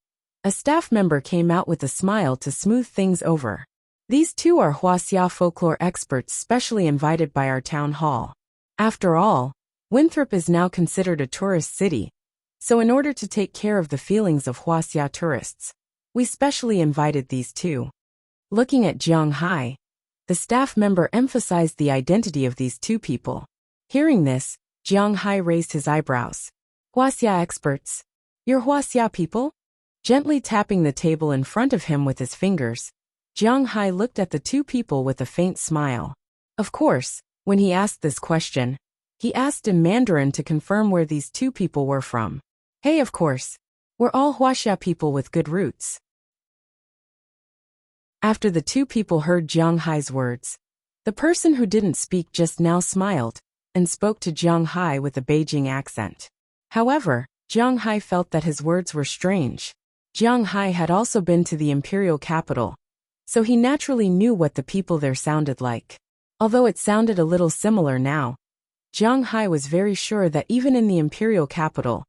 S1: a staff member came out with a smile to smooth things over. "These 2 are Huaxia folklore experts specially invited by our town hall. After all, Winthrop is now considered a tourist city, so in order to take care of the feelings of Huaxia tourists, we specially invited these 2. Looking at Jiang Hai, the staff member emphasized the identity of these 2 people. Hearing this, Jiang Hai raised his eyebrows. "Huaxia experts? You're Huaxia people?" Gently tapping the table in front of him with his fingers, Jiang Hai looked at the 2 people with a faint smile. Of course, when he asked this question, he asked in Mandarin to confirm where these 2 people were from. "Hey, of course. We're all Huaxia people with good roots." After the 2 people heard Jiang Hai's words, the person who didn't speak just now smiled and spoke to Jiang Hai with a Beijing accent. However, Jiang Hai felt that his words were strange. Jiang Hai had also been to the imperial capital, so he naturally knew what the people there sounded like. Although it sounded a little similar now, Jiang Hai was very sure that even in the imperial capital,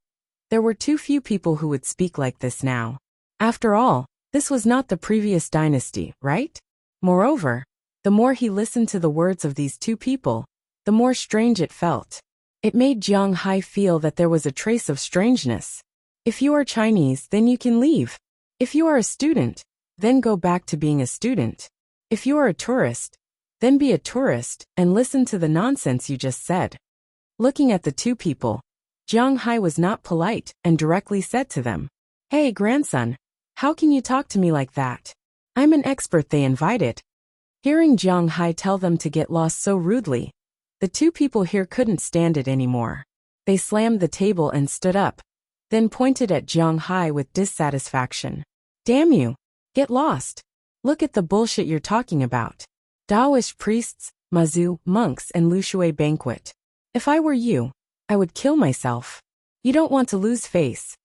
S1: there were too few people who would speak like this now. After all, this was not the previous dynasty, right? Moreover, the more he listened to the words of these 2 people, the more strange it felt. It made Jiang Hai feel that there was a trace of strangeness. If you are Chinese, then you can leave. If you are a student, then go back to being a student. If you are a tourist, Then be a tourist and listen to the nonsense you just said. Looking at the two people, Jiang Hai was not polite and directly said to them, "Hey, grandson, how can you talk to me like that? I'm an expert they invited." Hearing Jiang Hai tell them to get lost so rudely, the two people here couldn't stand it anymore. They slammed the table and stood up, then pointed at Jiang Hai with dissatisfaction. "Damn you! Get lost! Look at the bullshit you're talking about. Taoist priests, Mazu, monks and Lushui banquet. If I were you, I would kill myself. You don't want to lose face."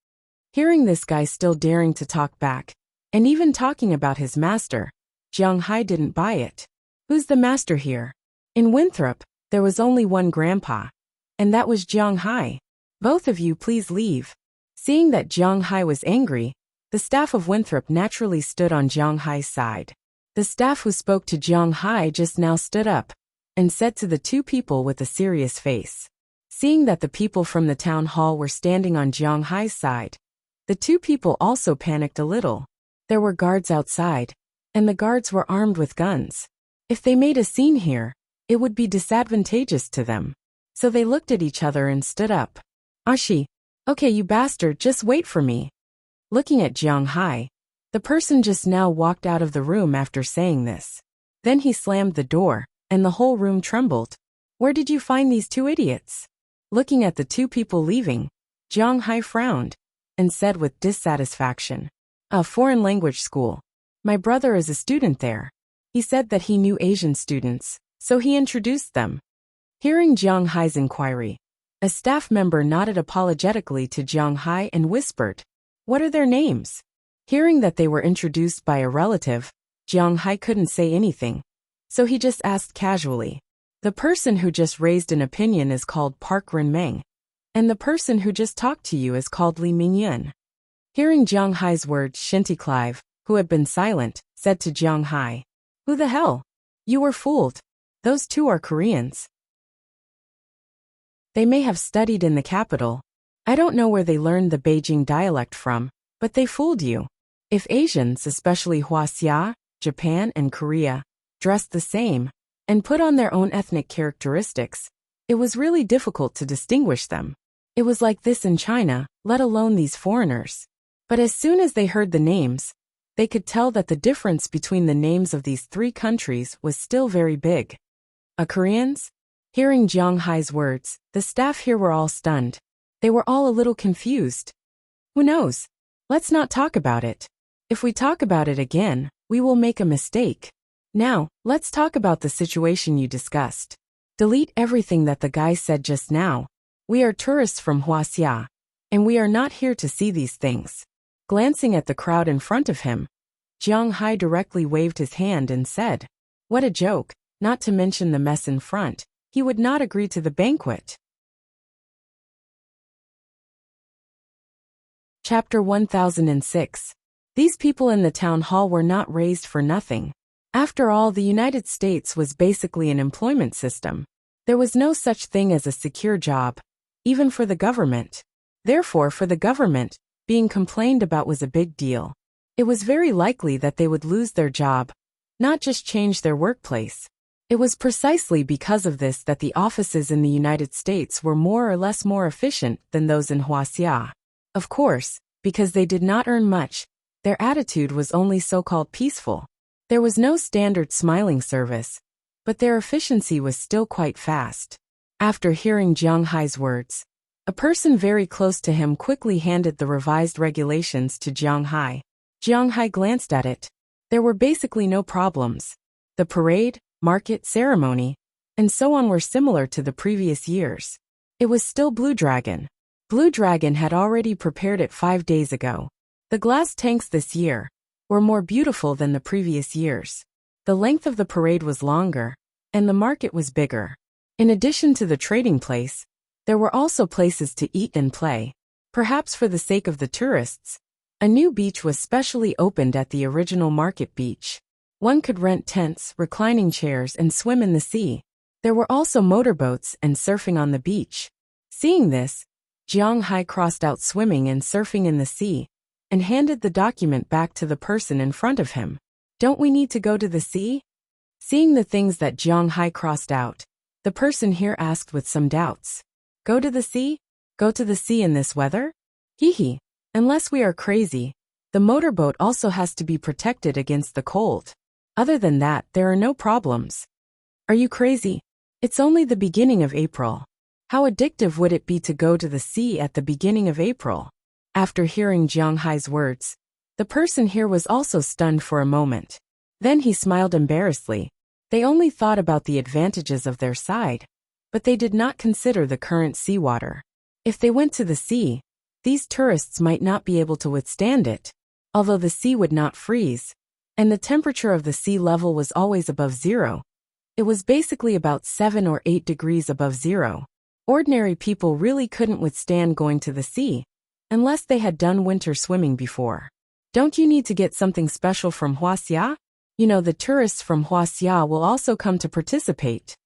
S1: Hearing this guy still daring to talk back, and even talking about his master, Jiang Hai didn't buy it. Who's the master here? In Winthrop, there was only one grandpa, and that was Jiang Hai. Both of you please leave. Seeing that Jiang Hai was angry, the staff of Winthrop naturally stood on Jiang Hai's side. The staff who spoke to Jiang Hai just now stood up and said to the two people with a serious face. Seeing that the people from the town hall were standing on Jiang Hai's side, the two people also panicked a little. There were guards outside, and the guards were armed with guns. If they made a scene here, it would be disadvantageous to them. So they looked at each other and stood up. "Ashi, okay you bastard, just wait for me." Looking at Jiang Hai, the person just now walked out of the room after saying this. Then he slammed the door, and the whole room trembled. "Where did you find these two idiots?" Looking at the two people leaving, Jiang Hai frowned and said with dissatisfaction, "A foreign language school. My brother is a student there." He said that he knew Asian students, so he introduced them. Hearing Jiang Hai's inquiry, a staff member nodded apologetically to Jiang Hai and whispered, "What are their names?" Hearing that they were introduced by a relative, Jiang Hai couldn't say anything, so he just asked casually, "The person who just raised an opinion is called Park Ren-meng, and the person who just talked to you is called Li Mingyun." Hearing Jiang Hai's words, Shinty Clive, who had been silent, said to Jiang Hai, "Who the hell? You were fooled. Those two are Koreans. They may have studied in the capital. I don't know where they learned the Beijing dialect from, but they fooled you. If Asians, especially Huaxia, Japan and Korea, dressed the same and put on their own ethnic characteristics, it was really difficult to distinguish them. It was like this in China, let alone these foreigners. But as soon as they heard the names, they could tell that the difference between the names of these three countries was still very big. A Koreans?" Hearing Jiang Hai's words, the staff here were all stunned. They were all a little confused. "Who knows? Let's not talk about it. If we talk about it again, we will make a mistake. Now, let's talk about the situation you discussed. Delete everything that the guy said just now. We are tourists from Huaxia, and we are not here to see these things." Glancing at the crowd in front of him, Jiang Hai directly waved his hand and said, "What a joke, not to mention the mess in front. He would not agree to the banquet." Chapter 1006. These people in the town hall were not raised for nothing. After all, the United States was basically an employment system. There was no such thing as a secure job, even for the government. Therefore, for the government, being complained about was a big deal. It was very likely that they would lose their job, not just change their workplace. It was precisely because of this that the offices in the United States were more or less more efficient than those in Huaxia. Of course, because they did not earn much, their attitude was only so-called peaceful. There was no standard smiling service, but their efficiency was still quite fast. After hearing Jiang Hai's words, a person very close to him quickly handed the revised regulations to Jiang Hai. Jiang Hai glanced at it. There were basically no problems. The parade, market ceremony, and so on were similar to the previous years. It was still Blue Dragon. Blue Dragon had already prepared it 5 days ago. The glass tanks this year were more beautiful than the previous years. The length of the parade was longer, and the market was bigger. In addition to the trading place, there were also places to eat and play. Perhaps for the sake of the tourists, a new beach was specially opened at the original market beach. One could rent tents, reclining chairs, and swim in the sea. There were also motorboats and surfing on the beach. Seeing this, Jiang Hai crossed out swimming and surfing in the sea, and handed the document back to the person in front of him. "Don't we need to go to the sea?" Seeing the things that Jiang Hai crossed out, the person here asked with some doubts. Go to the sea? Go to the sea in this weather? Hee hee. Unless we are crazy, the motorboat also has to be protected against the cold. Other than that, there are no problems. Are you crazy? It's only the beginning of April. How addictive would it be to go to the sea at the beginning of April? After hearing Jiang Hai's words, the person here was also stunned for a moment. Then he smiled embarrassedly. They only thought about the advantages of their side, but they did not consider the current seawater. If they went to the sea, these tourists might not be able to withstand it, although the sea would not freeze, and the temperature of the sea level was always above zero. It was basically about 7 or 8 degrees above zero. Ordinary people really couldn't withstand going to the sea, unless they had done winter swimming before. Don't you need to get something special from Huaxia? You know, the tourists from Huaxia will also come to participate.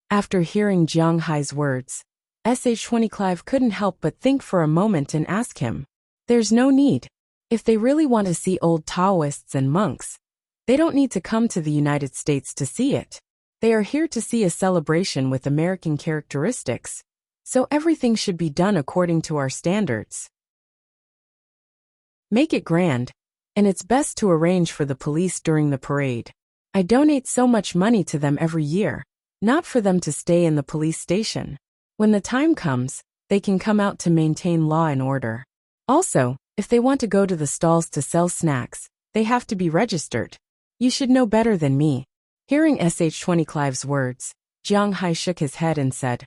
S1: After hearing Jiang Hai's words, SH-20 Clive couldn't help but think for a moment and ask him. There's no need. If they really want to see old Taoists and monks, they don't need to come to the United States to see it. They are here to see a celebration with American characteristics, so everything should be done according to our standards. Make it grand, and it's best to arrange for the police during the parade. I donate so much money to them every year, not for them to stay in the police station. When the time comes, they can come out to maintain law and order. Also, if they want to go to the stalls to sell snacks, they have to be registered. You should know better than me. Hearing SH-20 Clive's words, Jiang Hai shook his head and said,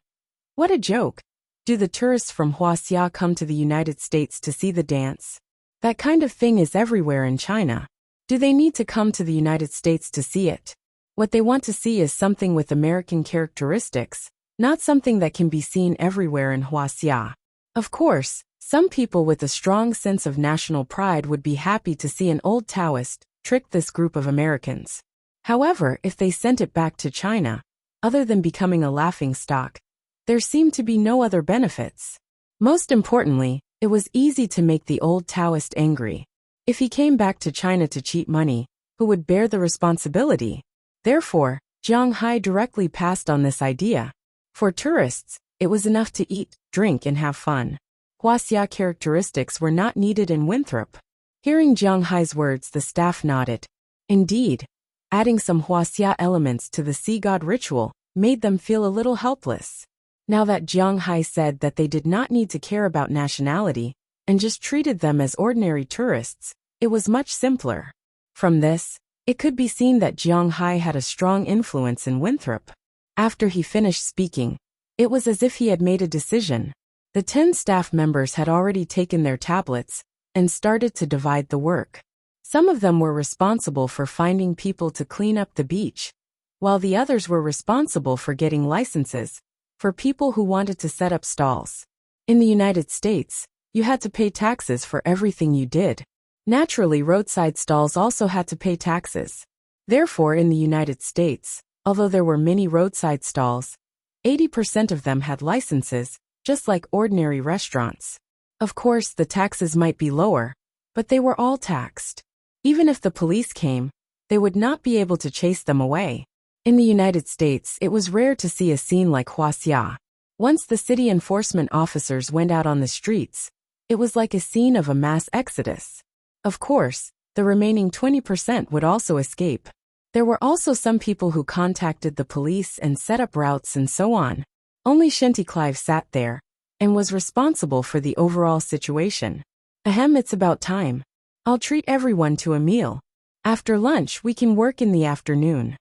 S1: What a joke. Do the tourists from Huaxia come to the United States to see the dance? That kind of thing is everywhere in China. Do they need to come to the United States to see it? What they want to see is something with American characteristics, not something that can be seen everywhere in Huaxia. Of course, some people with a strong sense of national pride would be happy to see an old Taoist trick this group of Americans. However, if they sent it back to China, other than becoming a laughingstock, there seemed to be no other benefits. Most importantly, it was easy to make the old Taoist angry. If he came back to China to cheat money, who would bear the responsibility? Therefore, Jiang Hai directly passed on this idea. For tourists, it was enough to eat, drink and have fun. Huaxia characteristics were not needed in Winthrop. Hearing Jiang Hai's words, the staff nodded. Indeed, adding some Huaxia elements to the sea god ritual made them feel a little helpless. Now that Jiang Hai said that they did not need to care about nationality and just treated them as ordinary tourists, it was much simpler. From this, it could be seen that Jiang Hai had a strong influence in Winthrop. After he finished speaking, it was as if he had made a decision. The 10 staff members had already taken their tablets and started to divide the work. Some of them were responsible for finding people to clean up the beach, while the others were responsible for getting licenses for people who wanted to set up stalls. In the United States, you had to pay taxes for everything you did. Naturally, roadside stalls also had to pay taxes. Therefore, in the United States, although there were many roadside stalls, 80% of them had licenses, just like ordinary restaurants. Of course, the taxes might be lower, but they were all taxed. Even if the police came, they would not be able to chase them away. In the United States, it was rare to see a scene like Huaxia. Once the city enforcement officers went out on the streets, it was like a scene of a mass exodus. Of course, the remaining 20% would also escape. There were also some people who contacted the police and set up routes and so on. Only Shenty Clive sat there and was responsible for the overall situation. Ahem, it's about time. I'll treat everyone to a meal. After lunch, we can work in the afternoon.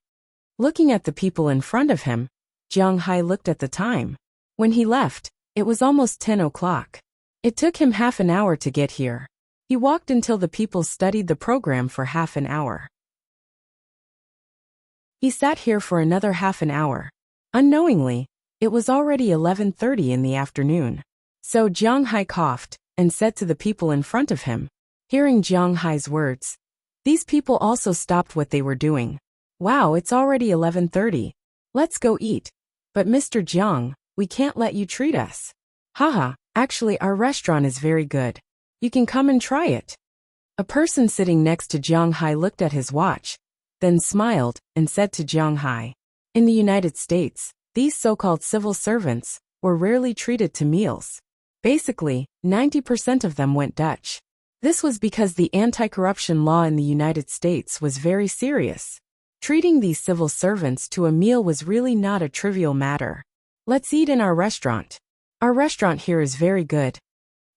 S1: Looking at the people in front of him, Jiang Hai looked at the time. When he left, it was almost 10 o'clock. It took him half an hour to get here. He walked until the people studied the program for half an hour. He sat here for another half an hour. Unknowingly, it was already 11:30 in the afternoon. So Jiang Hai coughed and said to the people in front of him. Hearing Jiang Hai's words, these people also stopped what they were doing. Wow, it's already 11:30. Let's go eat. But Mr. Jiang, we can't let you treat us. Haha, actually our restaurant is very good. You can come and try it. A person sitting next to Jiang Hai looked at his watch, then smiled and said to Jiang Hai, "In the United States, these so-called civil servants were rarely treated to meals. Basically, 90% of them went Dutch. This was because the anti-corruption law in the United States was very serious. Treating these civil servants to a meal was really not a trivial matter. Let's eat in our restaurant. Our restaurant here is very good."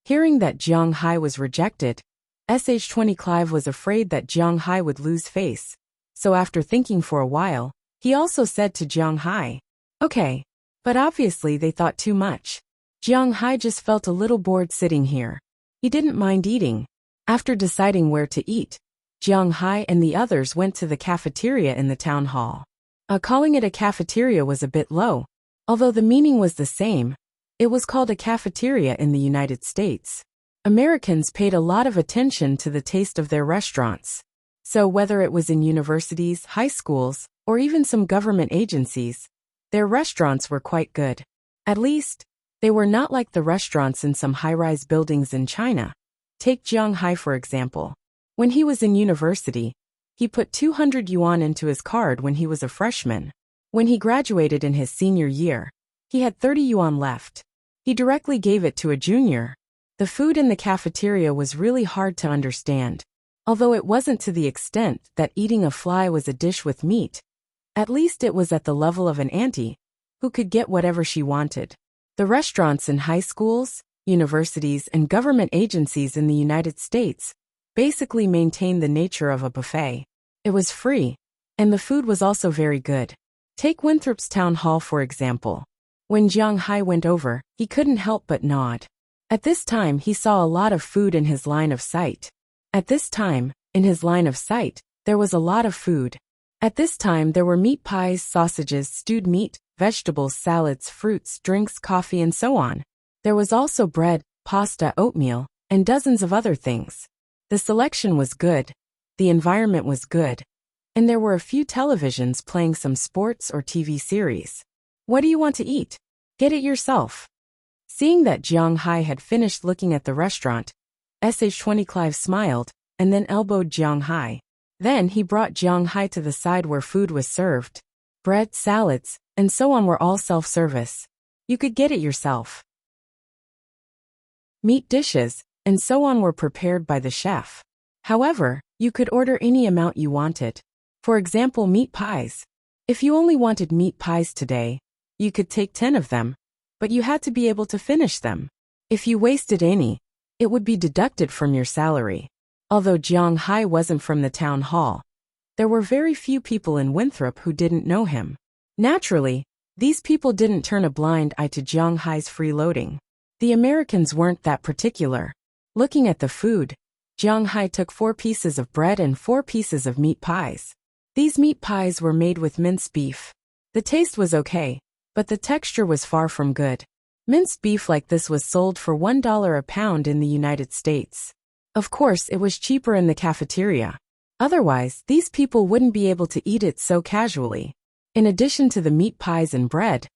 S1: Hearing that Jiang Hai was rejected, SH-20 Clive was afraid that Jiang Hai would lose face. So after thinking for a while, he also said to Jiang Hai, "Okay." But obviously they thought too much. Jiang Hai just felt a little bored sitting here. He didn't mind eating. After deciding where to eat, Jiang Hai and the others went to the cafeteria in the town hall. Calling it a cafeteria was a bit low. Although the meaning was the same, it was called a cafeteria in the United States. Americans paid a lot of attention to the taste of their restaurants. So whether it was in universities, high schools, or even some government agencies, their restaurants were quite good. At least, they were not like the restaurants in some high-rise buildings in China. Take Jiang Hai for example. When he was in university, he put 200 yuan into his card when he was a freshman. When he graduated in his senior year, he had 30 yuan left. He directly gave it to a junior. The food in the cafeteria was really hard to understand. Although it wasn't to the extent that eating a fly was a dish with meat, at least it was at the level of an auntie who could get whatever she wanted. The restaurants in high schools, universities, and government agencies in the United States basically maintained the nature of a buffet. It was free, and the food was also very good. Take Winthrop's town hall for example. When Jiang Hai went over, he couldn't help but nod. At this time he saw a lot of food in his line of sight. At this time, in his line of sight, there was a lot of food. At this time there were meat pies, sausages, stewed meat, vegetables, salads, fruits, drinks, coffee, and so on. There was also bread, pasta, oatmeal, and dozens of other things. The selection was good, the environment was good, and there were a few televisions playing some sports or TV series. What do you want to eat? Get it yourself. Seeing that Jiang Hai had finished looking at the restaurant, SH-20 Clive smiled, and then elbowed Jiang Hai. Then he brought Jiang Hai to the side where food was served. Bread, salads, and so on were all self-service. You could get it yourself. Meat dishes, and so on were prepared by the chef. However, you could order any amount you wanted. For example, meat pies. If you only wanted meat pies today, you could take 10 of them, but you had to be able to finish them. If you wasted any, it would be deducted from your salary. Although Jiang Hai wasn't from the town hall, there were very few people in Winthrop who didn't know him. Naturally, these people didn't turn a blind eye to Jiang Hai's freeloading. The Americans weren't that particular. Looking at the food, Jiang Hai took 4 pieces of bread and 4 pieces of meat pies. These meat pies were made with minced beef. The taste was okay, but the texture was far from good. Minced beef like this was sold for $1 a pound in the United States. Of course, it was cheaper in the cafeteria. Otherwise, these people wouldn't be able to eat it so casually. In addition to the meat pies and bread,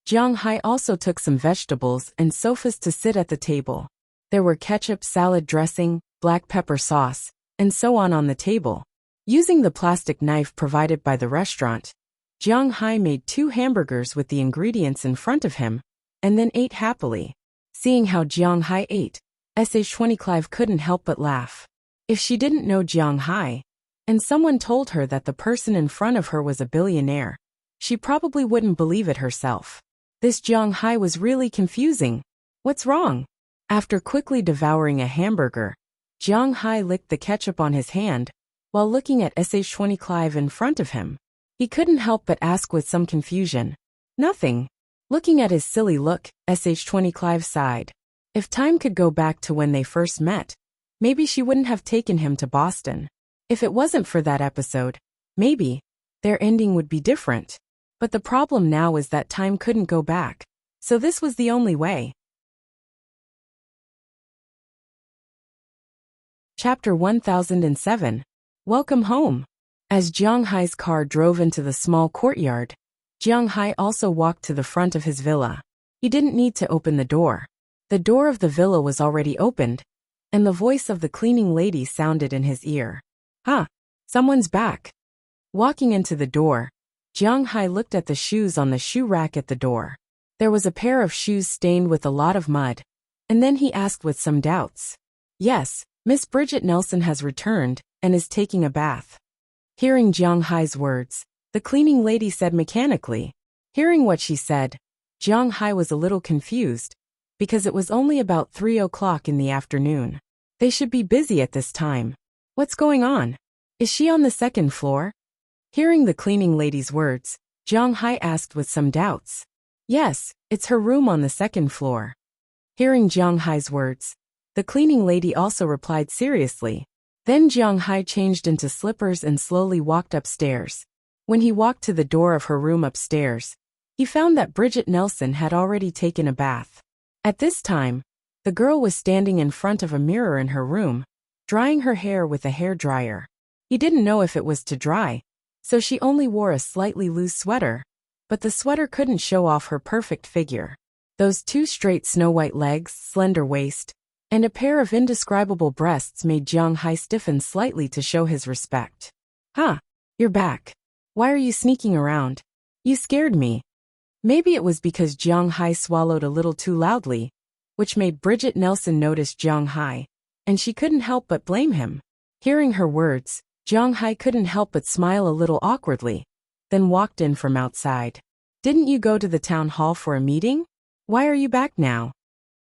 S1: Jiang Hai also took some vegetables and sofas to sit at the table. There were ketchup, salad dressing, black pepper sauce, and so on the table. Using the plastic knife provided by the restaurant, Jiang Hai made 2 hamburgers with the ingredients in front of him, and then ate happily. Seeing how Jiang Hai ate, SH-20 Clive couldn't help but laugh. If she didn't know Jiang Hai, and someone told her that the person in front of her was a billionaire, she probably wouldn't believe it herself. This Jiang Hai was really confusing. What's wrong? After quickly devouring a hamburger, Jiang Hai licked the ketchup on his hand, while looking at SH-20 Clive in front of him. He couldn't help but ask with some confusion. Nothing. Looking at his silly look, SH-20 Clive sighed. If time could go back to when they first met, maybe she wouldn't have taken him to Boston. If it wasn't for that episode, maybe their ending would be different. But the problem now is that time couldn't go back, so this was the only way. Chapter 1007. Welcome home. As Jiang Hai's car drove into the small courtyard, Jiang Hai also walked to the front of his villa. He didn't need to open the door. The door of the villa was already opened, and the voice of the cleaning lady sounded in his ear. Someone's back. Walking into the door, Jiang Hai looked at the shoes on the shoe rack at the door. There was a pair of shoes stained with a lot of mud, and then he asked with some doubts. Yes, Miss Bridget Nelson has returned and is taking a bath. Hearing Jiang Hai's words, the cleaning lady said mechanically. Hearing what she said, Jiang Hai was a little confused, because it was only about 3 o'clock in the afternoon. They should be busy at this time. What's going on? Is she on the second floor? Hearing the cleaning lady's words, Jiang Hai asked with some doubts. Yes, it's her room on the second floor. Hearing Jiang Hai's words, the cleaning lady also replied seriously. Then Jiang Hai changed into slippers and slowly walked upstairs. When he walked to the door of her room upstairs, he found that Bridget Nelson had already taken a bath. At this time, the girl was standing in front of a mirror in her room, drying her hair with a hairdryer. He didn't know if it was to dry, so she only wore a slightly loose sweater, but the sweater couldn't show off her perfect figure. Those two straight snow-white legs, slender waist, and a pair of indescribable breasts made Jiang Hai stiffen slightly to show his respect. Huh, you're back. Why are you sneaking around? You scared me. Maybe it was because Jiang Hai swallowed a little too loudly, which made Bridget Nelson notice Jiang Hai, and she couldn't help but blame him. Hearing her words, Jiang Hai couldn't help but smile a little awkwardly, then walked in from outside. Didn't you go to the town hall for a meeting? Why are you back now?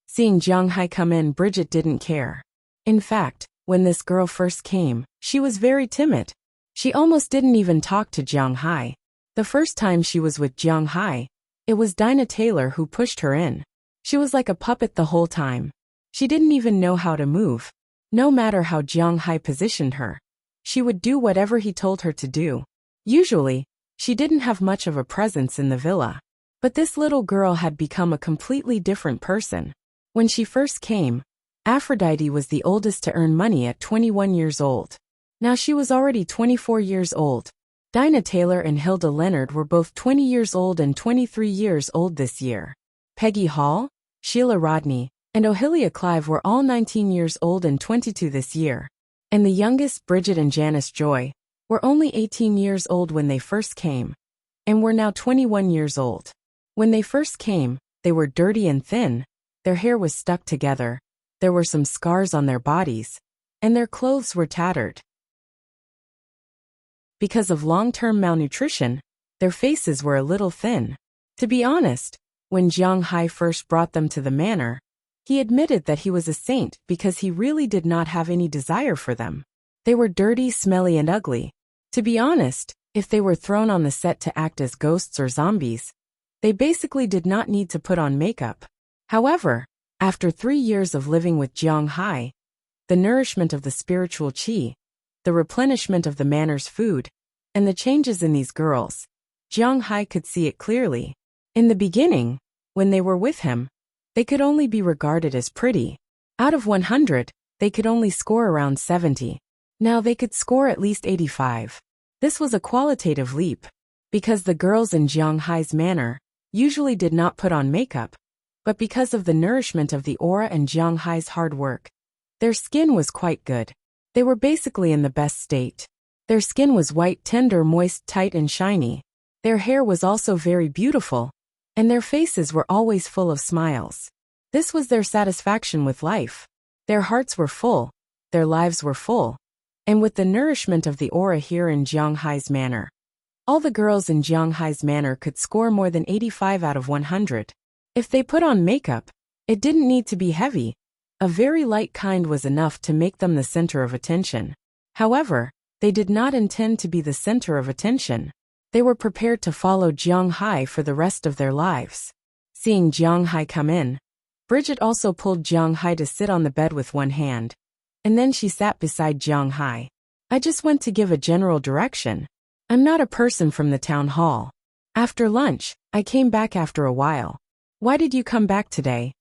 S1: Seeing Jiang Hai come in, Bridget didn't care. In fact, when this girl first came, she was very timid. She almost didn't even talk to Jiang Hai. The first time she was with Jiang Hai, it was Dinah Taylor who pushed her in. She was like a puppet the whole time. She didn't even know how to move. No matter how Jiang Hai positioned her, she would do whatever he told her to do. Usually, she didn't have much of a presence in the villa. But this little girl had become a completely different person. When she first came, Aphrodite was the oldest to earn money at 21 years old. Now she was already 24 years old. Dinah Taylor and Hilda Leonard were both 20 years old and 23 years old this year. Peggy Hall, Sheila Rodney, and Ohilia Clive were all 19 years old and 22 this year. And the youngest, Bridget and Janice Joy, were only 18 years old when they first came, and were now 21 years old. When they first came, they were dirty and thin, their hair was stuck together, there were some scars on their bodies, and their clothes were tattered. Because of long-term malnutrition, their faces were a little thin. To be honest, when Jiang Hai first brought them to the manor, he admitted that he was a saint because he really did not have any desire for them. They were dirty, smelly, and ugly. To be honest, if they were thrown on the set to act as ghosts or zombies, they basically did not need to put on makeup. However, after 3 years of living with Jiang Hai, the nourishment of the spiritual qi, the replenishment of the manor's food, and the changes in these girls, Jiang Hai could see it clearly. In the beginning, when they were with him, they could only be regarded as pretty. Out of 100, they could only score around 70. Now they could score at least 85. This was a qualitative leap, because the girls in Jiang Hai's manor usually did not put on makeup, but because of the nourishment of the aura and Jiang Hai's hard work, their skin was quite good. They were basically in the best state. Their skin was white, tender, moist, tight, and shiny. Their hair was also very beautiful, and their faces were always full of smiles. This was their satisfaction with life. Their hearts were full, their lives were full, and with the nourishment of the aura here in Jiang Hai's manor, all the girls in Jiang Hai's manor could score more than 85 out of 100. If they put on makeup, it didn't need to be heavy. A very light kind was enough to make them the center of attention. However, they did not intend to be the center of attention. They were prepared to follow Jiang Hai for the rest of their lives. Seeing Jiang Hai come in, Bridget also pulled Jiang Hai to sit on the bed with one hand, and then she sat beside Jiang Hai. I just went to give a general direction. I'm not a person from the town hall. After lunch, I came back after a while. Why did you come back today?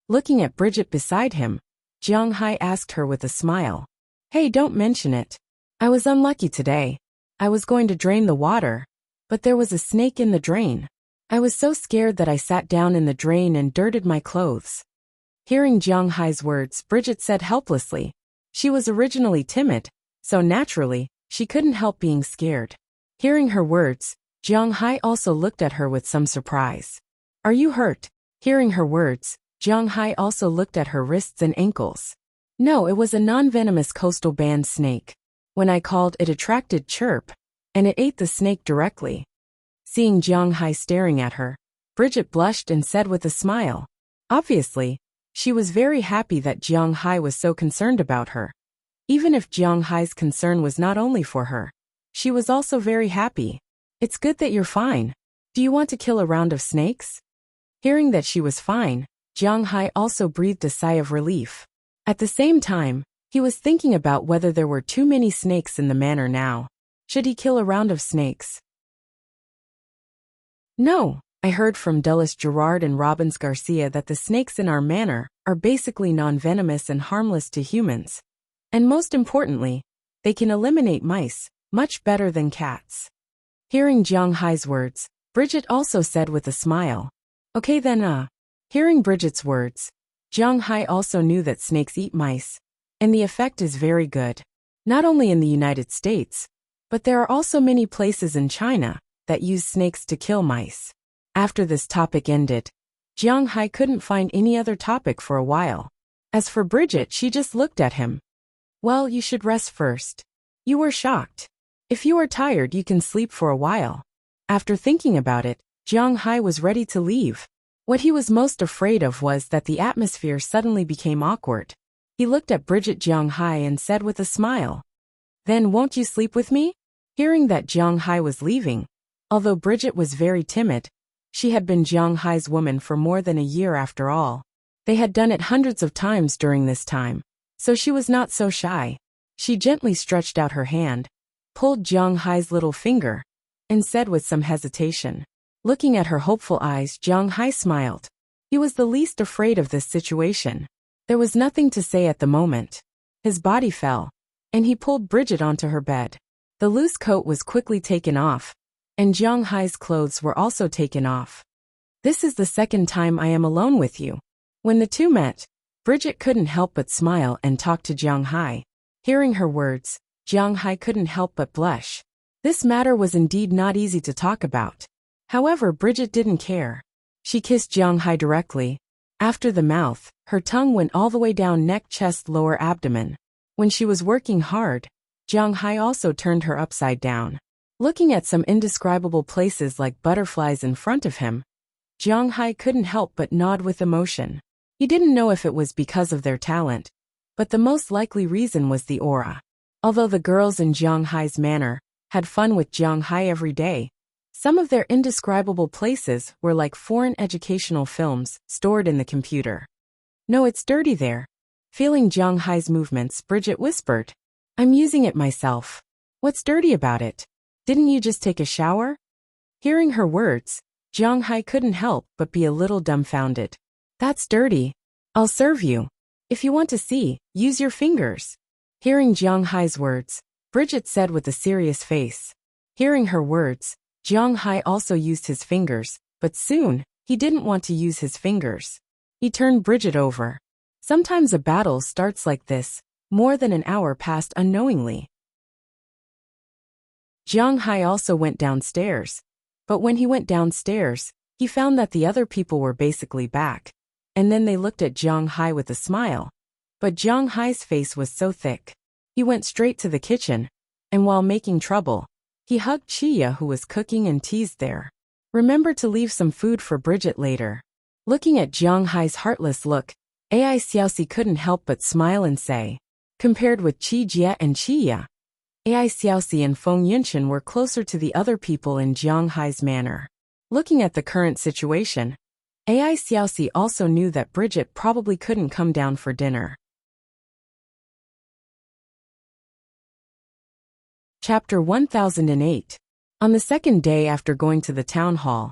S1: Looking at Bridget beside him, Jiang Hai asked her with a smile. Hey, don't mention it. I was unlucky today. I was going to drain the water, but there was a snake in the drain. I was so scared that I sat down in the drain and dirtied my clothes. Hearing Jiang Hai's words, Bridget said helplessly. She was originally timid, so naturally, she couldn't help being scared. Hearing her words, Jiang Hai also looked at her with some surprise. Are you hurt? Hearing her words, Jiang Hai also looked at her wrists and ankles. No, it was a non-venomous coastal band snake. When I called, it attracted chirp, and it ate the snake directly. Seeing Jiang Hai staring at her, Bridget blushed and said with a smile. Obviously, she was very happy that Jiang Hai was so concerned about her. Even if Jiang Hai's concern was not only for her, she was also very happy. It's good that you're fine. Do you want to kill a round of snakes? Hearing that she was fine, Jiang Hai also breathed a sigh of relief. At the same time, he was thinking about whether there were too many snakes in the manor now. Should he kill a round of snakes? No, I heard from Dulles Gerard and Robbins Garcia that the snakes in our manor are basically non-venomous and harmless to humans. And most importantly, they can eliminate mice, much better than cats. Hearing Jiang Hai's words, Bridget also said with a smile. Okay then. Hearing Bridget's words, Jiang Hai also knew that snakes eat mice, and the effect is very good. Not only in the United States, but there are also many places in China that use snakes to kill mice. After this topic ended, Jiang Hai couldn't find any other topic for a while. As for Bridget, she just looked at him. Well, you should rest first. You were shocked. If you are tired, you can sleep for a while. After thinking about it, Jiang Hai was ready to leave. What he was most afraid of was that the atmosphere suddenly became awkward. He looked at Bridget Jiang Hai and said with a smile. Then won't you sleep with me? Hearing that Jiang Hai was leaving, although Bridget was very timid, she had been Jiang Hai's woman for more than a year after all. They had done it hundreds of times during this time, so she was not so shy. She gently stretched out her hand, pulled Jiang Hai's little finger, and said with some hesitation. Looking at her hopeful eyes, Jiang Hai smiled. He was the least afraid of this situation. There was nothing to say at the moment. His body fell, and he pulled Bridget onto her bed. The loose coat was quickly taken off, and Jiang Hai's clothes were also taken off. This is the second time I am alone with you. When the two met, Bridget couldn't help but smile and talk to Jiang Hai. Hearing her words, Jiang Hai couldn't help but blush. This matter was indeed not easy to talk about. However, Bridget didn't care. She kissed Jiang Hai directly. After the mouth, her tongue went all the way down neck, chest, lower abdomen. When she was working hard, Jiang Hai also turned her upside down. Looking at some indescribable places like butterflies in front of him, Jiang Hai couldn't help but nod with emotion. He didn't know if it was because of their talent, but the most likely reason was the aura. Although the girls in Jiang Hai's manor had fun with Jiang Hai every day, some of their indescribable places were like foreign educational films stored in the computer. No, it's dirty there. Feeling Jiang Hai's movements, Bridget whispered. I'm using it myself. What's dirty about it? Didn't you just take a shower? Hearing her words, Jiang Hai couldn't help but be a little dumbfounded. That's dirty. I'll serve you. If you want to see, use your fingers. Hearing Jiang Hai's words, Bridget said with a serious face. Hearing her words, Jiang Hai also used his fingers, but soon, he didn't want to use his fingers. He turned Bridget over. Sometimes a battle starts like this. More than an hour passed unknowingly. Jiang Hai also went downstairs. But when he went downstairs, he found that the other people were basically back. And then they looked at Jiang Hai with a smile. But Jiang Hai's face was so thick. He went straight to the kitchen. And while making trouble, he hugged Chia, who was cooking, and teased there. Remember to leave some food for Bridget later. Looking at Jiang Hai's heartless look, Ai Xiaoxi couldn't help but smile and say. Compared with Qi Jie and Chia, Ai Xiaoxi and Feng Yunshan were closer to the other people in Jiang Hai's manor. Looking at the current situation, Ai Xiaoxi also knew that Bridget probably couldn't come down for dinner. Chapter 1008. On the second day after going to the town hall,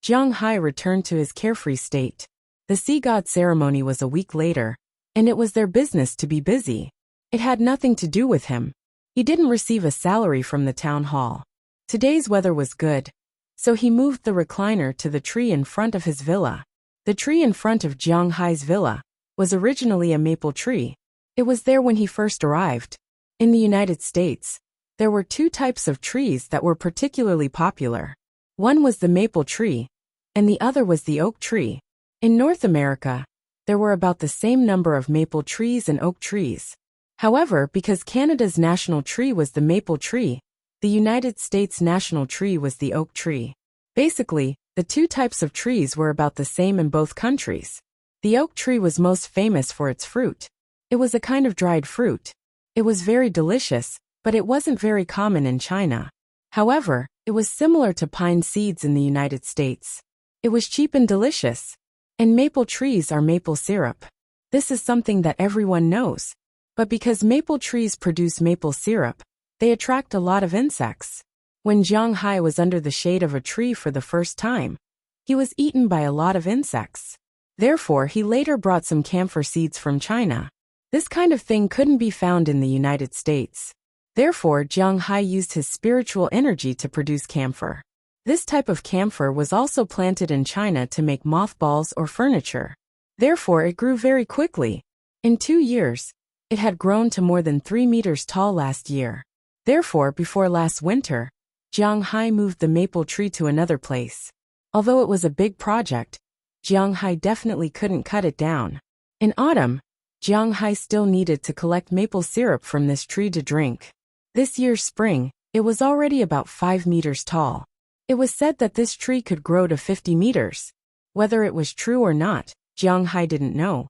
S1: Jiang Hai returned to his carefree state. The sea god ceremony was a week later, and it was their business to be busy. It had nothing to do with him. He didn't receive a salary from the town hall. Today's weather was good, so he moved the recliner to the tree in front of his villa. The tree in front of Jiang Hai's villa was originally a maple tree. It was there when he first arrived. In the United States, There were two types of trees that were particularly popular. One was the maple tree, and the other was the oak tree. In North America, there were about the same number of maple trees and oak trees. However, because Canada's national tree was the maple tree, the United States' national tree was the oak tree. Basically, the two types of trees were about the same in both countries. The oak tree was most famous for its fruit. It was a kind of dried fruit. It was very delicious, but it wasn't very common in China. However, it was similar to pine seeds in the United States. It was cheap and delicious. And maple trees are maple syrup. This is something that everyone knows. But because maple trees produce maple syrup, they attract a lot of insects. When Jiang Hai was under the shade of a tree for the first time, he was eaten by a lot of insects. Therefore, he later brought some camphor seeds from China. This kind of thing couldn't be found in the United States. Therefore, Jiang Hai used his spiritual energy to produce camphor. This type of camphor was also planted in China to make mothballs or furniture. Therefore, it grew very quickly. In 2 years, it had grown to more than 3 meters tall last year. Therefore, before last winter, Jiang Hai moved the maple tree to another place. Although it was a big project, Jiang Hai definitely couldn't cut it down. In autumn, Jiang Hai still needed to collect maple syrup from this tree to drink. This year's spring, it was already about 5 meters tall. It was said that this tree could grow to 50 meters. Whether it was true or not, Jiang Hai didn't know.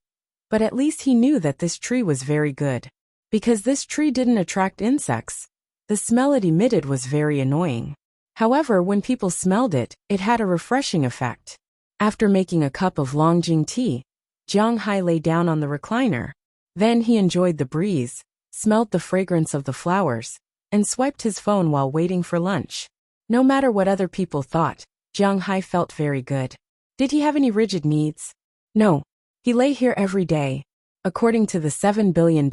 S1: But at least he knew that this tree was very good. Because this tree didn't attract insects, the smell it emitted was very annoying. However, when people smelled it, it had a refreshing effect. After making a cup of Longjing tea, Jiang Hai lay down on the recliner. Then he enjoyed the breeze, smelled the fragrance of the flowers, and swiped his phone while waiting for lunch. No matter what other people thought, Jiang Hai felt very good. Did he have any rigid needs? No. He lay here every day. According to the $7 billion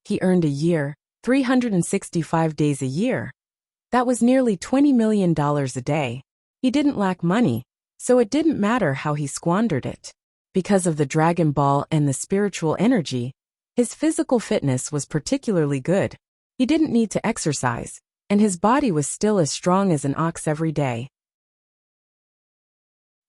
S1: he earned a year, 365 days a year. That was nearly $20 million a day. He didn't lack money, so it didn't matter how he squandered it. Because of the Dragon Ball and the spiritual energy, his physical fitness was particularly good. He didn't need to exercise, and his body was still as strong as an ox every day.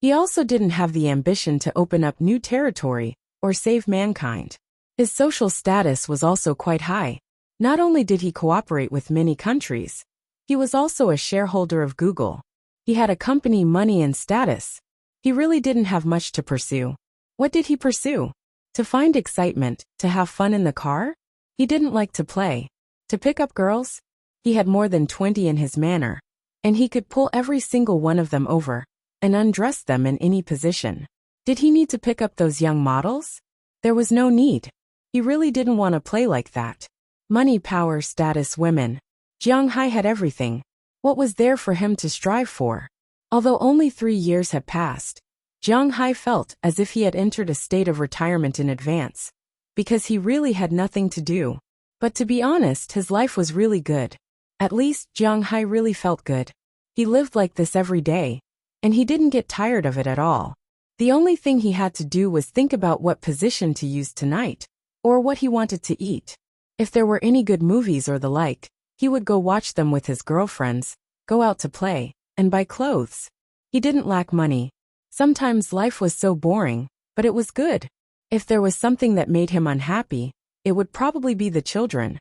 S1: He also didn't have the ambition to open up new territory or save mankind. His social status was also quite high. Not only did he cooperate with many countries, he was also a shareholder of Google. He had a company, money, and status. He really didn't have much to pursue. What did he pursue? To find excitement, to have fun in the car? He didn't like to play. To pick up girls? He had more than 20 in his manor, and he could pull every single one of them over and undress them in any position. Did he need to pick up those young models? There was no need. He really didn't want to play like that. Money, power, status, women. Jiang Hai had everything. What was there for him to strive for? Although only 3 years had passed, Jiang Hai felt as if he had entered a state of retirement in advance, because he really had nothing to do. But to be honest, his life was really good. At least, Jiang Hai really felt good. He lived like this every day, and he didn't get tired of it at all. The only thing he had to do was think about what position to use tonight, or what he wanted to eat. If there were any good movies or the like, he would go watch them with his girlfriends, go out to play, and buy clothes. He didn't lack money. Sometimes life was so boring, but it was good. If there was something that made him unhappy, it would probably be the children.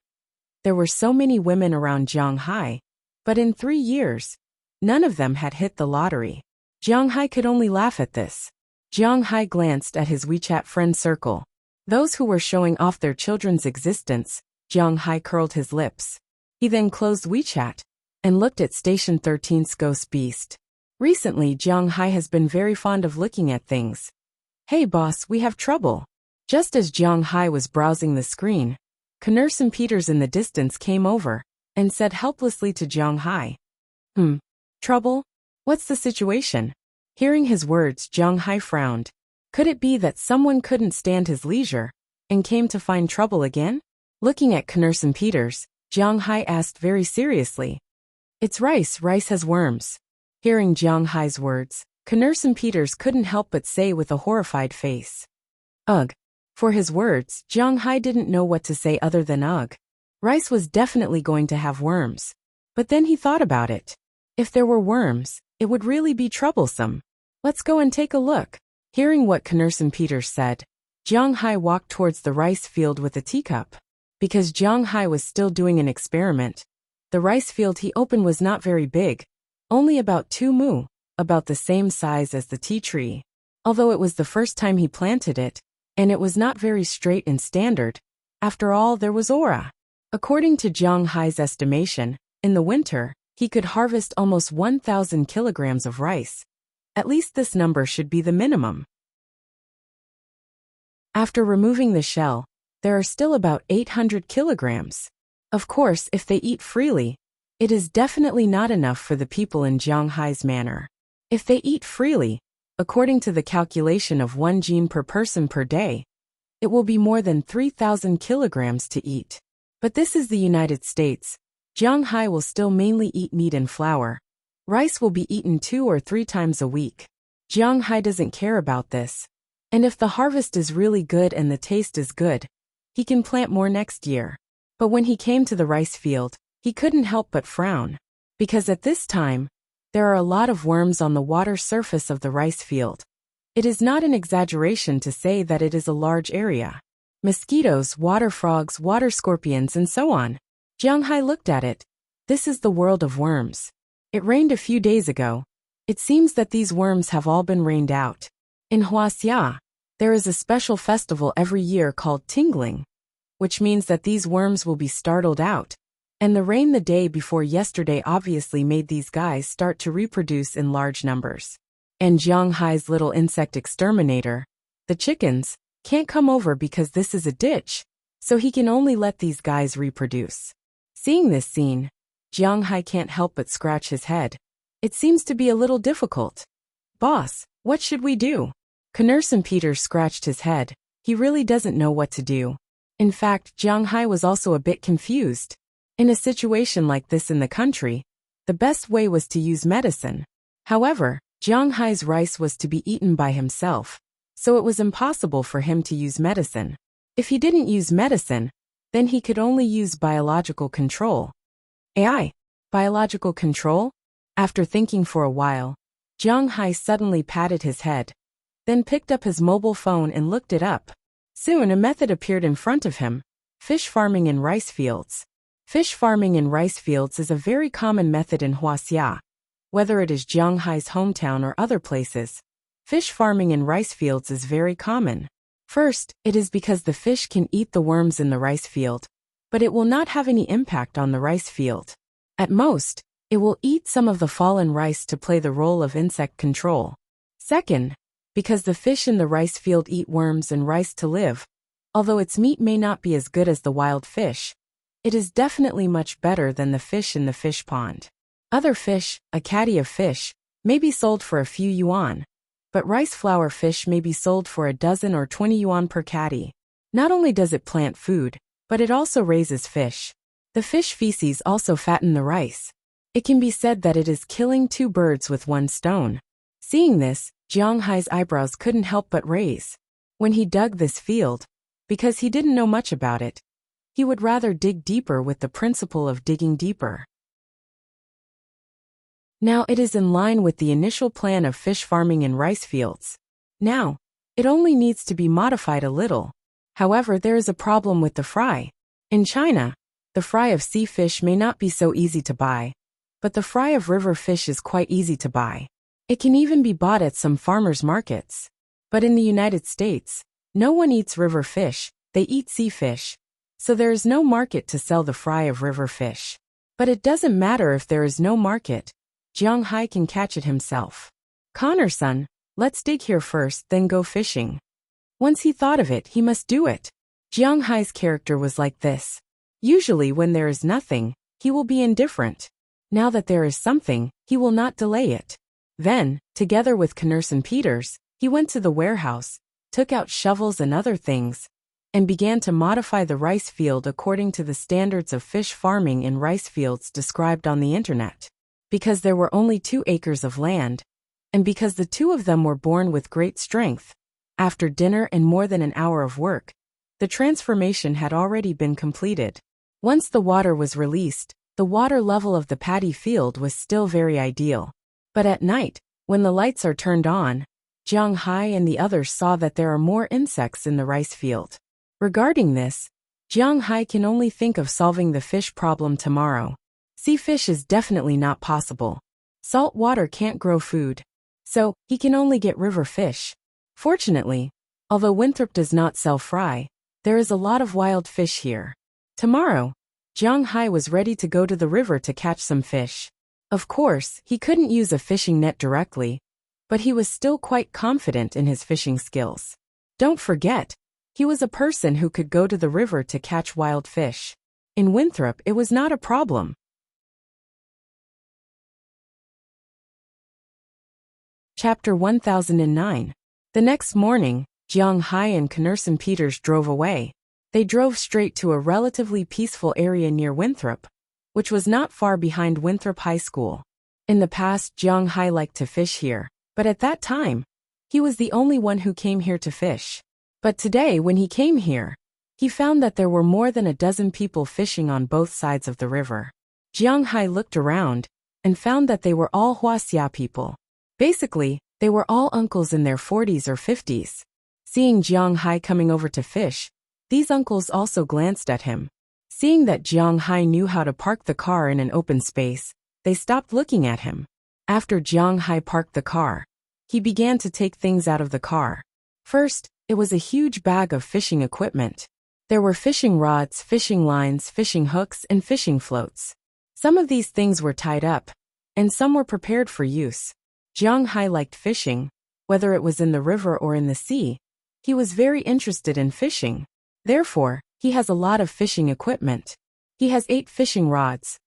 S1: There were so many women around Jiang Hai, but in 3 years, none of them had hit the lottery. Jiang Hai could only laugh at this. Jiang Hai glanced at his WeChat friend circle. Those who were showing off their children's existence. Jiang Hai curled his lips. He then closed WeChat and looked at Station 13's Ghost Beast. Recently, Jiang Hai has been very fond of looking at things. Hey boss, we have trouble. Just as Jiang Hai was browsing the screen, Knurson Peters in the distance came over and said helplessly to Jiang Hai. Trouble? What's the situation? Hearing his words, Jiang Hai frowned. Could it be that someone couldn't stand his leisure and came to find trouble again? Looking at Knurson Peters, Jiang Hai asked very seriously. It's rice, rice has worms. Hearing Jiang Hai's words, Knurson Peters couldn't help but say with a horrified face. Ugh. For his words, Jiang Hai didn't know what to say other than ugh. Rice was definitely going to have worms. But then he thought about it. If there were worms, it would really be troublesome. Let's go and take a look. Hearing what Knursen Peters said, Jiang Hai walked towards the rice field with a teacup. Because Jiang Hai was still doing an experiment, the rice field he opened was not very big, only about 2 mu, about the same size as the tea tree. Although it was the first time he planted it, and it was not very straight and standard, after all there was aura. According to Jiang Hai's estimation, in the winter, he could harvest almost 1,000 kilograms of rice. At least this number should be the minimum. After removing the shell, there are still about 800 kilograms. Of course, if they eat freely, it is definitely not enough for the people in Jiang Hai's manor. If they eat freely, according to the calculation of 1 gene per person per day, it will be more than 3,000 kilograms to eat. But this is the United States. Jiang Hai will still mainly eat meat and flour. Rice will be eaten 2 or 3 times a week. Jiang Hai doesn't care about this. And if the harvest is really good and the taste is good, he can plant more next year. But when he came to the rice field, he couldn't help but frown. Because at this time, there are a lot of worms on the water surface of the rice field. It is not an exaggeration to say that it is a large area. Mosquitoes, water frogs, water scorpions, and so on. Jiang Hai looked at it. This is the world of worms. It rained a few days ago. It seems that these worms have all been rained out. In Huaxia, there is a special festival every year called Tingling, which means that these worms will be startled out. And the rain the day before yesterday obviously made these guys start to reproduce in large numbers. And Jiang Hai's little insect exterminator, the chickens, can't come over because this is a ditch, so he can only let these guys reproduce. Seeing this scene, Jiang Hai can't help but scratch his head. It seems to be a little difficult. Boss, what should we do? Knursen Peters scratched his head. He really doesn't know what to do. In fact, Jiang Hai was also a bit confused. In a situation like this in the country, the best way was to use medicine. However, Jiang Hai's rice was to be eaten by himself, so it was impossible for him to use medicine. If he didn't use medicine, then he could only use biological control. AI? Biological control? After thinking for a while, Jiang Hai suddenly patted his head, then picked up his mobile phone and looked it up. Soon a method appeared in front of him: fish farming in rice fields. Fish farming in rice fields is a very common method in Huaxia. Whether it is Jiang Hai's hometown or other places, fish farming in rice fields is very common. First, it is because the fish can eat the worms in the rice field, but it will not have any impact on the rice field. At most, it will eat some of the fallen rice to play the role of insect control. Second, because the fish in the rice field eat worms and rice to live, although its meat may not be as good as the wild fish, it is definitely much better than the fish in the fish pond. Other fish, a catty of fish, may be sold for a few yuan, but rice flour fish may be sold for a dozen or 20 yuan per catty. Not only does it plant food, but it also raises fish. The fish feces also fatten the rice. It can be said that it is killing 2 birds with 1 stone. Seeing this, Jiang Hai's eyebrows couldn't help but raise. When he dug this field, because he didn't know much about it, he would rather dig deeper with the principle of digging deeper. Now it is in line with the initial plan of fish farming in rice fields. Now, it only needs to be modified a little. However, there is a problem with the fry. In China, the fry of sea fish may not be so easy to buy, but the fry of river fish is quite easy to buy. It can even be bought at some farmers' markets. But in the United States, no one eats river fish, they eat sea fish. So there is no market to sell the fry of river fish. But it doesn't matter if there is no market. Jiang Hai can catch it himself. Connor-san, let's dig here first, then go fishing. Once he thought of it, he must do it. Jiang Hai's character was like this. Usually when there is nothing, he will be indifferent. Now that there is something, he will not delay it. Then, together with Knursen Peters, he went to the warehouse, took out shovels and other things, and began to modify the rice field according to the standards of fish farming in rice fields described on the internet. Because there were only 2 acres of land, and because the 2 of them were born with great strength, after dinner and more than an hour of work, the transformation had already been completed. Once the water was released, The water level of the paddy field was still very ideal. But at night, when the lights are turned on, Jiang Hai and the others saw that there are more insects in the rice field. Regarding this, Jiang Hai can only think of solving the fish problem tomorrow. Sea fish is definitely not possible. Salt water can't grow food. So, he can only get river fish. Fortunately, although Winthrop does not sell fry, there is a lot of wild fish here. Tomorrow, Jiang Hai was ready to go to the river to catch some fish. Of course, he couldn't use a fishing net directly, but he was still quite confident in his fishing skills. Don't forget, he was a person who could go to the river to catch wild fish. In Winthrop, it was not a problem. Chapter 1009. The next morning, Jiang Hai and Knerson Peters drove away. They drove straight to a relatively peaceful area near Winthrop, which was not far behind Winthrop High School. In the past, Jiang Hai liked to fish here, but at that time, he was the only one who came here to fish. But today, when he came here, he found that there were more than a dozen people fishing on both sides of the river. Jiang Hai looked around and found that they were all Huaxia people. Basically, they were all uncles in their 40s or 50s. Seeing Jiang Hai coming over to fish, these uncles also glanced at him. Seeing that Jiang Hai knew how to park the car in an open space, they stopped looking at him. After Jiang Hai parked the car, he began to take things out of the car. First, it was a huge bag of fishing equipment. There were fishing rods, fishing lines, fishing hooks, and fishing floats. Some of these things were tied up, and some were prepared for use. Jiang Hai liked fishing, whether it was in the river or in the sea. He was very interested in fishing. Therefore, he has a lot of fishing equipment. He has 8 fishing rods,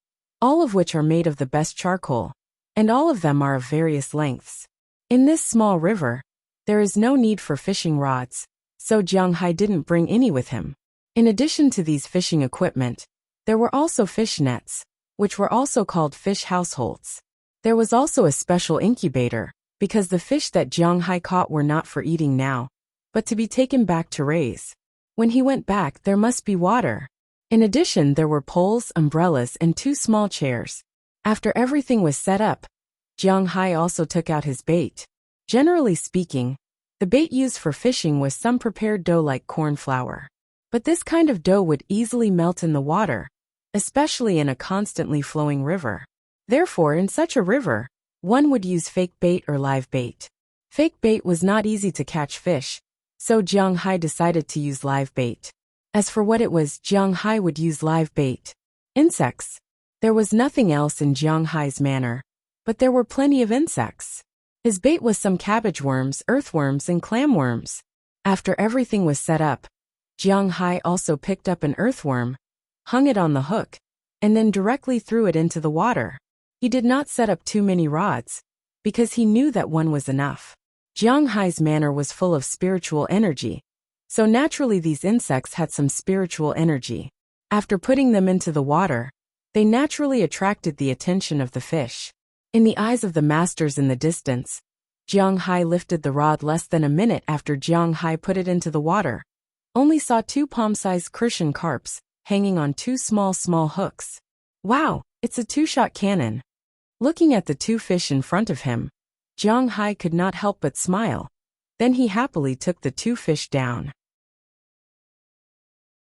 S1: all of which are made of the best charcoal, and all of them are of various lengths. In this small river, there is no need for fishing rods, so Jiang Hai didn't bring any with him. In addition to these fishing equipment, there were also fish nets, which were also called fish households. There was also a special incubator, because the fish that Jiang Hai caught were not for eating now, but to be taken back to raise. When he went back, there must be water. In addition, there were poles, umbrellas, and 2 small chairs. After everything was set up, Jiang Hai also took out his bait. Generally speaking, the bait used for fishing was some prepared dough like corn flour. But this kind of dough would easily melt in the water, especially in a constantly flowing river. Therefore, in such a river, one would use fake bait or live bait. Fake bait was not easy to catch fish, so Jiang Hai decided to use live bait. As for what it was, Jiang Hai would use live bait. Insects. There was nothing else in Jiang Hai's manner, but there were plenty of insects. His bait was some cabbage worms, earthworms, and clamworms. After everything was set up, Jiang Hai also picked up an earthworm, hung it on the hook, and then directly threw it into the water. He did not set up too many rods, because he knew that one was enough. Jiang Hai's manner was full of spiritual energy, so naturally these insects had some spiritual energy. After putting them into the water, they naturally attracted the attention of the fish. In the eyes of the masters in the distance, Jiang Hai lifted the rod less than a minute after Jiang Hai put it into the water. Only saw 2 palm-sized crucian carps, hanging on 2 small hooks. Wow, it's a 2-shot cannon. Looking at the 2 fish in front of him, Jiang Hai could not help but smile. Then he happily took the 2 fish down.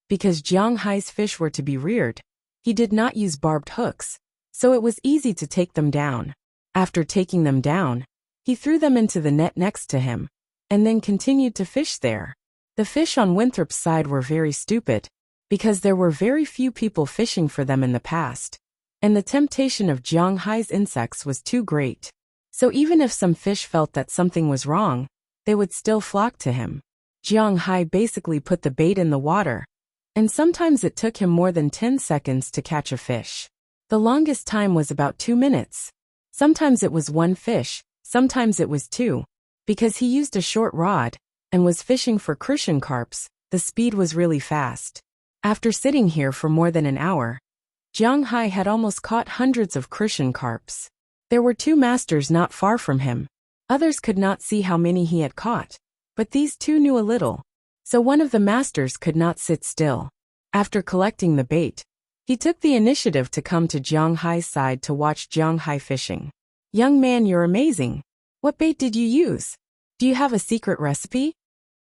S1: Because Jiang Hai's fish were to be reared, he did not use barbed hooks, so it was easy to take them down. After taking them down, he threw them into the net next to him, and then continued to fish there. The fish on Winthrop's side were very stupid, because there were very few people fishing for them in the past, and the temptation of Jiang Hai's insects was too great. So even if some fish felt that something was wrong, they would still flock to him. Jiang Hai basically put the bait in the water, and sometimes it took him more than 10 seconds to catch a fish. The longest time was about 2 minutes. Sometimes it was 1 fish, sometimes it was 2. Because he used a short rod, and was fishing for crucian carps, the speed was really fast. After sitting here for more than an hour, Jiang Hai had almost caught hundreds of crucian carps. There were 2 masters not far from him. Others could not see how many he had caught, but these 2 knew a little, so one of the masters could not sit still. After collecting the bait, He took the initiative to come to Jiang Hai's side to watch Jiang Hai fishing. "Young man, you're amazing. What bait did you use? Do you have a secret recipe?"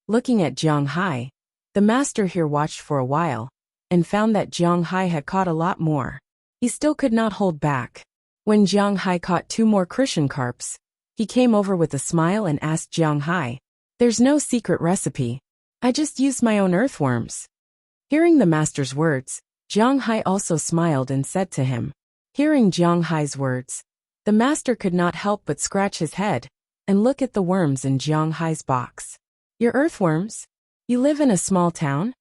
S1: Looking at Jiang Hai, the master here watched for a while, and found that Jiang Hai had caught a lot more. He still could not hold back. When Jiang Hai caught 2 more Christian carps, he came over with a smile and asked Jiang Hai, "There's no secret recipe. I just used my own earthworms." Hearing the master's words, Jiang Hai also smiled and said to him. Hearing Jiang Hai's words, the master could not help but scratch his head and look at the worms in Jiang Hai's box. "Your earthworms? You live in a small town?"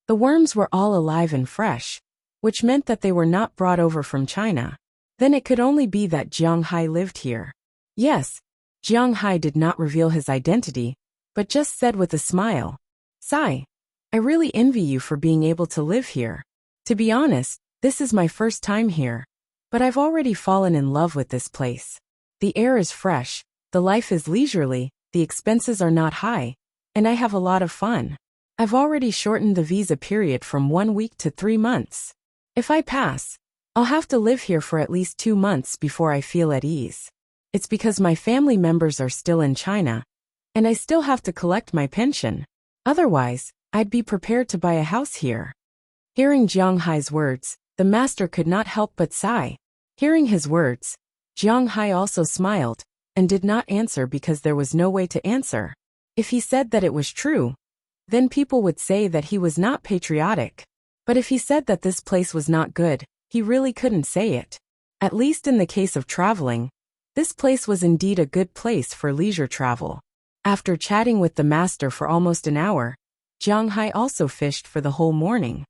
S1: The worms were all alive and fresh, which meant that they were not brought over from China. Then it could only be that Jiang Hai lived here. Yes, Jiang Hai did not reveal his identity, but just said with a smile, "Sai, I really envy you for being able to live here. To be honest, this is my first time here, but I've already fallen in love with this place. The air is fresh, the life is leisurely, the expenses are not high, and I have a lot of fun. I've already shortened the visa period from 1 week to 3 months. If I pass, I'll have to live here for at least 2 months before I feel at ease. It's because my family members are still in China, and I still have to collect my pension. Otherwise, I'd be prepared to buy a house here." Hearing Jiang Hai's words, the master could not help but sigh. Hearing his words, Jiang Hai also smiled, and did not answer because there was no way to answer. If he said that it was true, then people would say that he was not patriotic. But if he said that this place was not good, he really couldn't say it. At least in the case of traveling, this place was indeed a good place for leisure travel. After chatting with the master for almost an hour, Jiang Hai also fished for the whole morning.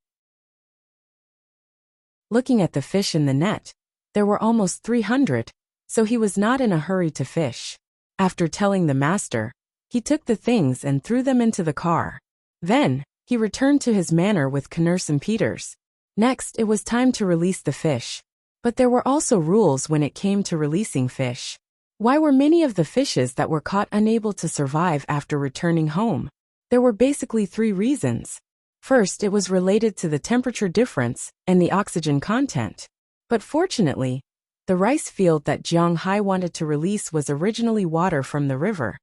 S1: Looking at the fish in the net, there were almost 300, so he was not in a hurry to fish. After telling the master, he took the things and threw them into the car. Then, he returned to his manor with Knurse and Peters. Next, it was time to release the fish. But there were also rules when it came to releasing fish. Why were many of the fishes that were caught unable to survive after returning home? There were basically 3 reasons. First, it was related to the temperature difference and the oxygen content. But fortunately, the rice field that Jiang Hai wanted to release was originally water from the river,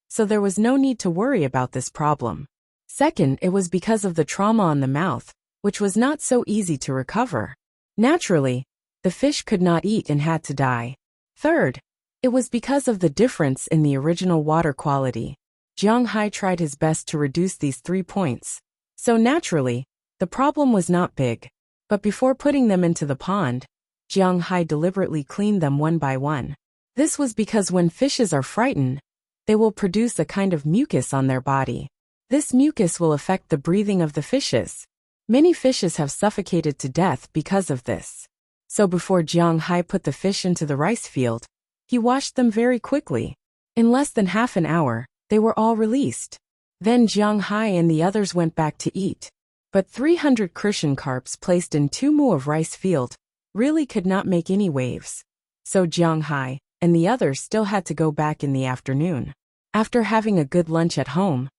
S1: so there was no need to worry about this problem. Second, it was because of the trauma on the mouth, which was not so easy to recover. Naturally, the fish could not eat and had to die. Third, it was because of the difference in the original water quality. Jiang Hai tried his best to reduce these 3 points. So naturally, the problem was not big. But before putting them into the pond, Jiang Hai deliberately cleaned them one by one. This was because when fishes are frightened, they will produce a kind of mucus on their body. This mucus will affect the breathing of the fishes. Many fishes have suffocated to death because of this. So before Jiang Hai put the fish into the rice field, he washed them very quickly. In less than half an hour, they were all released. Then Jiang Hai and the others went back to eat. But 300 Christian carps placed in 2 mu of rice field really could not make any waves. So Jiang Hai and the others still had to go back in the afternoon. After having a good lunch at home,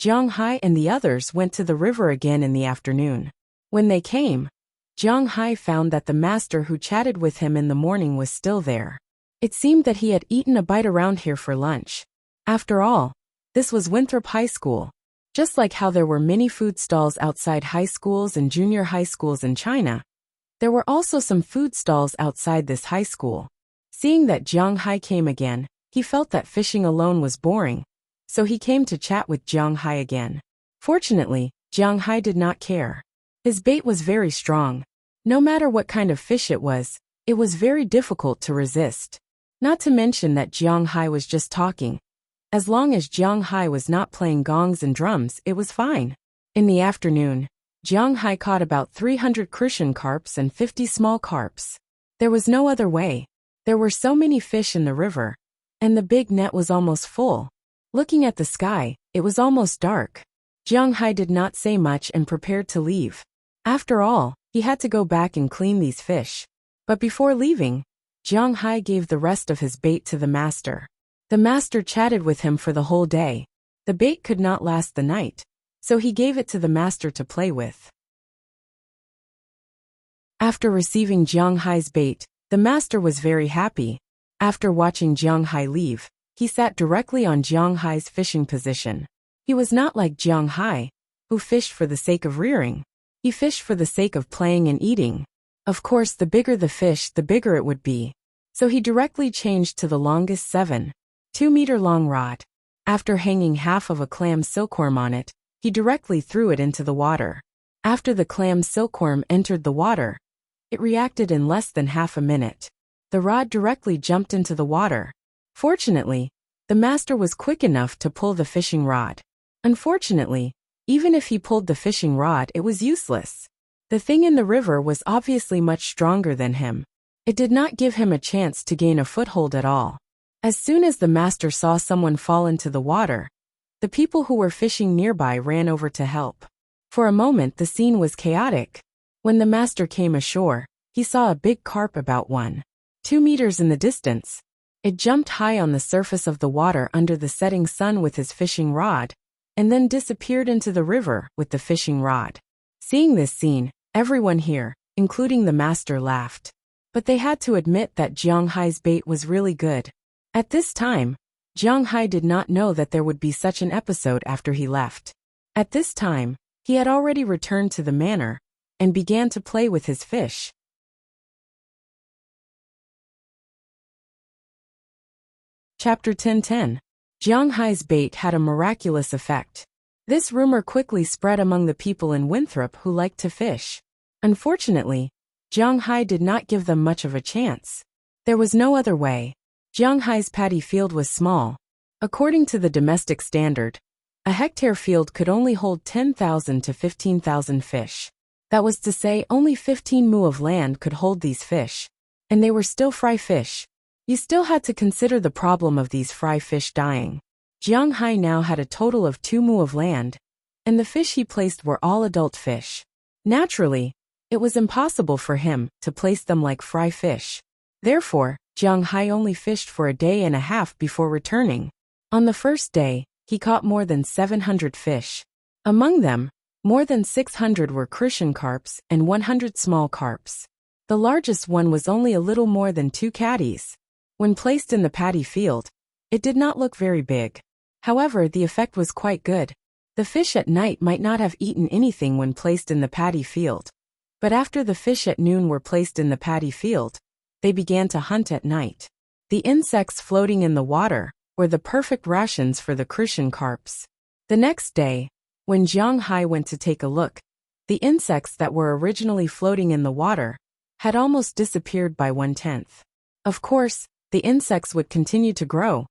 S1: Jiang Hai and the others went to the river again in the afternoon. When they came, Jiang Hai found that the master who chatted with him in the morning was still there. It seemed that he had eaten a bite around here for lunch. After all, this was Winthrop High School. Just like how there were many food stalls outside high schools and junior high schools in China, there were also some food stalls outside this high school. Seeing that Jiang Hai came again, he felt that fishing alone was boring, so he came to chat with Jiang Hai again. Fortunately, Jiang Hai did not care. His bait was very strong. No matter what kind of fish it was very difficult to resist. Not to mention that Jiang Hai was just talking. As long as Jiang Hai was not playing gongs and drums, it was fine. In the afternoon, Jiang Hai caught about 300 Christian carps and 50 small carps. There was no other way. There were so many fish in the river, and the big net was almost full. Looking at the sky, it was almost dark. Jiang Hai did not say much and prepared to leave. After all, he had to go back and clean these fish. But before leaving, Jiang Hai gave the rest of his bait to the master. The master chatted with him for the whole day. The bait could not last the night, so he gave it to the master to play with. After receiving Jiang Hai's bait, the master was very happy. After watching Jiang Hai leave, he sat directly on Jiang Hai's fishing position. He was not like Jiang Hai, who fished for the sake of rearing. He fished for the sake of playing and eating. Of course, the bigger the fish, the bigger it would be. So he directly changed to the longest 7.2-meter long rod. After hanging half of a clam silkworm on it, he directly threw it into the water. After the clam silkworm entered the water, it reacted in less than half a minute. The rod directly jumped into the water. Fortunately, the master was quick enough to pull the fishing rod. Unfortunately, even if he pulled the fishing rod, it was useless. The thing in the river was obviously much stronger than him. It did not give him a chance to gain a foothold at all. As soon as the master saw someone fall into the water, the people who were fishing nearby ran over to help. For a moment the scene was chaotic. When the master came ashore, he saw a big carp about 1.2 meters in the distance. It jumped high on the surface of the water under the setting sun with his fishing rod, and then disappeared into the river with the fishing rod. Seeing this scene, everyone here, including the master, laughed. But they had to admit that Jiang Hai's bait was really good. At this time, Jiang Hai did not know that there would be such an episode after he left. At this time, he had already returned to the manor and began to play with his fish. Chapter 10:10. Jiang Hai's bait had a miraculous effect. This rumor quickly spread among the people in Winthrop who liked to fish. Unfortunately, Jiang Hai did not give them much of a chance. There was no other way. Jiang Hai's paddy field was small. According to the domestic standard, a hectare field could only hold 10,000 to 15,000 fish. That was to say, only 15 mu of land could hold these fish. And they were still fry fish. You still had to consider the problem of these fry fish dying. Jiang Hai now had a total of 2 mu of land, and the fish he placed were all adult fish. Naturally, it was impossible for him to place them like fry fish. Therefore, Jiang Hai only fished for a day and a half before returning. On the first day, he caught more than 700 fish. Among them, more than 600 were crucian carps and 100 small carps. The largest one was only a little more than 2 caddies. When placed in the paddy field, it did not look very big. However, the effect was quite good. The fish at night might not have eaten anything when placed in the paddy field. But after the fish at noon were placed in the paddy field, they began to hunt at night. The insects floating in the water were the perfect rations for the crucian carps. The next day, when Jiang Hai went to take a look, the insects that were originally floating in the water had almost disappeared by 1/10. Of course, the insects would continue to grow,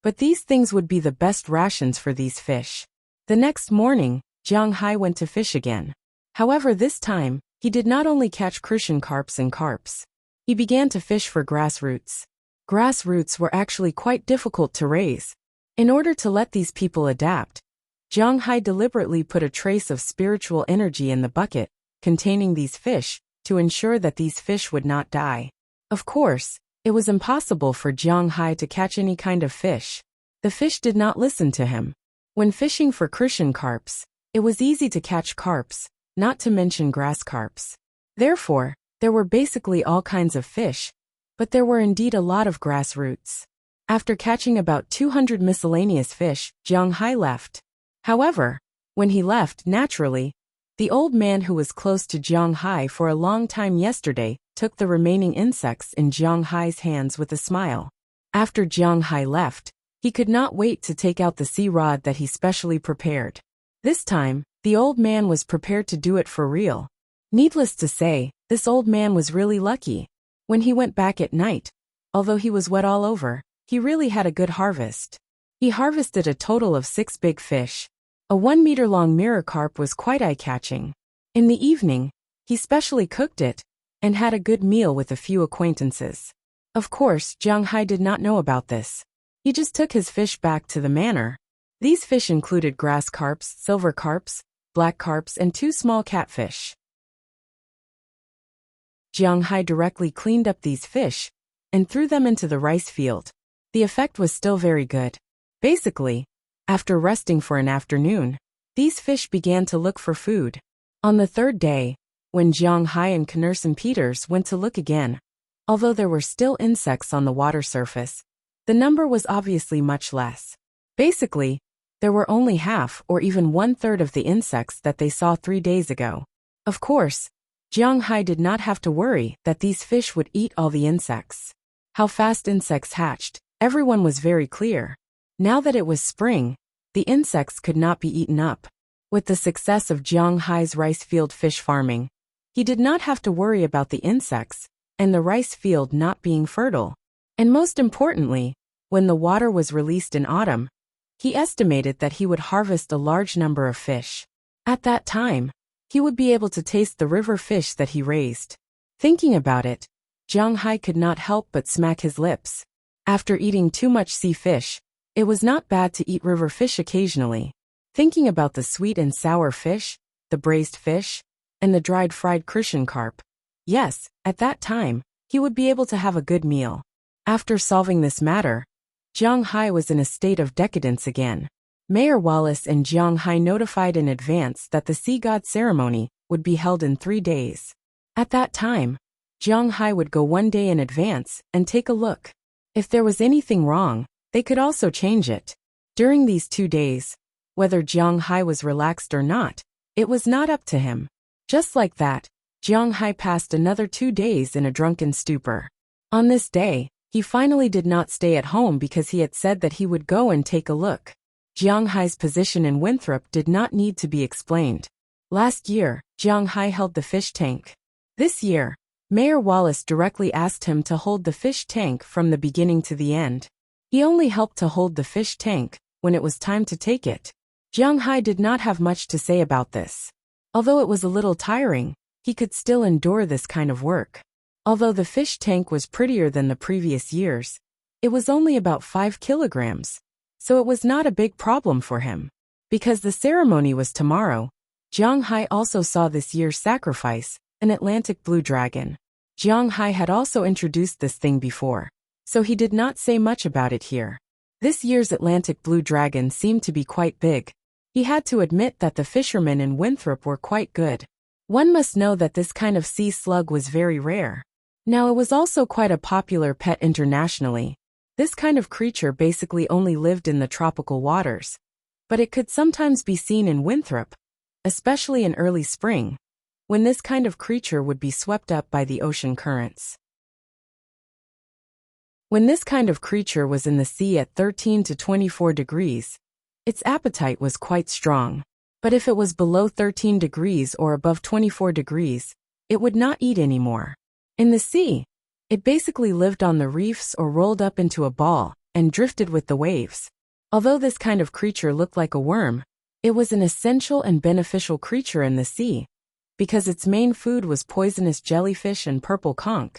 S1: but these things would be the best rations for these fish. The next morning, Jiang Hai went to fish again. However, this time, he did not only catch crucian carps and carps. He began to fish for grass roots. Grass roots were actually quite difficult to raise. In order to let these people adapt, Jiang Hai deliberately put a trace of spiritual energy in the bucket containing these fish to ensure that these fish would not die. Of course, it was impossible for Jiang Hai to catch any kind of fish. The fish did not listen to him. When fishing for crucian carps, it was easy to catch carps, not to mention grass carps. Therefore, there were basically all kinds of fish, but there were indeed a lot of grass roots. After catching about 200 miscellaneous fish, Jiang Hai left. However, when he left, naturally, the old man who was close to Jiang Hai for a long time yesterday took the remaining insects in Jiang Hai's hands with a smile. After Jiang Hai left, he could not wait to take out the sea rod that he specially prepared. This time, the old man was prepared to do it for real. Needless to say, this old man was really lucky. When he went back at night, although he was wet all over, he really had a good harvest. He harvested a total of 6 big fish. A 1-meter-long mirror carp was quite eye-catching. In the evening, he specially cooked it and had a good meal with a few acquaintances. Of course, Jiang Hai did not know about this. He just took his fish back to the manor. These fish included grass carps, silver carps, black carps, and 2 small catfish. Jiang Hai directly cleaned up these fish and threw them into the rice field. The effect was still very good. Basically, after resting for an afternoon, these fish began to look for food. On the third day, When Jiang Hai and Knursen Peters went to look again, although there were still insects on the water surface, the number was obviously much less. Basically, there were only half or even one-third of the insects that they saw 3 days ago. Of course, Jiang Hai did not have to worry that these fish would eat all the insects. How fast insects hatched, everyone was very clear. Now that it was spring, the insects could not be eaten up. With the success of Jiang Hai's rice field fish farming, he did not have to worry about the insects and the rice field not being fertile. And most importantly, when the water was released in autumn, he estimated that he would harvest a large number of fish. At that time, he would be able to taste the river fish that he raised. Thinking about it, Jiang Hai could not help but smack his lips. After eating too much sea fish, it was not bad to eat river fish occasionally. Thinking about the sweet and sour fish, the braised fish, and the dried fried crucian carp. Yes, at that time, he would be able to have a good meal. After solving this matter, Jiang Hai was in a state of decadence again. Mayor Wallace and Jiang Hai notified in advance that the sea god ceremony would be held in 3 days. At that time, Jiang Hai would go 1 day in advance and take a look. If there was anything wrong, they could also change it. During these 2 days, whether Jiang Hai was relaxed or not, it was not up to him. Just like that, Jiang Hai passed another 2 days in a drunken stupor. On this day, he finally did not stay at home because he had said that he would go and take a look. Jiang Hai's position in Winthrop did not need to be explained. Last year, Jiang Hai held the fish tank. This year, Mayor Wallace directly asked him to hold the fish tank from the beginning to the end. He only helped to hold the fish tank when it was time to take it. Jiang Hai did not have much to say about this. Although it was a little tiring, he could still endure this kind of work. Although the fish tank was prettier than the previous years, it was only about 5 kilograms, so it was not a big problem for him. Because the ceremony was tomorrow, Jiang Hai also saw this year's sacrifice, an Atlantic blue dragon. Jiang Hai had also introduced this thing before, so he did not say much about it here. This year's Atlantic blue dragon seemed to be quite big. He had to admit that the fishermen in Winthrop were quite good. One must know that this kind of sea slug was very rare. Now it was also quite a popular pet internationally. This kind of creature basically only lived in the tropical waters, but it could sometimes be seen in Winthrop, especially in early spring, when this kind of creature would be swept up by the ocean currents. When this kind of creature was in the sea at 13 to 24 degrees, its appetite was quite strong. But if it was below 13 degrees or above 24 degrees, it would not eat anymore. In the sea, it basically lived on the reefs or rolled up into a ball and drifted with the waves. Although this kind of creature looked like a worm, it was an essential and beneficial creature in the sea, because its main food was poisonous jellyfish and purple conch,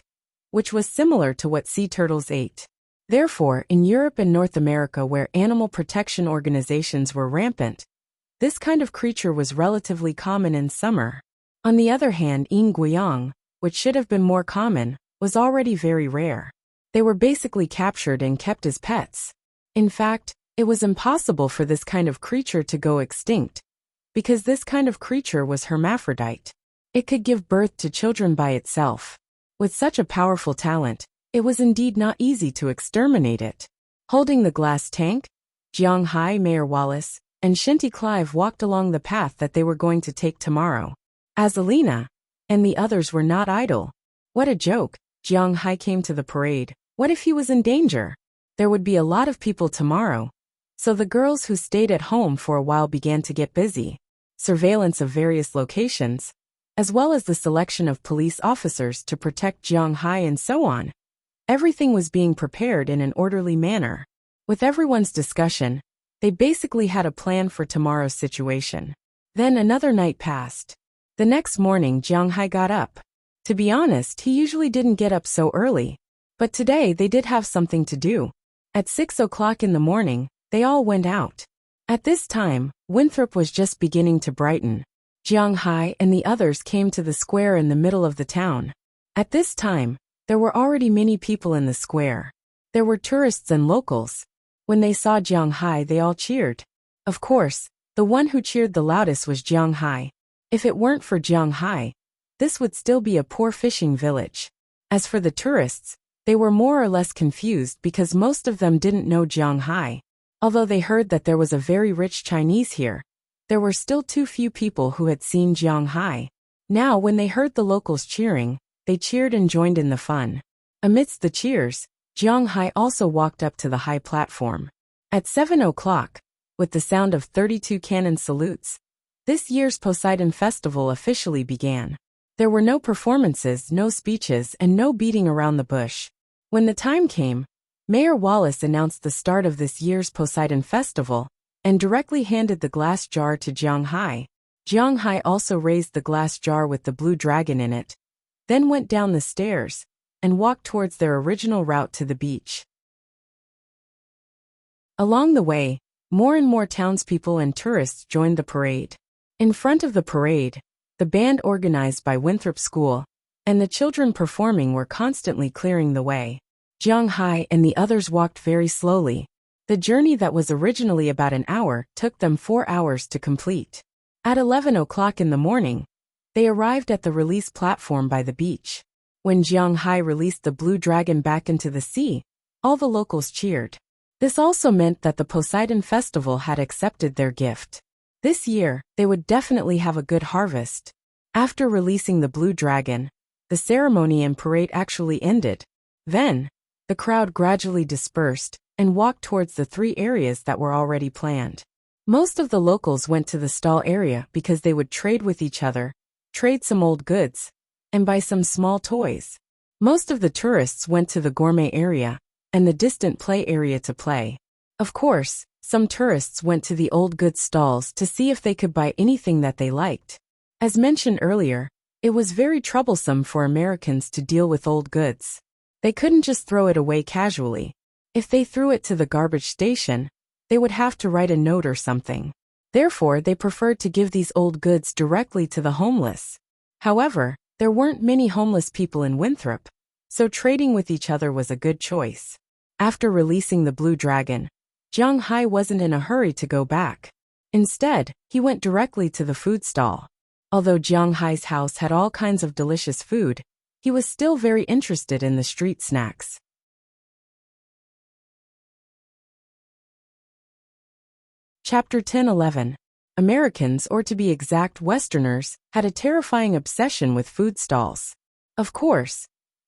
S1: which was similar to what sea turtles ate. Therefore, in Europe and North America where animal protection organizations were rampant, this kind of creature was relatively common in summer. On the other hand, yin guiyang, which should have been more common, was already very rare. They were basically captured and kept as pets. In fact, it was impossible for this kind of creature to go extinct, because this kind of creature was hermaphrodite. It could give birth to children by itself. With such a powerful talent, it was indeed not easy to exterminate it. Holding the glass tank, Jiang Hai, Mayor Wallace, and Shinty Clive walked along the path that they were going to take tomorrow. Azalina and the others were not idle. What a joke! Jiang Hai came to the parade. What if he was in danger? There would be a lot of people tomorrow. So the girls who stayed at home for a while began to get busy. Surveillance of various locations, as well as the selection of police officers to protect Jiang Hai and so on. Everything was being prepared in an orderly manner. With everyone's discussion, they basically had a plan for tomorrow's situation. Then another night passed. The next morning Jiang Hai got up. To be honest, he usually didn't get up so early. But today they did have something to do. At 6 o'clock in the morning, they all went out. At this time, Winthrop was just beginning to brighten. Jiang Hai and the others came to the square in the middle of the town. At this time, there were already many people in the square. There were tourists and locals. When they saw Jiang Hai, they all cheered. Of course, the one who cheered the loudest was Jiang Hai. If it weren't for Jiang Hai, this would still be a poor fishing village. As for the tourists, they were more or less confused because most of them didn't know Jianghai. Although they heard that there was a very rich Chinese here, there were still too few people who had seen Jianghai. Now when they heard the locals cheering, they cheered and joined in the fun. Amidst the cheers, Jianghai also walked up to the high platform. At 7 o'clock, with the sound of 32 cannon salutes, this year's Poseidon Festival officially began. There were no performances, no speeches, and no beating around the bush. When the time came, Mayor Wallace announced the start of this year's Poseidon Festival and directly handed the glass jar to Jianghai. Jianghai also raised the glass jar with the blue dragon in it, then went down the stairs and walked towards their original route to the beach. Along the way, more and more townspeople and tourists joined the parade. In front of the parade, the band organized by Winthrop School and the children performing were constantly clearing the way. Jianghai and the others walked very slowly. The journey that was originally about an hour took them 4 hours to complete. At 11 o'clock in the morning, they arrived at the release platform by the beach. When Jianghai released the blue dragon back into the sea, all the locals cheered. This also meant that the Poseidon Festival had accepted their gift. This year, they would definitely have a good harvest. After releasing the blue dragon, the ceremony and parade actually ended. Then, the crowd gradually dispersed and walked towards the 3 areas that were already planned. Most of the locals went to the stall area because they would trade with each other, trade some old goods, and buy some small toys. Most of the tourists went to the gourmet area and the distant play area to play. Of course, some tourists went to the old goods stalls to see if they could buy anything that they liked. As mentioned earlier, it was very troublesome for Americans to deal with old goods. They couldn't just throw it away casually. If they threw it to the garbage station, they would have to write a note or something. Therefore, they preferred to give these old goods directly to the homeless. However, there weren't many homeless people in Winthrop, so trading with each other was a good choice. After releasing the blue dragon, Jianghai wasn't in a hurry to go back. Instead, he went directly to the food stall. Although Jianghai's house had all kinds of delicious food, he was still very interested in the street snacks. Chapter 10-11. Americans, or to be exact, Westerners, had a terrifying obsession with food stalls. Of course,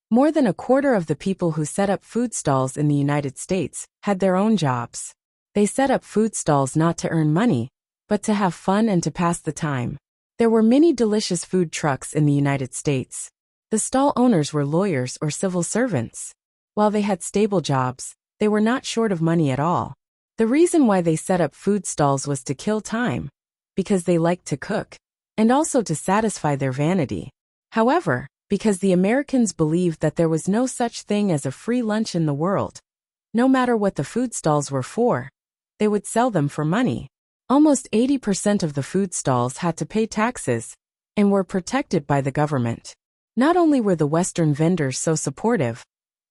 S1: more than a quarter of the people who set up food stalls in the United States had their own jobs. They set up food stalls not to earn money, but to have fun and to pass the time. There were many delicious food trucks in the United States. The stall owners were lawyers or civil servants. While they had stable jobs, they were not short of money at all. The reason why they set up food stalls was to kill time, because they liked to cook, and also to satisfy their vanity. However, because the Americans believed that there was no such thing as a free lunch in the world, no matter what the food stalls were for, they would sell them for money. Almost 80% of the food stalls had to pay taxes and were protected by the government. Not only were the Western vendors so supportive,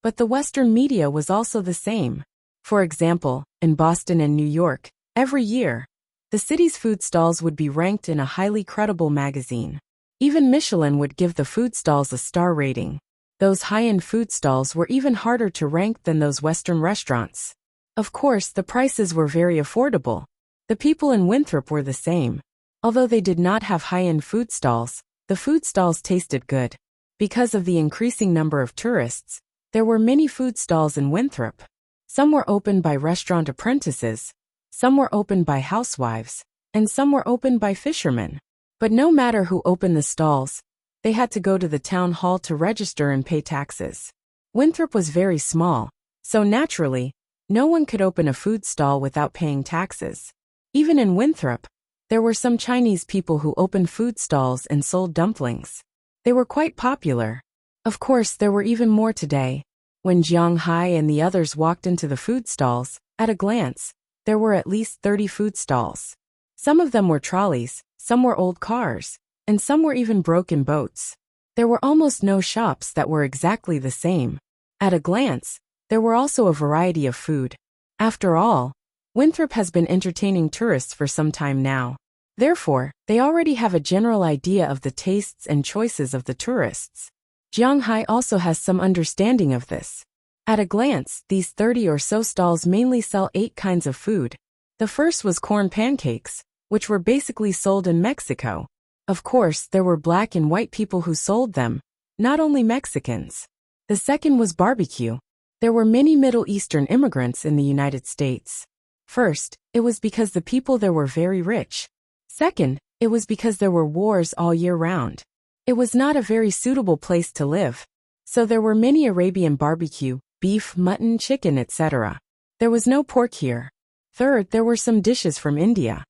S1: but the Western media was also the same. For example, in Boston and New York, every year, the city's food stalls would be ranked in a highly credible magazine. Even Michelin would give the food stalls a star rating. Those high-end food stalls were even harder to rank than those Western restaurants. Of course, the prices were very affordable. The people in Winthrop were the same. Although they did not have high-end food stalls, the food stalls tasted good. Because of the increasing number of tourists, there were many food stalls in Winthrop. Some were opened by restaurant apprentices, some were opened by housewives, and some were opened by fishermen. But no matter who opened the stalls, they had to go to the town hall to register and pay taxes. Winthrop was very small, so naturally, no one could open a food stall without paying taxes. Even in Winthrop, there were some Chinese people who opened food stalls and sold dumplings. They were quite popular. Of course, there were even more today. When Jianghai and the others walked into the food stalls, at a glance, there were at least 30 food stalls. Some of them were trolleys, some were old cars, and some were even broken boats. There were almost no shops that were exactly the same. At a glance, there were also a variety of food. After all, Winthrop has been entertaining tourists for some time now. Therefore, they already have a general idea of the tastes and choices of the tourists. Jianghai also has some understanding of this. At a glance, these 30 or so stalls mainly sell 8 kinds of food. The first was corn pancakes, which were basically sold in Mexico. Of course, there were black and white people who sold them, not only Mexicans. The second was barbecue. There were many Middle Eastern immigrants in the United States. First, it was because the people there were very rich. Second, it was because there were wars all year round. It was not a very suitable place to live. So there were many Arabian barbecue, beef, mutton, chicken, etc. There was no pork here. Third, there were some dishes from India.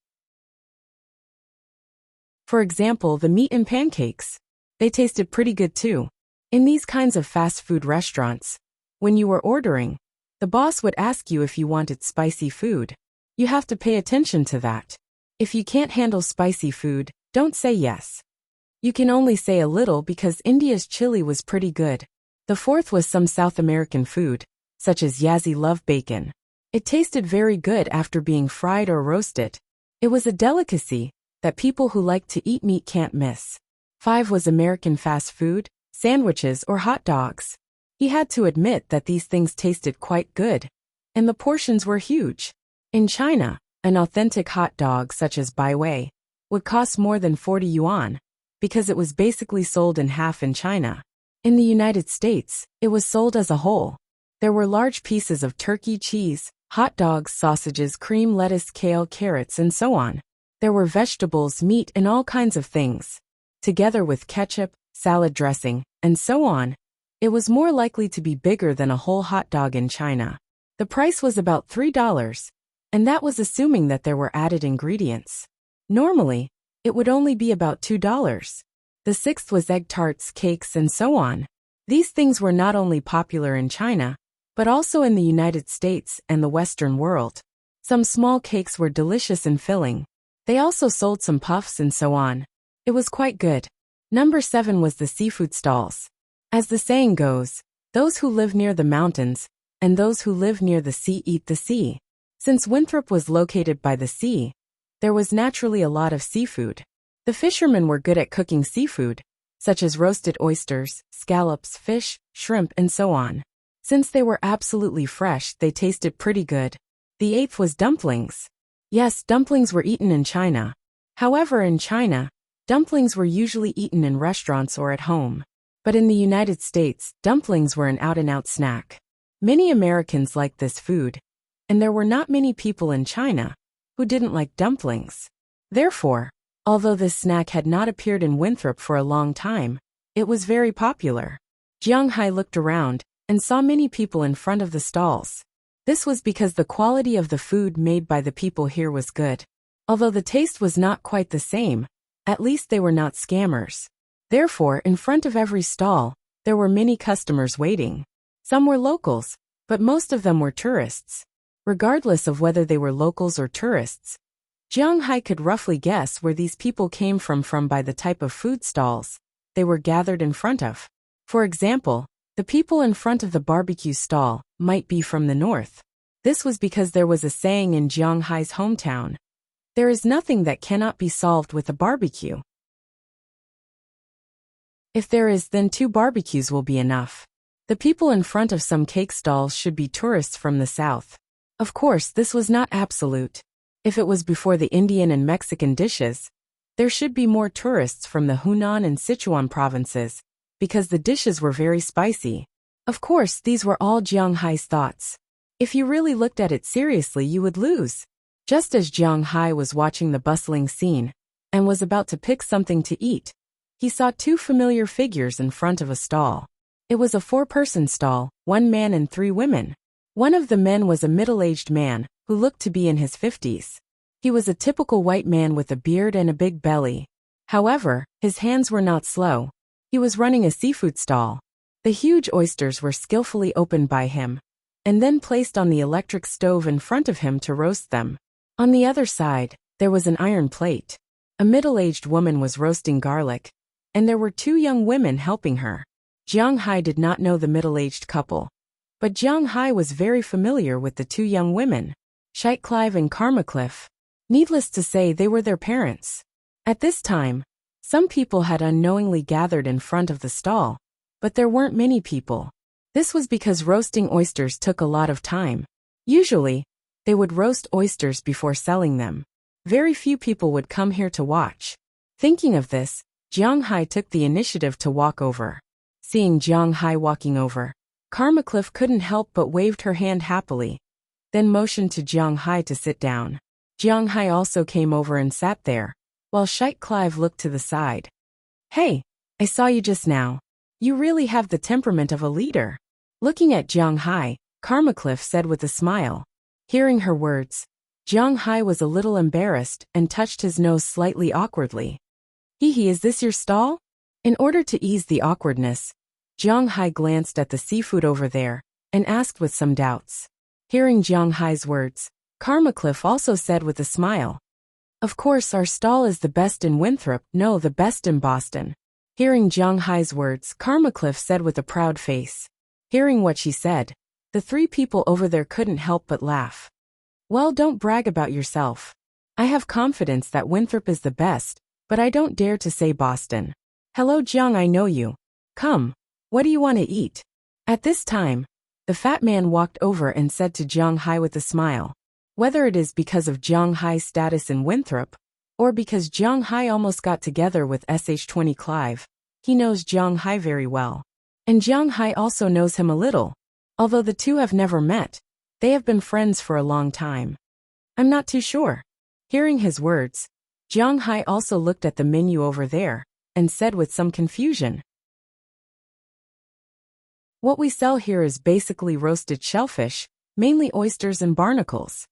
S1: For example, the meat and pancakes. They tasted pretty good too. In these kinds of fast food restaurants, when you were ordering, the boss would ask you if you wanted spicy food. You have to pay attention to that. If you can't handle spicy food, don't say yes. You can only say a little because India's chili was pretty good. The fourth was some South American food, such as Yazzie love bacon. It tasted very good after being fried or roasted. It was a delicacy that people who like to eat meat can't miss. 5 was American fast food, sandwiches or hot dogs. He had to admit that these things tasted quite good, and the portions were huge. In China, an authentic hot dog such as Bai Wei would cost more than 40 yuan, because it was basically sold in half in China. In the United States, it was sold as a whole. There were large pieces of turkey, cheese, hot dogs, sausages, cream, lettuce, kale, carrots, and so on. There were vegetables, meat, and all kinds of things. Together with ketchup, salad dressing, and so on, it was more likely to be bigger than a whole hot dog in China. The price was about $3, and that was assuming that there were added ingredients. Normally, it would only be about $2. The sixth was egg tarts, cakes, and so on. These things were not only popular in China, but also in the United States and the Western world. Some small cakes were delicious and filling. They also sold some puffs and so on. It was quite good. Number 7 was the seafood stalls. As the saying goes, those who live near the mountains and those who live near the sea eat the sea. Since Winthrop was located by the sea, there was naturally a lot of seafood. The fishermen were good at cooking seafood, such as roasted oysters, scallops, fish, shrimp, and so on. Since they were absolutely fresh, they tasted pretty good. The 8th was dumplings. Yes, dumplings were eaten in China. However, in China, dumplings were usually eaten in restaurants or at home. But in the United States, dumplings were an out-and-out snack. Many Americans liked this food, and there were not many people in China who didn't like dumplings. Therefore, although this snack had not appeared in Winthrop for a long time, it was very popular. Jianghai looked around and saw many people in front of the stalls. This was because the quality of the food made by the people here was good. Although the taste was not quite the same, at least they were not scammers. Therefore, in front of every stall, there were many customers waiting. Some were locals, but most of them were tourists. Regardless of whether they were locals or tourists, Jianghai could roughly guess where these people came from by the type of food stalls they were gathered in front of. For example, the people in front of the barbecue stall might be from the north. This was because there was a saying in Jianghai's hometown: there is nothing that cannot be solved with a barbecue. If there is, then 2 barbecues will be enough. The people in front of some cake stalls should be tourists from the south. Of course, this was not absolute. If it was before the Indian and Mexican dishes, there should be more tourists from the Hunan and Sichuan provinces, because the dishes were very spicy. Of course, these were all Jianghai's thoughts. If you really looked at it seriously, you would lose. Just as Jianghai was watching the bustling scene and was about to pick something to eat, he saw 2 familiar figures in front of a stall. It was a 4-person stall, 1 man and 3 women. One of the men was a middle-aged man who looked to be in his 50s. He was a typical white man with a beard and a big belly. However, his hands were not slow. He was running a seafood stall. The huge oysters were skillfully opened by him, and then placed on the electric stove in front of him to roast them. On the other side, there was an iron plate. A middle-aged woman was roasting garlic, and there were 2 young women helping her. Jianghai did not know the middle-aged couple, but Jianghai was very familiar with the 2 young women, Clive and Karmacliff. Needless to say, they were their parents. At this time, some people had unknowingly gathered in front of the stall, but there weren't many people. This was because roasting oysters took a lot of time. Usually, they would roast oysters before selling them. Very few people would come here to watch. Thinking of this, Jiang Hai took the initiative to walk over. Seeing Jiang Hai walking over, Karma Cliff couldn't help but waved her hand happily, then motioned to Jiang Hai to sit down. Jiang Hai also came over and sat there, while Sheikh Clive looked to the side. "Hey, I saw you just now. You really have the temperament of a leader." Looking at Jiang Hai, Karma Cliff said with a smile. Hearing her words, Jiang Hai was a little embarrassed and touched his nose slightly awkwardly. "Hee, is this your stall?" In order to ease the awkwardness, Jiang Hai glanced at the seafood over there and asked with some doubts. Hearing Jiang Hai's words, Karma Cliff also said with a smile, "Of course, our stall is the best in Winthrop, no, the best in Boston." Hearing Jiang Hai's words, Karma Cliff said with a proud face. Hearing what she said, the three people over there couldn't help but laugh. "Well, don't brag about yourself. I have confidence that Winthrop is the best, but I don't dare to say Boston. Hello Jiang, I know you. Come, what do you want to eat?" At this time, the fat man walked over and said to Jiang Hai with a smile. Whether it is because of Jiang Hai's status in Winthrop, or because Jiang Hai almost got together with SH-20 Clive, he knows Jiang Hai very well. And Jiang Hai also knows him a little. Although the two have never met, they have been friends for a long time. "I'm not too sure." Hearing his words, Jiang Hai also looked at the menu over there and said with some confusion, "What we sell here is basically roasted shellfish, mainly oysters and barnacles."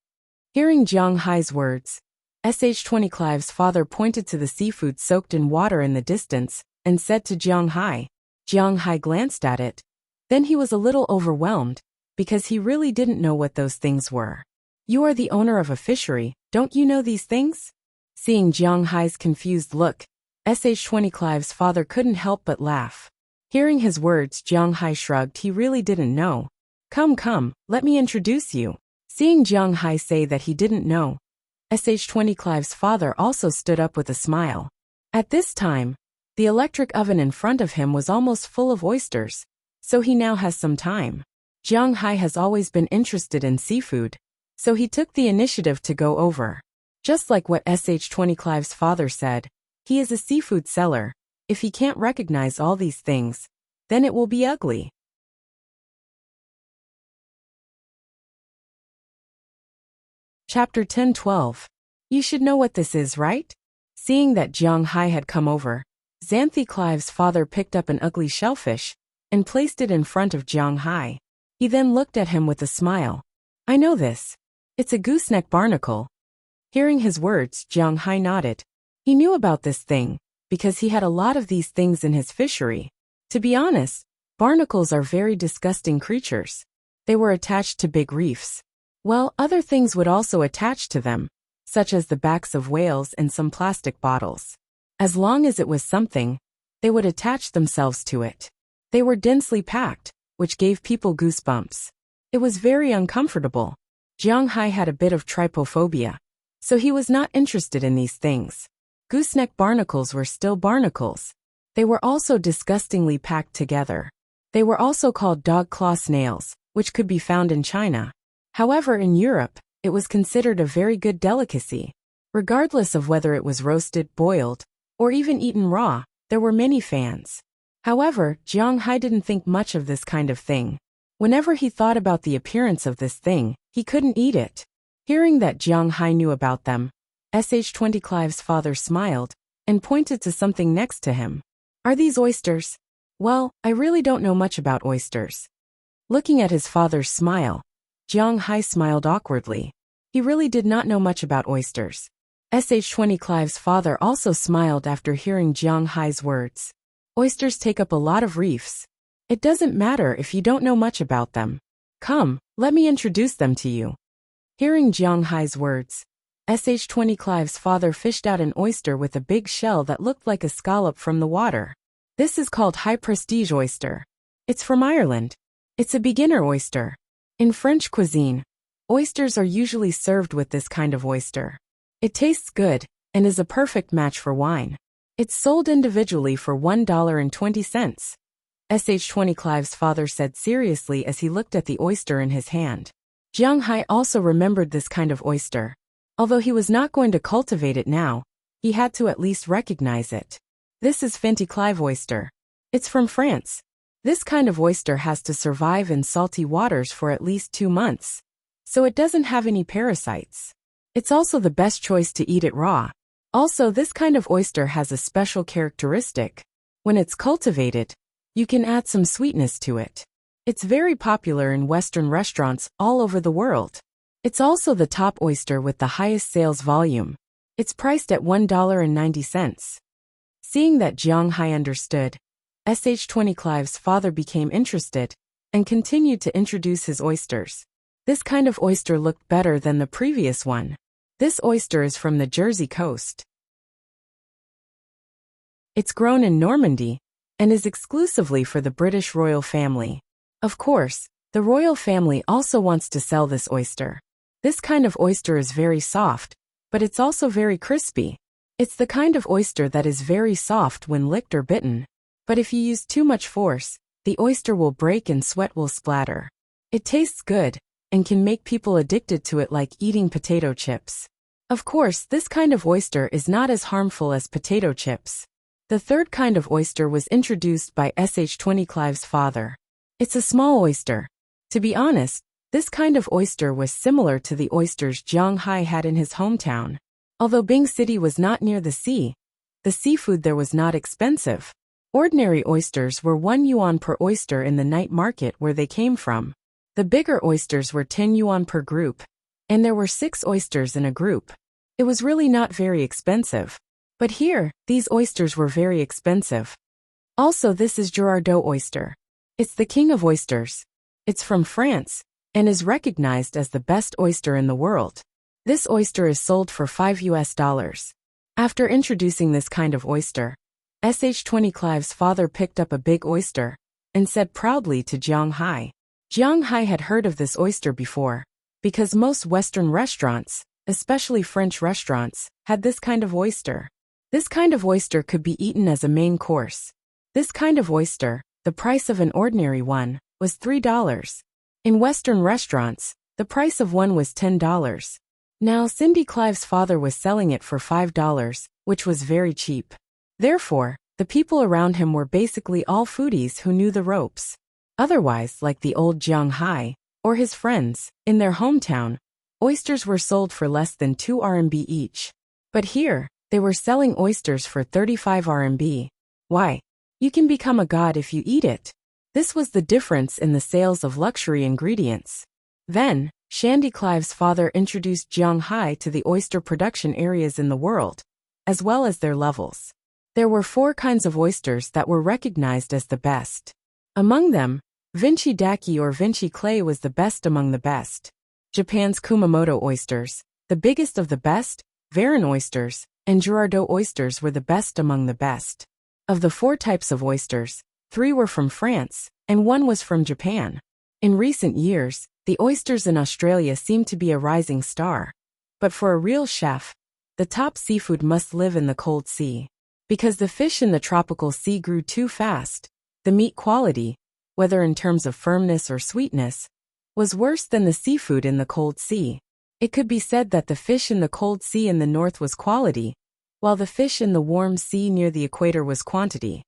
S1: Hearing Jiang Hai's words, SH-20 Clive's father pointed to the seafood soaked in water in the distance and said to Jiang Hai. Jiang Hai glanced at it. Then he was a little overwhelmed, because he really didn't know what those things were. "You are the owner of a fishery, don't you know these things?" Seeing Jiang Hai's confused look, SH-20 Clive's father couldn't help but laugh. Hearing his words, Jiang Hai shrugged. He really didn't know. Come, let me introduce you." Seeing Jiang Hai say that he didn't know, SH-20 Clive's father also stood up with a smile. At this time, the electric oven in front of him was almost full of oysters, so he now has some time. Jiang Hai has always been interested in seafood, so he took the initiative to go over. Just like what SH-20 Clive's father said, he is a seafood seller. If he can't recognize all these things, then it will be ugly. Chapter 10-12. You should know what this is, right? Seeing that Jiang Hai had come over, Xanthi Clive's father picked up an ugly shellfish and placed it in front of Jiang Hai. He then looked at him with a smile. "I know this. It's a gooseneck barnacle." Hearing his words, Jiang Hai nodded. He knew about this thing, because he had a lot of these things in his fishery. To be honest, barnacles are very disgusting creatures. They were attached to big reefs. Well, other things would also attach to them, such as the backs of whales and some plastic bottles. As long as it was something, they would attach themselves to it. They were densely packed, which gave people goosebumps. It was very uncomfortable. Jiang Hai had a bit of trypophobia, so he was not interested in these things. Gooseneck barnacles were still barnacles. They were also disgustingly packed together. They were also called dog claw snails, which could be found in China. However, in Europe, it was considered a very good delicacy. Regardless of whether it was roasted, boiled, or even eaten raw, there were many fans. However, Jiang Hai didn't think much of this kind of thing. Whenever he thought about the appearance of this thing, he couldn't eat it. Hearing that Jiang Hai knew about them, SH-20 Clive's father smiled and pointed to something next to him. "Are these oysters?" "Well, I really don't know much about oysters." Looking at his father's smile, Jiang Hai smiled awkwardly. He really did not know much about oysters. SH-20 Clive's father also smiled after hearing Jiang Hai's words. "Oysters take up a lot of reefs. It doesn't matter if you don't know much about them. Come, let me introduce them to you." Hearing Jiang Hai's words, SH-20 Clive's father fished out an oyster with a big shell that looked like a scallop from the water. This is called high prestige oyster. It's from Ireland. It's a beginner oyster. In French cuisine, oysters are usually served with this kind of oyster. It tastes good and is a perfect match for wine. It's sold individually for $1.20. Sh20 Clive's father said seriously as he looked at the oyster in his hand. Jiang Hai also remembered this kind of oyster. Although he was not going to cultivate it now, he had to at least recognize it. This is Fenty Clive oyster. It's from France. This kind of oyster has to survive in salty waters for at least 2 months, so it doesn't have any parasites. It's also the best choice to eat it raw. Also, this kind of oyster has a special characteristic. When it's cultivated, you can add some sweetness to it. It's very popular in Western restaurants all over the world. It's also the top oyster with the highest sales volume. It's priced at $1.90. Seeing that Jiang Hai understood, Sh20 Clive's father became interested and continued to introduce his oysters. This kind of oyster looked better than the previous one. This oyster is from the Jersey coast. It's grown in Normandy and is exclusively for the British royal family. Of course, the royal family also wants to sell this oyster. This kind of oyster is very soft, but it's also very crispy. It's the kind of oyster that is very soft when licked or bitten. But if you use too much force, the oyster will break and sweat will splatter. It tastes good and can make people addicted to it like eating potato chips. Of course, this kind of oyster is not as harmful as potato chips. The third kind of oyster was introduced by Sh20 Clive's father. It's a small oyster. To be honest, this kind of oyster was similar to the oysters Jiang Hai had in his hometown. Although Bing City was not near the sea, the seafood there was not expensive. Ordinary oysters were 1 yuan per oyster in the night market where they came from. The bigger oysters were 10 yuan per group, and there were 6 oysters in a group. It was really not very expensive. But here, these oysters were very expensive. Also, this is Girardot oyster. It's the king of oysters. It's from France and is recognized as the best oyster in the world. This oyster is sold for $5. After introducing this kind of oyster, Sh20 Clive's father picked up a big oyster and said proudly to Jiang Hai. Jiang Hai had heard of this oyster before, because most Western restaurants, especially French restaurants, had this kind of oyster. This kind of oyster could be eaten as a main course. This kind of oyster, the price of an ordinary one, was $3. In Western restaurants, the price of one was $10. Now Cindy Clive's father was selling it for $5, which was very cheap. Therefore, the people around him were basically all foodies who knew the ropes. Otherwise, like the old Jiang Hai, or his friends, in their hometown, oysters were sold for less than 2 RMB each. But here, they were selling oysters for 35 RMB. Why? You can become a god if you eat it. This was the difference in the sales of luxury ingredients. Then, Shandy Clive's father introduced Jiang Hai to the oyster production areas in the world, as well as their levels. There were 4 kinds of oysters that were recognized as the best. Among them, Vinci Daki or Vinci Clay was the best among the best. Japan's Kumamoto oysters, the biggest of the best, Varon oysters, and Girardot oysters were the best among the best. Of the 4 types of oysters, 3 were from France, and 1 was from Japan. In recent years, the oysters in Australia seem to be a rising star. But for a real chef, the top seafood must live in the cold sea. Because the fish in the tropical sea grew too fast, the meat quality, whether in terms of firmness or sweetness, was worse than the seafood in the cold sea. It could be said that the fish in the cold sea in the north was quality, while the fish in the warm sea near the equator was quantity.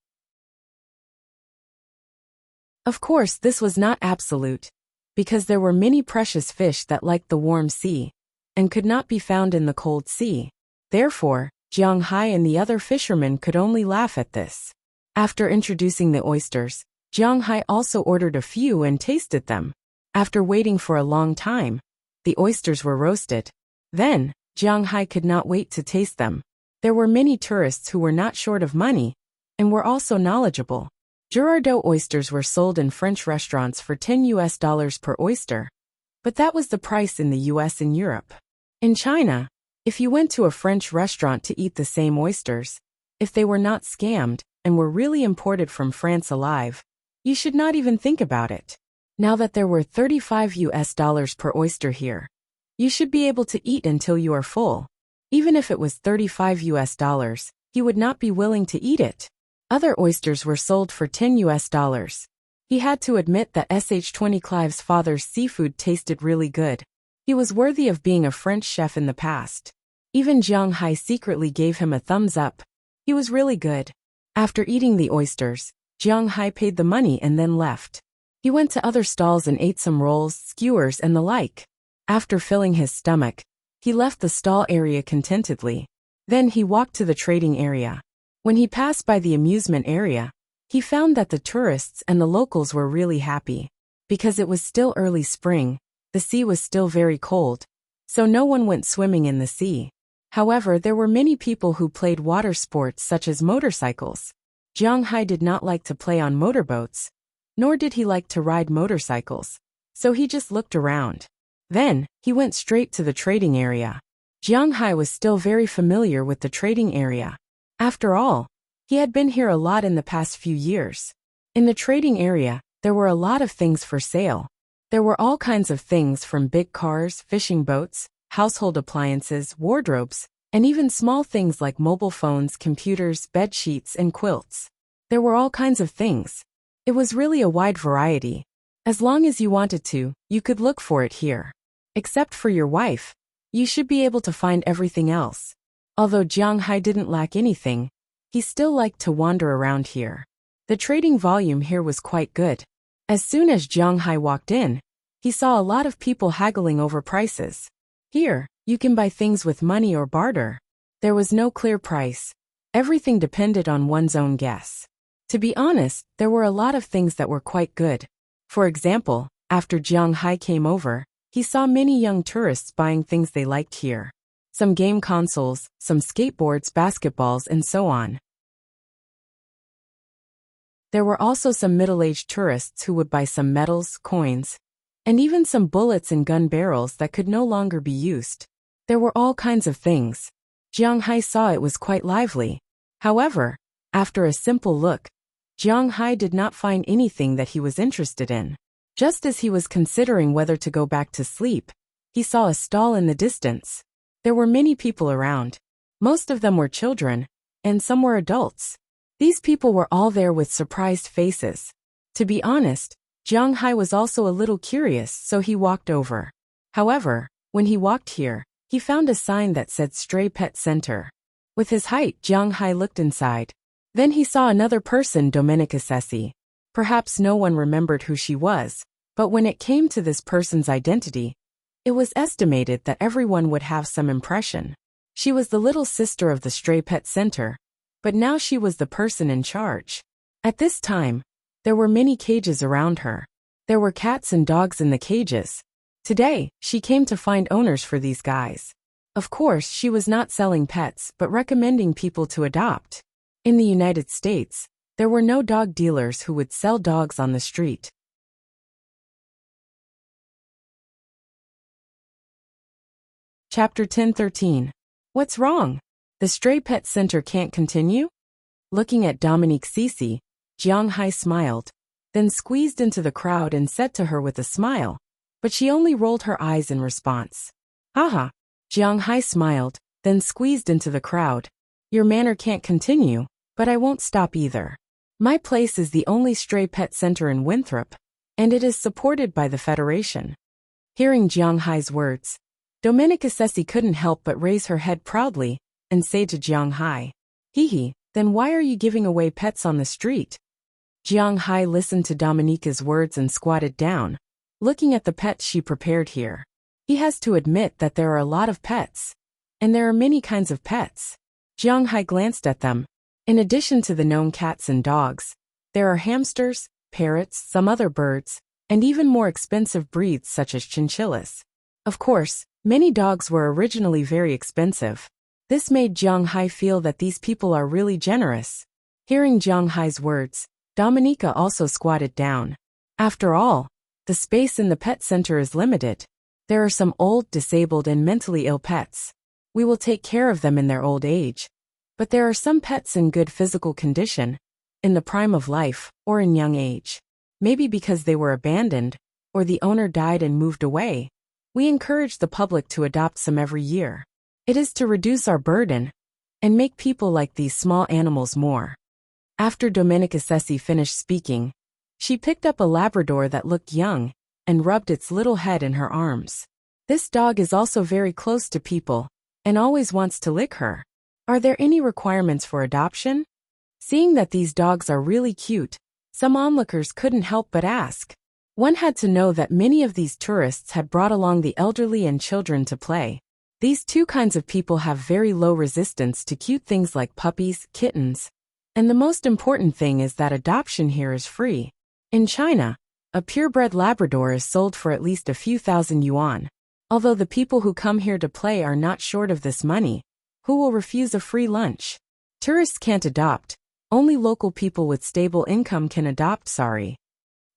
S1: Of course, this was not absolute, because there were many precious fish that liked the warm sea, and could not be found in the cold sea. Therefore, Jiang Hai and the other fishermen could only laugh at this. After introducing the oysters, Jiang Hai also ordered a few and tasted them. After waiting for a long time, the oysters were roasted. Then, Jiang Hai could not wait to taste them. There were many tourists who were not short of money, and were also knowledgeable. Girardot oysters were sold in French restaurants for $10 per oyster, but that was the price in the US and Europe. In China, if you went to a French restaurant to eat the same oysters, if they were not scammed and were really imported from France alive, you should not even think about it. Now that there were $35 per oyster here, you should be able to eat until you are full. Even if it was $35, he would not be willing to eat it. Other oysters were sold for $10. He had to admit that Sh20 Clive's father's seafood tasted really good. He was worthy of being a French chef in the past. Even Jiang Hai secretly gave him a thumbs up. He was really good. After eating the oysters, Jiang Hai paid the money and then left. He went to other stalls and ate some rolls, skewers and the like. After filling his stomach, he left the stall area contentedly. Then he walked to the trading area. When he passed by the amusement area, he found that the tourists and the locals were really happy. Because it was still early spring, the sea was still very cold, so no one went swimming in the sea. However, there were many people who played water sports such as motorcycles. Jiang Hai did not like to play on motorboats, nor did he like to ride motorcycles, so he just looked around. Then, he went straight to the trading area. Jiang Hai was still very familiar with the trading area. After all, he had been here a lot in the past few years. In the trading area, there were a lot of things for sale. There were all kinds of things from big cars, fishing boats, household appliances, wardrobes, and even small things like mobile phones, computers, bed sheets, and quilts. There were all kinds of things. It was really a wide variety. As long as you wanted to, you could look for it here. Except for your wife, you should be able to find everything else. Although Jiang Hai didn't lack anything, he still liked to wander around here. The trading volume here was quite good. As soon as Jiang Hai walked in, he saw a lot of people haggling over prices. Here, you can buy things with money or barter. There was no clear price. Everything depended on one's own guess. To be honest, there were a lot of things that were quite good. For example, after Jiang Hai came over, he saw many young tourists buying things they liked here. Some game consoles, some skateboards, basketballs, and so on. There were also some middle-aged tourists who would buy some medals, coins, and even some bullets and gun barrels that could no longer be used. There were all kinds of things. Jiang Hai saw it was quite lively. However, after a simple look, Jiang Hai did not find anything that he was interested in. Just as he was considering whether to go back to sleep, he saw a stall in the distance. There were many people around. Most of them were children, and some were adults. These people were all there with surprised faces. To be honest, Jiang Hai was also a little curious, so he walked over. However, when he walked here, he found a sign that said Stray Pet Center. With his height, Jiang Hai looked inside. Then he saw another person, Domenica Ceci. Perhaps no one remembered who she was, but when it came to this person's identity, it was estimated that everyone would have some impression. She was the little sister of the Stray Pet Center, but now she was the person in charge. At this time, there were many cages around her. There were cats and dogs in the cages. Today, she came to find owners for these guys. Of course, she was not selling pets but recommending people to adopt. In the United States, there were no dog dealers who would sell dogs on the street. Chapter 10:13. What's wrong? The Stray Pet Center can't continue? Looking at Dominique Ceci, Jiang Hai smiled, then squeezed into the crowd and said to her with a smile, but she only rolled her eyes in response. Haha. Jiang Hai smiled, then squeezed into the crowd. Your manner can't continue, but I won't stop either. My place is the only stray pet center in Winthrop, and it is supported by the Federation. Hearing Jiang Hai's words, Domenica Ceci couldn't help but raise her head proudly and say to Jiang Hai, Hee, then why are you giving away pets on the street? Jiang Hai listened to Dominica's words and squatted down, looking at the pets she prepared here. He has to admit that there are a lot of pets, and there are many kinds of pets. Jiang Hai glanced at them. In addition to the known cats and dogs, there are hamsters, parrots, some other birds, and even more expensive breeds such as chinchillas. Of course, many dogs were originally very expensive. This made Jiang Hai feel that these people are really generous. Hearing Jiang Hai's words, Dominica also squatted down. After all, the space in the pet center is limited. There are some old, disabled, and mentally ill pets. We will take care of them in their old age. But there are some pets in good physical condition, in the prime of life, or in young age. Maybe because they were abandoned, or the owner died and moved away. We encourage the public to adopt some every year. It is to reduce our burden and make people like these small animals more. After Domenica Sessi finished speaking, she picked up a Labrador that looked young and rubbed its little head in her arms. This dog is also very close to people and always wants to lick her. Are there any requirements for adoption? Seeing that these dogs are really cute, some onlookers couldn't help but ask. One had to know that many of these tourists had brought along the elderly and children to play. These two kinds of people have very low resistance to cute things like puppies, kittens. And the most important thing is that adoption here is free. In China, a purebred Labrador is sold for at least a few thousand yuan. Although the people who come here to play are not short of this money, who will refuse a free lunch? Tourists can't adopt. Only local people with stable income can adopt, sorry.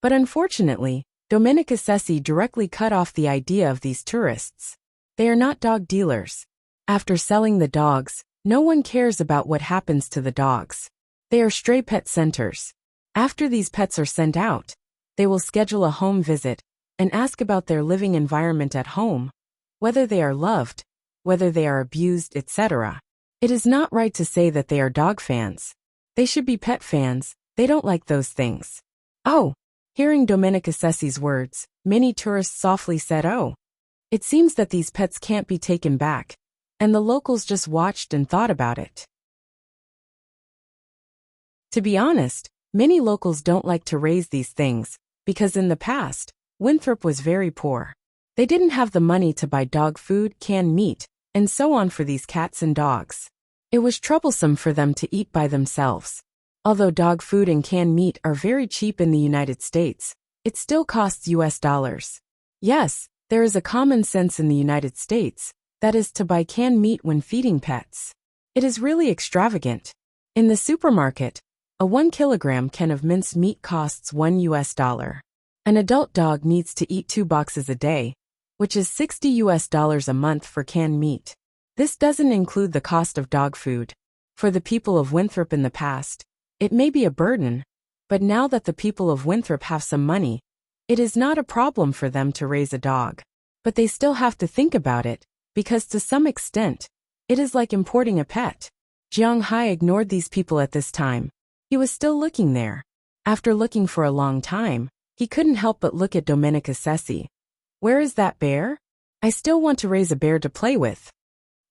S1: But unfortunately, Domenica Sessi directly cut off the idea of these tourists. They are not dog dealers. After selling the dogs, no one cares about what happens to the dogs. They are stray pet centers. After these pets are sent out, they will schedule a home visit and ask about their living environment at home, whether they are loved, whether they are abused, etc. It is not right to say that they are dog fans. They should be pet fans. They don't like those things. Oh! Hearing Domenica Sessi's words, many tourists softly said, oh. It seems that these pets can't be taken back, and the locals just watched and thought about it. To be honest, many locals don't like to raise these things, because in the past, Winthrop was very poor. They didn't have the money to buy dog food, canned meat, and so on for these cats and dogs. It was troublesome for them to eat by themselves. Although dog food and canned meat are very cheap in the United States, it still costs US dollars. Yes, there is a common sense in the United States, that is to buy canned meat when feeding pets. It is really extravagant. In the supermarket, a 1 kilogram can of minced meat costs $1. An adult dog needs to eat 2 boxes a day, which is $60 a month for canned meat. This doesn't include the cost of dog food. For the people of Winthrop in the past, it may be a burden, but now that the people of Winthrop have some money, it is not a problem for them to raise a dog. But they still have to think about it, because to some extent, it is like importing a pet. Jiang Hai ignored these people at this time. He was still looking there. After looking for a long time, he couldn't help but look at Domenica Sessi. Where is that bear? I still want to raise a bear to play with.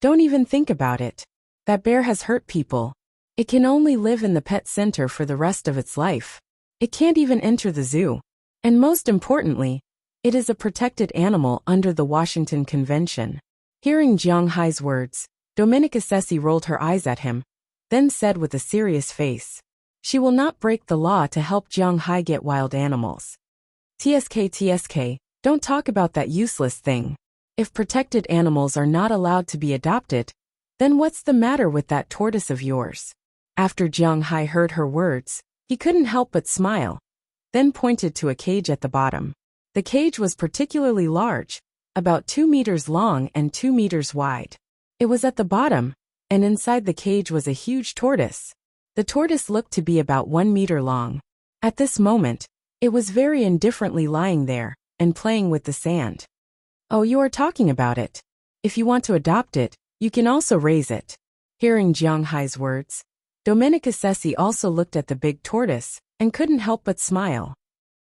S1: Don't even think about it. That bear has hurt people. It can only live in the pet center for the rest of its life. It can't even enter the zoo. And most importantly, it is a protected animal under the Washington Convention. Hearing Jiang Hai's words, Domenica Sessi rolled her eyes at him, then said with a serious face, she will not break the law to help Jiang Hai get wild animals. TSK, don't talk about that useless thing. If protected animals are not allowed to be adopted, then what's the matter with that tortoise of yours? After Jiang Hai heard her words, he couldn't help but smile, then pointed to a cage at the bottom. The cage was particularly large, about 2 meters long and 2 meters wide. It was at the bottom, and inside the cage was a huge tortoise. The tortoise looked to be about 1 meter long. At this moment, it was very indifferently lying there and playing with the sand. Oh, you are talking about it. If you want to adopt it, you can also raise it. Hearing Jiang Hai's words, Domenica Sessi also looked at the big tortoise and couldn't help but smile.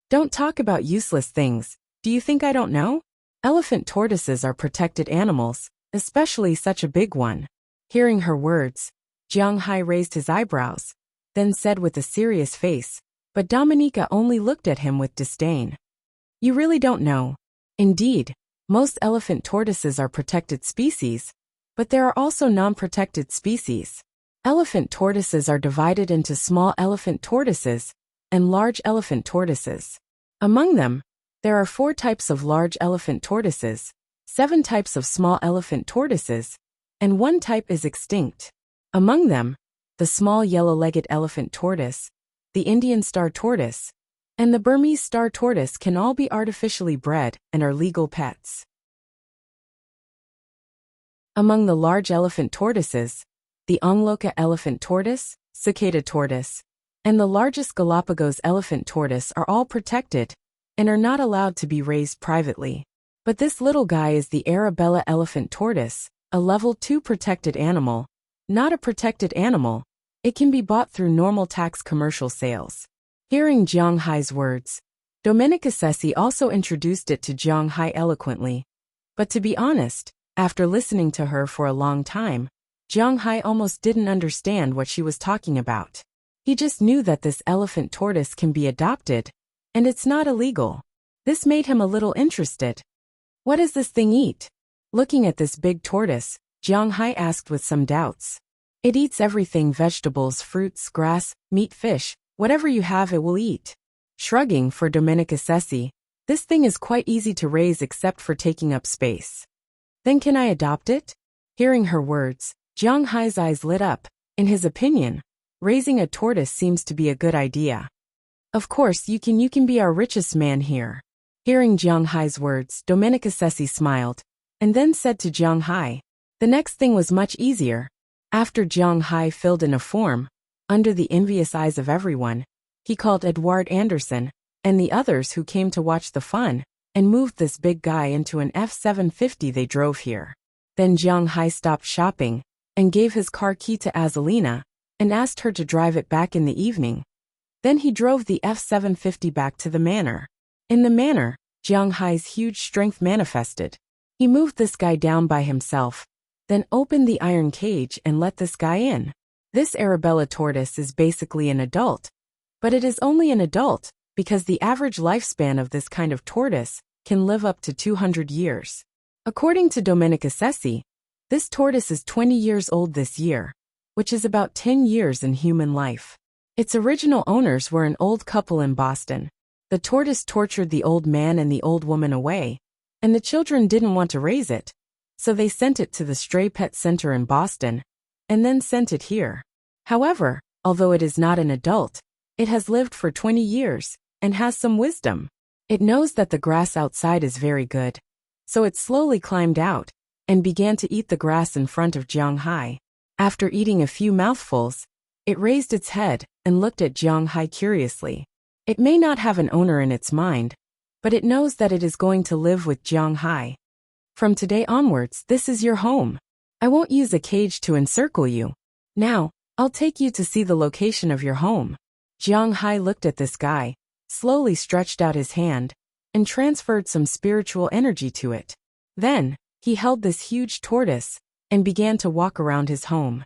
S1: Don't talk about useless things. Do you think I don't know? Elephant tortoises are protected animals, especially such a big one. Hearing her words, Jiang Hai raised his eyebrows, then said with a serious face, but Domenica only looked at him with disdain. You really don't know. Indeed, most elephant tortoises are protected species, but there are also non-protected species. Elephant tortoises are divided into small elephant tortoises and large elephant tortoises. Among them, there are 4 types of large elephant tortoises, 7 types of small elephant tortoises, and 1 type is extinct. Among them, the small yellow-legged elephant tortoise, the Indian star tortoise, and the Burmese star tortoise can all be artificially bred and are legal pets. Among the large elephant tortoises, the Ongloka elephant tortoise, cicada tortoise, and the largest Galapagos elephant tortoise are all protected and are not allowed to be raised privately. But this little guy is the Arabella elephant tortoise, A level 2 protected animal. Not a protected animal. It can be bought through normal tax commercial sales. Hearing Jiang Hai's words, Domenica Sessi also introduced it to Jiang Hai eloquently. But to be honest, after listening to her for a long time, Jiang Hai almost didn't understand what she was talking about. He just knew that this elephant tortoise can be adopted, and it's not illegal. This made him a little interested. What does this thing eat? Looking at this big tortoise, Jiang Hai asked with some doubts. It eats everything: vegetables, fruits, grass, meat, fish, whatever you have it will eat. Shrugging for Domenica Sessi, this thing is quite easy to raise except for taking up space. Then can I adopt it? Hearing her words, Jiang Hai's eyes lit up. In his opinion, raising a tortoise seems to be a good idea. Of course you can be our richest man here. Hearing Jiang Hai's words, Domenica Sessi smiled, and then said to Jiang Hai. The next thing was much easier. After Jiang Hai filled in a form, under the envious eyes of everyone, he called Edward Anderson, and the others who came to watch the fun, and moved this big guy into an F-750 they drove here. Then Jiang Hai stopped shopping, and gave his car key to Azalina, and asked her to drive it back in the evening. Then he drove the F-750 back to the manor. In the manor, Jiang Hai's huge strength manifested. He moved this guy down by himself, then opened the iron cage and let this guy in. This Arabella tortoise is basically an adult, but it is only an adult because the average lifespan of this kind of tortoise can live up to 200 years. According to Domenica Sessi, this tortoise is 20 years old this year, which is about 10 years in human life. Its original owners were an old couple in Boston. The tortoise tortured the old man and the old woman away, and the children didn't want to raise it, so they sent it to the stray pet center in Boston, and then sent it here. However, although it is not an adult, it has lived for 20 years, and has some wisdom. It knows that the grass outside is very good, so it slowly climbed out, and began to eat the grass in front of Jiang Hai. After eating a few mouthfuls, it raised its head, and looked at Jiang Hai curiously. It may not have an owner in its mind, but it knows that it is going to live with Jiang Hai. From today onwards, this is your home. I won't use a cage to encircle you. Now, I'll take you to see the location of your home. Jiang Hai looked at this guy, slowly stretched out his hand, and transferred some spiritual energy to it. Then, he held this huge tortoise, and began to walk around his home.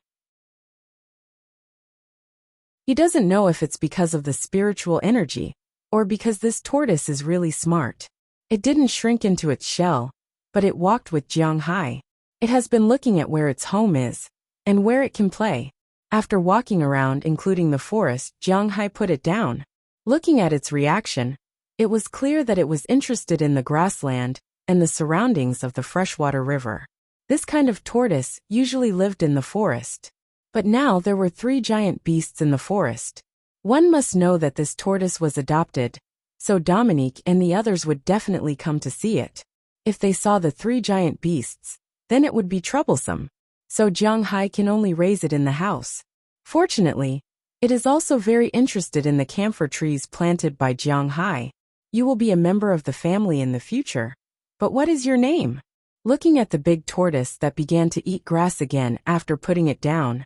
S1: He doesn't know if it's because of the spiritual energy, or because this tortoise is really smart. It didn't shrink into its shell, but it walked with Jiang Hai. It has been looking at where its home is, and where it can play. After walking around including the forest, Jiang Hai put it down. Looking at its reaction, it was clear that it was interested in the grassland, and the surroundings of the freshwater river. This kind of tortoise usually lived in the forest. But now there were 3 giant beasts in the forest. One must know that this tortoise was adopted, so Dominique and the others would definitely come to see it. If they saw the 3 giant beasts, then it would be troublesome. So Jiang Hai can only raise it in the house. Fortunately, it is also very interested in the camphor trees planted by Jiang Hai. You will be a member of the family in the future. But what is your name? Looking at the big tortoise that began to eat grass again after putting it down,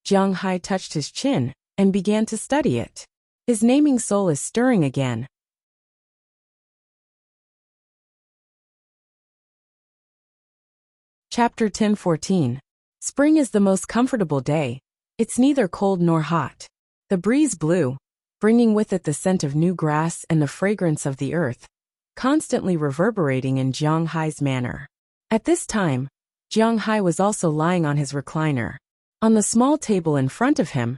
S1: Jiang Hai touched his chin and began to study it. His naming soul is stirring again. Chapter 10:14. Spring is the most comfortable day. It's neither cold nor hot. The breeze blew, bringing with it the scent of new grass and the fragrance of the earth, constantly reverberating in Jiang Hai's manor. At this time, Jiang Hai was also lying on his recliner. On the small table in front of him,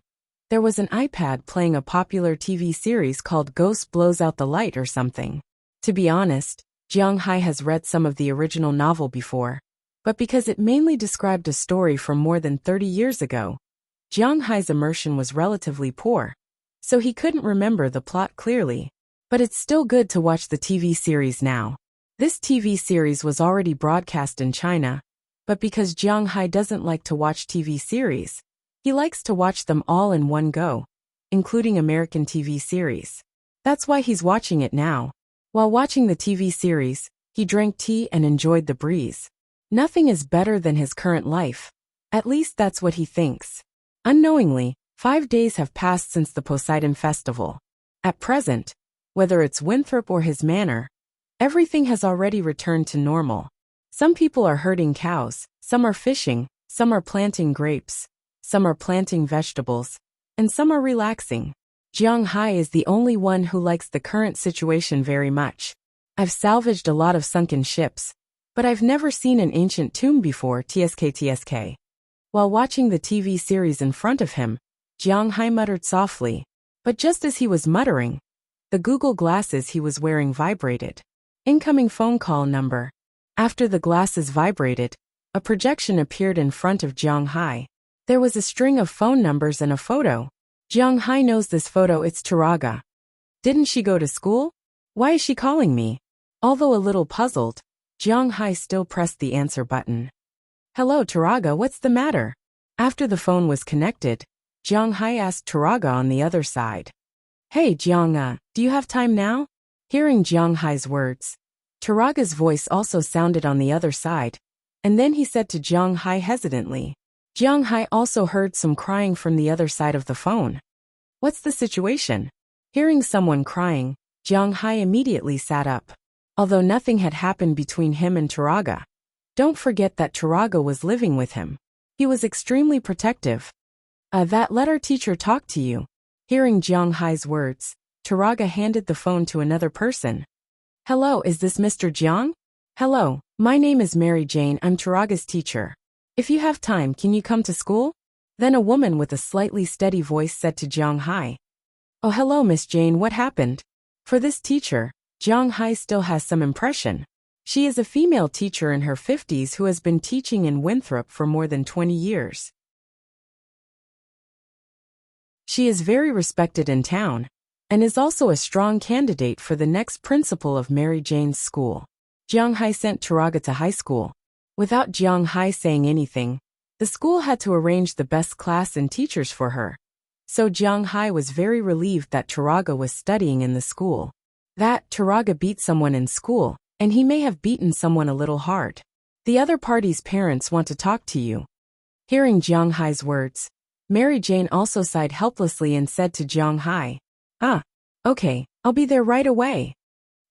S1: there was an iPad playing a popular TV series called Ghost Blows Out the Light or something. To be honest, Jiang Hai has read some of the original novel before, but because it mainly described a story from more than 30 years ago, Jiang Hai's immersion was relatively poor, so he couldn't remember the plot clearly. But it's still good to watch the TV series now. This TV series was already broadcast in China, but because Jiang Hai doesn't like to watch TV series, he likes to watch them all in one go, including American TV series. That's why he's watching it now. While watching the TV series, he drank tea and enjoyed the breeze. Nothing is better than his current life. At least that's what he thinks. Unknowingly, 5 days have passed since the Poseidon festival. At present, whether it's Winthrop or his manor, everything has already returned to normal. Some people are herding cows, some are fishing, some are planting grapes, some are planting vegetables, and some are relaxing. Jiang Hai is the only one who likes the current situation very much. I've salvaged a lot of sunken ships, but I've never seen an ancient tomb before. Tsk. While watching the TV series in front of him, Jiang Hai muttered softly. But just as he was muttering, the Google glasses he was wearing vibrated. Incoming phone call number. After the glasses vibrated, a projection appeared in front of Jiang Hai. There was a string of phone numbers and a photo. Jiang Hai knows this photo. It's Turaga. Didn't she go to school? Why is she calling me? Although a little puzzled, Jiang Hai still pressed the answer button. Hello Turaga, what's the matter? After the phone was connected, Jiang Hai asked Turaga on the other side. Hey Jiang, do you have time now? Hearing Jiang Hai's words, Turaga's voice also sounded on the other side, and then he said to Jiang Hai hesitantly. Jiang Hai also heard some crying from the other side of the phone. What's the situation? Hearing someone crying, Jiang Hai immediately sat up. Although nothing had happened between him and Turaga. Don't forget that Turaga was living with him. He was extremely protective. That letter teacher talked to you. Hearing Jiang Hai's words, Turaga handed the phone to another person. Hello, is this Mr. Jiang? Hello, my name is Mary Jane. I'm Turaga's teacher. If you have time, can you come to school? Then a woman with a slightly steady voice said to Jiang Hai. Oh, hello, Miss Jane, what happened? For this teacher, Jiang Hai still has some impression. She is a female teacher in her 50s who has been teaching in Winthrop for more than 20 years. She is very respected in town, and is also a strong candidate for the next principal of Mary Jane's school. Jiang Hai sent Turaga to high school. Without Jiang Hai saying anything, the school had to arrange the best class and teachers for her. So Jiang Hai was very relieved that Turaga was studying in the school. That Turaga beat someone in school, and he may have beaten someone a little hard. The other party's parents want to talk to you. Hearing Jiang Hai's words, Mary Jane also sighed helplessly and said to Jiang Hai, Okay, I'll be there right away.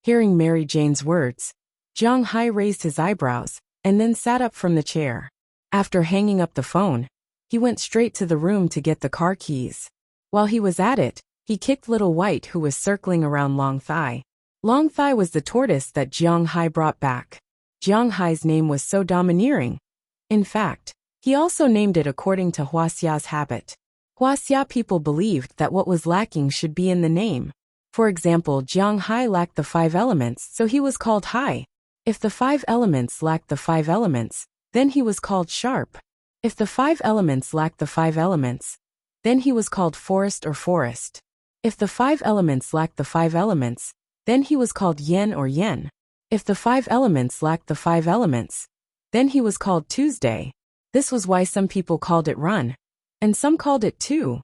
S1: Hearing Mary Jane's words, Jiang Hai raised his eyebrows, and then sat up from the chair. After hanging up the phone, he went straight to the room to get the car keys. While he was at it, he kicked Little White, who was circling around Long Thigh. Long Thigh was the tortoise that Jiang Hai brought back. Jiang Hai's name was so domineering. In fact, he also named it according to Huaxia's habit. Huaxia people believed that what was lacking should be in the name. For example, Jiang Hai lacked the 5 elements, so he was called Hai. If the 5 elements lacked the 5 elements, then he was called Sharp. If the 5 elements lacked the 5 elements, then he was called Forest or Forest. If the 5 elements lacked the 5 elements, then he was called Yen or Yen. If the 5 elements lacked the 5 elements, then he was called Tuesday. This was why some people called it Run, and some called it Two.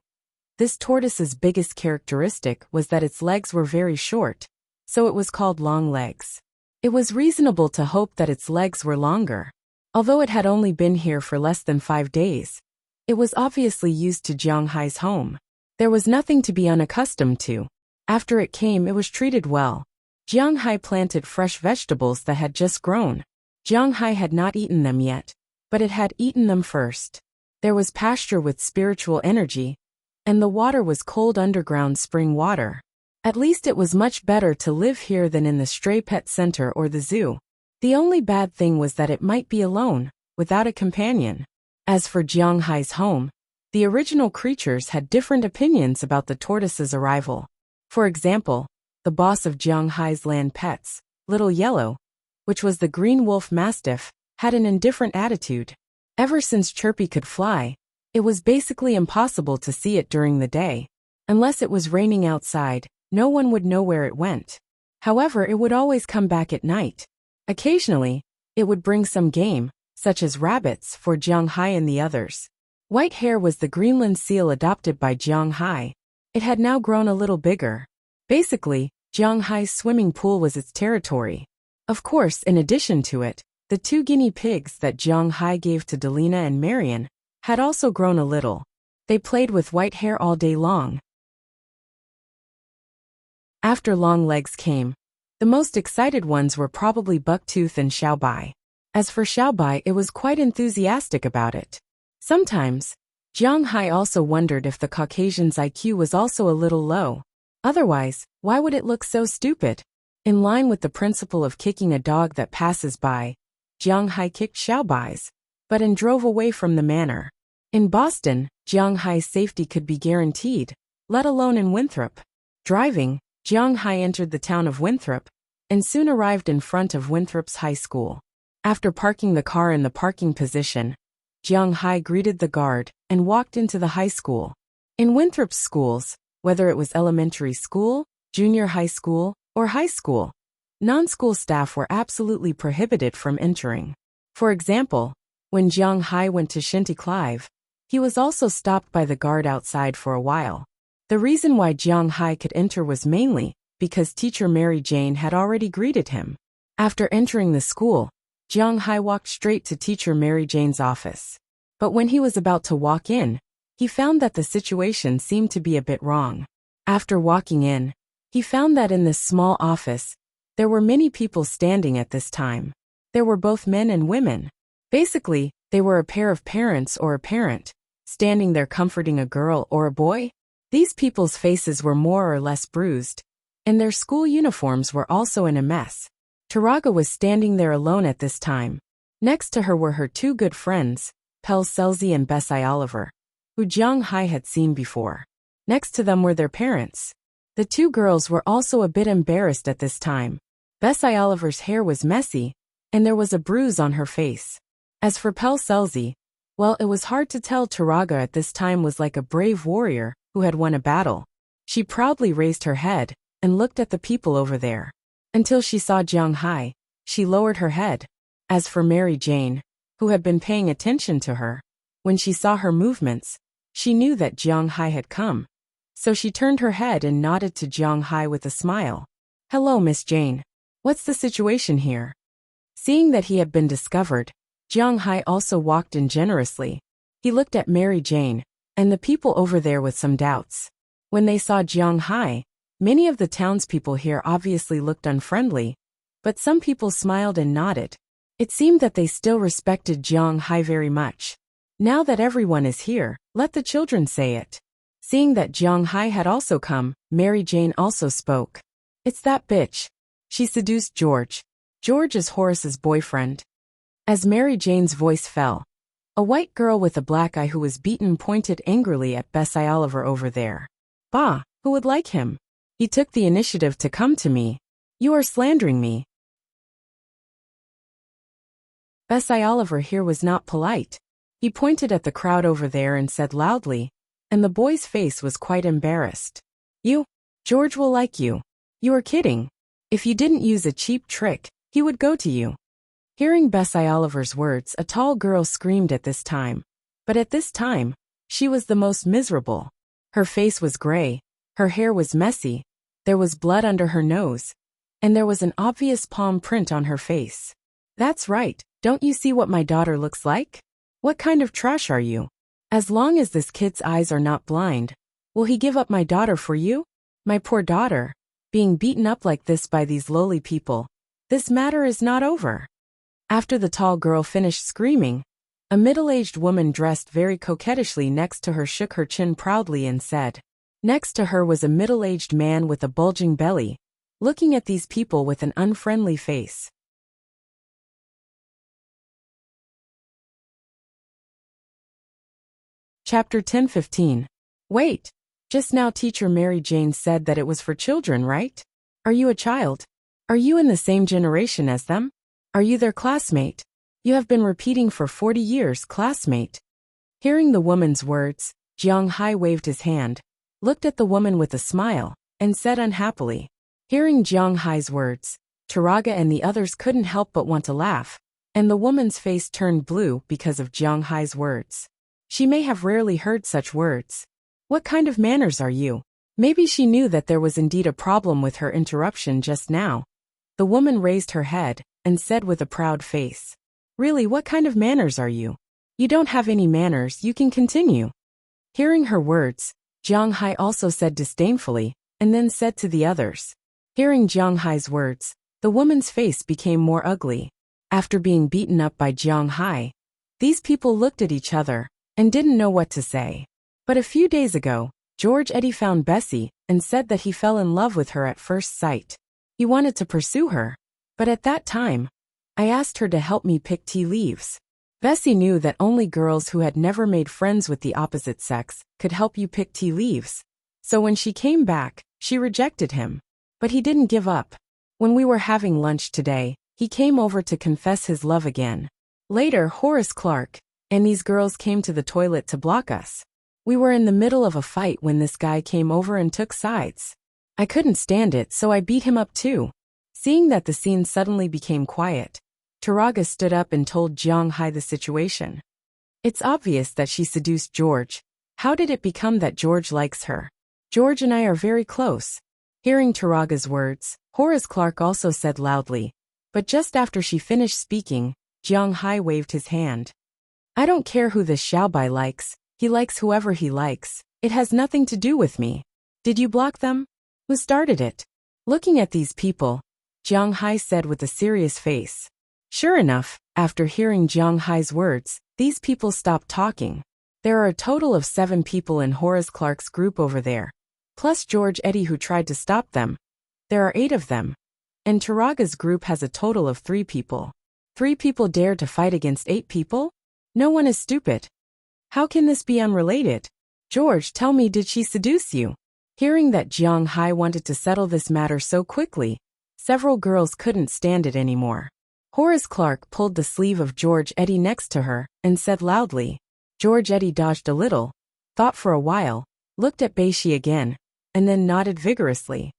S1: This tortoise's biggest characteristic was that its legs were very short, so it was called Long Legs. It was reasonable to hope that its legs were longer. Although it had only been here for less than 5 days, it was obviously used to Jiang Hai's home. There was nothing to be unaccustomed to. After it came, it was treated well. Jiang Hai planted fresh vegetables that had just grown. Jiang Hai had not eaten them yet, but it had eaten them first. There was pasture with spiritual energy, and the water was cold underground spring water. At least it was much better to live here than in the stray pet center or the zoo. The only bad thing was that it might be alone, without a companion. As for Jiang Hai's home, the original creatures had different opinions about the tortoise's arrival. For example, the boss of Jiang Hai's land pets, Little Yellow, which was the green wolf mastiff, had an indifferent attitude. Ever since Chirpy could fly, it was basically impossible to see it during the day. Unless it was raining outside, no one would know where it went. However, it would always come back at night. Occasionally, it would bring some game, such as rabbits, for Jiang Hai and the others. White Hair was the Greenland seal adopted by Jiang Hai. It had now grown a little bigger. Basically, Jiang Hai's swimming pool was its territory. Of course, in addition to it, The 2 guinea pigs that Jiang Hai gave to Delina and Marian had also grown a little. They played with white hair all day long. After Long Legs came, the most excited ones were probably Bucktooth and Xiaobai. As for Xiaobai, it was quite enthusiastic about it. Sometimes, Jiang Hai also wondered if the Caucasian's IQ was also a little low. Otherwise, why would it look so stupid? In line with the principle of kicking a dog that passes by, Jiang Hai kicked Xiaobai's butt and drove away from the manor. In Boston, Jiang Hai's safety could be guaranteed, let alone in Winthrop. Driving, Jiang Hai entered the town of Winthrop and soon arrived in front of Winthrop's high school. After parking the car in the parking position, Jiang Hai greeted the guard and walked into the high school. In Winthrop's schools, whether it was elementary school, junior high school, or high school, non-school staff were absolutely prohibited from entering. For example, when Jiang Hai went to Shinty Clive, he was also stopped by the guard outside for a while. The reason why Jiang Hai could enter was mainly because teacher Mary Jane had already greeted him. After entering the school, Jiang Hai walked straight to teacher Mary Jane's office. But when he was about to walk in, he found that the situation seemed to be a bit wrong. After walking in, he found that in this small office, there were many people standing at this time. There were both men and women. Basically, they were a pair of parents or a parent, standing there comforting a girl or a boy. These people's faces were more or less bruised, and their school uniforms were also in a mess. Taraga was standing there alone at this time. Next to her were her 2 good friends, Pel Selzy and Bessie Oliver, who Jiang Hai had seen before. Next to them were their parents. The 2 girls were also a bit embarrassed at this time. Bessie Oliver's hair was messy, and there was a bruise on her face. As for Pel Selzy, well, it was hard to tell. Taraga at this time was like a brave warrior who had won a battle. She proudly raised her head and looked at the people over there. Until she saw Jiang Hai, she lowered her head. As for Mary Jane, who had been paying attention to her, when she saw her movements, she knew that Jiang Hai had come. So she turned her head and nodded to Jiang Hai with a smile. "Hello, Miss Jane. What's the situation here?" Seeing that he had been discovered, Jiang Hai also walked in generously. He looked at Mary Jane and the people over there with some doubts. When they saw Jiang Hai, many of the townspeople here obviously looked unfriendly, but some people smiled and nodded. It seemed that they still respected Jiang Hai very much. Now that everyone is here, let the children say it. Seeing that Jiang Hai had also come, Mary Jane also spoke. "It's that bitch. She seduced George. George is Horace's boyfriend." As Mary Jane's voice fell, a white girl with a black eye who was beaten pointed angrily at Bessie Oliver over there. "Bah, who would like him? He took the initiative to come to me. You are slandering me." Bessie Oliver here was not polite. He pointed at the crowd over there and said loudly, and the boy's face was quite embarrassed. George will like you. You are kidding. If you didn't use a cheap trick, he would go to you." Hearing Bessie Oliver's words, a tall girl screamed at this time. But at this time, she was the most miserable. Her face was gray, her hair was messy, there was blood under her nose, and there was an obvious palm print on her face. "That's right, don't you see what my daughter looks like? What kind of trash are you? As long as this kid's eyes are not blind, will he give up my daughter for you? My poor daughter, being beaten up like this by these lowly people. This matter is not over." After the tall girl finished screaming, a middle-aged woman dressed very coquettishly next to her shook her chin proudly and said. Next to her was a middle-aged man with a bulging belly, looking at these people with an unfriendly face. Chapter 10:15. Wait! Just now teacher Mary Jane said that it was for children, right? Are you a child? Are you in the same generation as them? Are you their classmate? You have been repeating for 40 years, classmate. Hearing the woman's words, Jiang Hai waved his hand, looked at the woman with a smile, and said unhappily. Hearing Jiang Hai's words, Taraga and the others couldn't help but want to laugh, and the woman's face turned blue because of Jiang Hai's words. She may have rarely heard such words. What kind of manners are you? Maybe she knew that there was indeed a problem with her interruption just now. The woman raised her head and said with a proud face. Really, what kind of manners are you? You don't have any manners, you can continue. Hearing her words, Jiang Hai also said disdainfully, and then said to the others. Hearing Jiang Hai's words, the woman's face became more ugly. After being beaten up by Jiang Hai, these people looked at each other and didn't know what to say. But a few days ago, George Eddy found Bessie and said that he fell in love with her at first sight. He wanted to pursue her, but at that time, I asked her to help me pick tea leaves. Bessie knew that only girls who had never made friends with the opposite sex could help you pick tea leaves. So when she came back, she rejected him. But he didn't give up. When we were having lunch today, he came over to confess his love again. Later, Horace Clark and these girls came to the toilet to block us. We were in the middle of a fight when this guy came over and took sides. I couldn't stand it, so I beat him up too. Seeing that the scene suddenly became quiet, Taraga stood up and told Jiang Hai the situation. It's obvious that she seduced George. How did it become that George likes her? George and I are very close. Hearing Taraga's words, Horace Clark also said loudly. But just after she finished speaking, Jiang Hai waved his hand. I don't care who this Xiaobai likes, he likes whoever he likes. It has nothing to do with me. Did you block them? Who started it? Looking at these people, Jiang Hai said with a serious face. Sure enough, after hearing Jiang Hai's words, these people stopped talking. There are a total of 7 people in Horace Clark's group over there, plus George Eddy who tried to stop them. There are 8 of them. And Taraga's group has a total of 3 people. 3 people dare to fight against 8 people? No one is stupid. How can this be unrelated? George, tell me, did she seduce you? Hearing that Jiang Hai wanted to settle this matter so quickly, several girls couldn't stand it anymore. Horace Clark pulled the sleeve of George Eddy next to her and said loudly. George Eddy dodged a little, thought for a while, looked at Beishi again, and then nodded vigorously.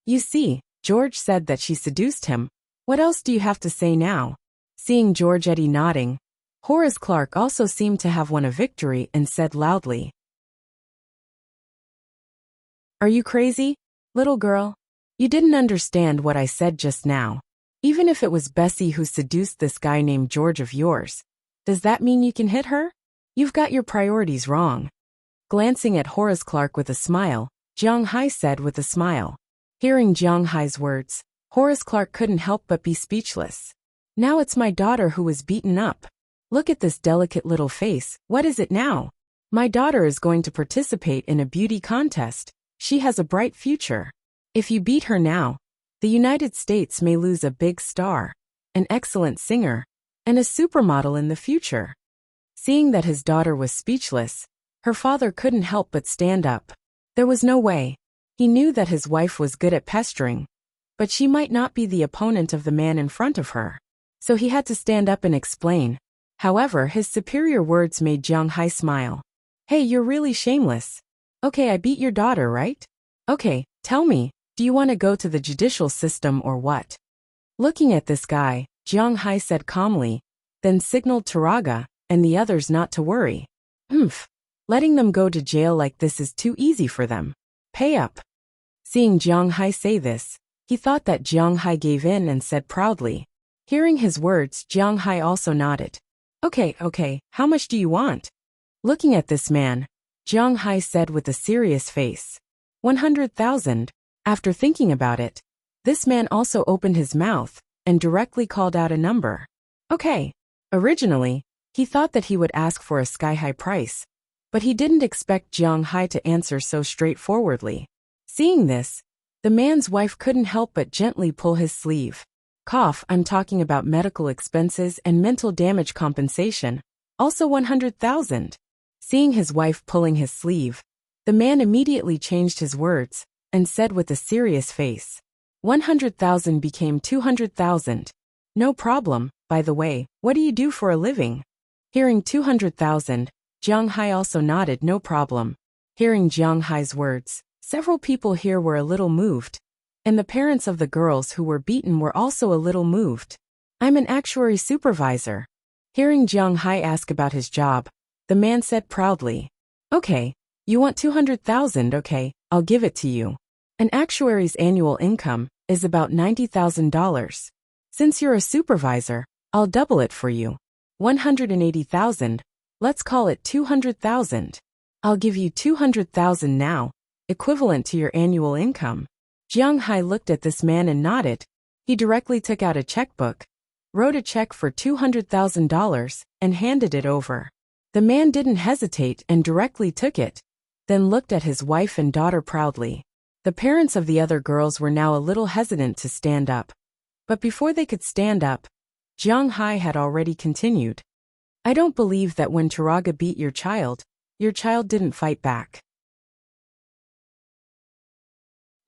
S1: You see, George said that she seduced him. What else do you have to say now? Seeing George Eddy nodding, Horace Clark also seemed to have won a victory and said loudly. Are you crazy, little girl? You didn't understand what I said just now. Even if it was Bessie who seduced this guy named George of yours, does that mean you can hit her? You've got your priorities wrong. Glancing at Horace Clark with a smile, Jiang Hai said with a smile. Hearing Jiang Hai's words, Horace Clark couldn't help but be speechless. Now it's my daughter who was beaten up. Look at this delicate little face, what is it now? My daughter is going to participate in a beauty contest. She has a bright future. If you beat her now, the United States may lose a big star, an excellent singer, and a supermodel in the future. Seeing that his daughter was speechless, her father couldn't help but stand up. There was no way. He knew that his wife was good at pestering, but she might not be the opponent of the man in front of her. So he had to stand up and explain. However, his superior words made Jiang Hai smile. Hey, you're really shameless. Okay, I beat your daughter, right? Okay, tell me, do you want to go to the judicial system or what? Looking at this guy, Jiang Hai said calmly, then signaled Taraga and the others not to worry. Letting them go to jail like this is too easy for them. Pay up. Seeing Jiang Hai say this, he thought that Jiang Hai gave in and said proudly. Hearing his words, Jiang Hai also nodded. Okay, how much do you want? Looking at this man, Jiang Hai said with a serious face. 100,000. After thinking about it, this man also opened his mouth and directly called out a number. Okay. Originally, he thought that he would ask for a sky-high price, but he didn't expect Jiang Hai to answer so straightforwardly. Seeing this, the man's wife couldn't help but gently pull his sleeve. Cough, I'm talking about medical expenses and mental damage compensation, also 100,000. Seeing his wife pulling his sleeve, the man immediately changed his words and said with a serious face. 100,000 became 200,000. No problem, by the way, what do you do for a living? Hearing 200,000, Jiang Hai also nodded no problem. Hearing Jiang Hai's words, several people here were a little moved, and the parents of the girls who were beaten were also a little moved. I'm an actuary supervisor. Hearing Jiang Hai ask about his job, the man said proudly. Okay, you want 200,000, okay, I'll give it to you. An actuary's annual income is about $90,000. Since you're a supervisor, I'll double it for you. 180,000. Let's call it 200,000. I'll give you 200,000 now, equivalent to your annual income. Jiang Hai looked at this man and nodded. He directly took out a checkbook, wrote a check for $200,000, and handed it over. The man didn't hesitate and directly took it, then looked at his wife and daughter proudly. The parents of the other girls were now a little hesitant to stand up. But before they could stand up, Jiang Hai had already continued. I don't believe that when Turaga beat your child didn't fight back.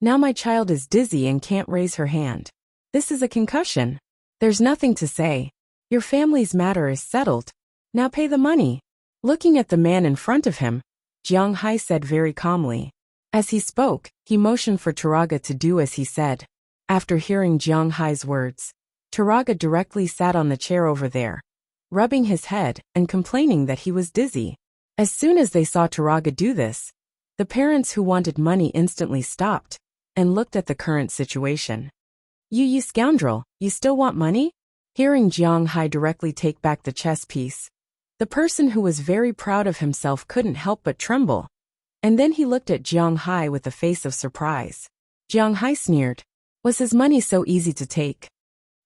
S1: Now my child is dizzy and can't raise her hand. This is a concussion. There's nothing to say. Your family's matter is settled. Now pay the money. Looking at the man in front of him, Jiang Hai said very calmly. As he spoke, he motioned for Turaga to do as he said. After hearing Jiang Hai's words, Turaga directly sat on the chair over there, rubbing his head and complaining that he was dizzy. As soon as they saw Turaga do this, the parents who wanted money instantly stopped and looked at the current situation. You scoundrel, you still want money? Hearing Jiang Hai directly take back the chess piece, the person who was very proud of himself couldn't help but tremble. And then he looked at Jiang Hai with a face of surprise. Jiang Hai sneered. Was his money so easy to take?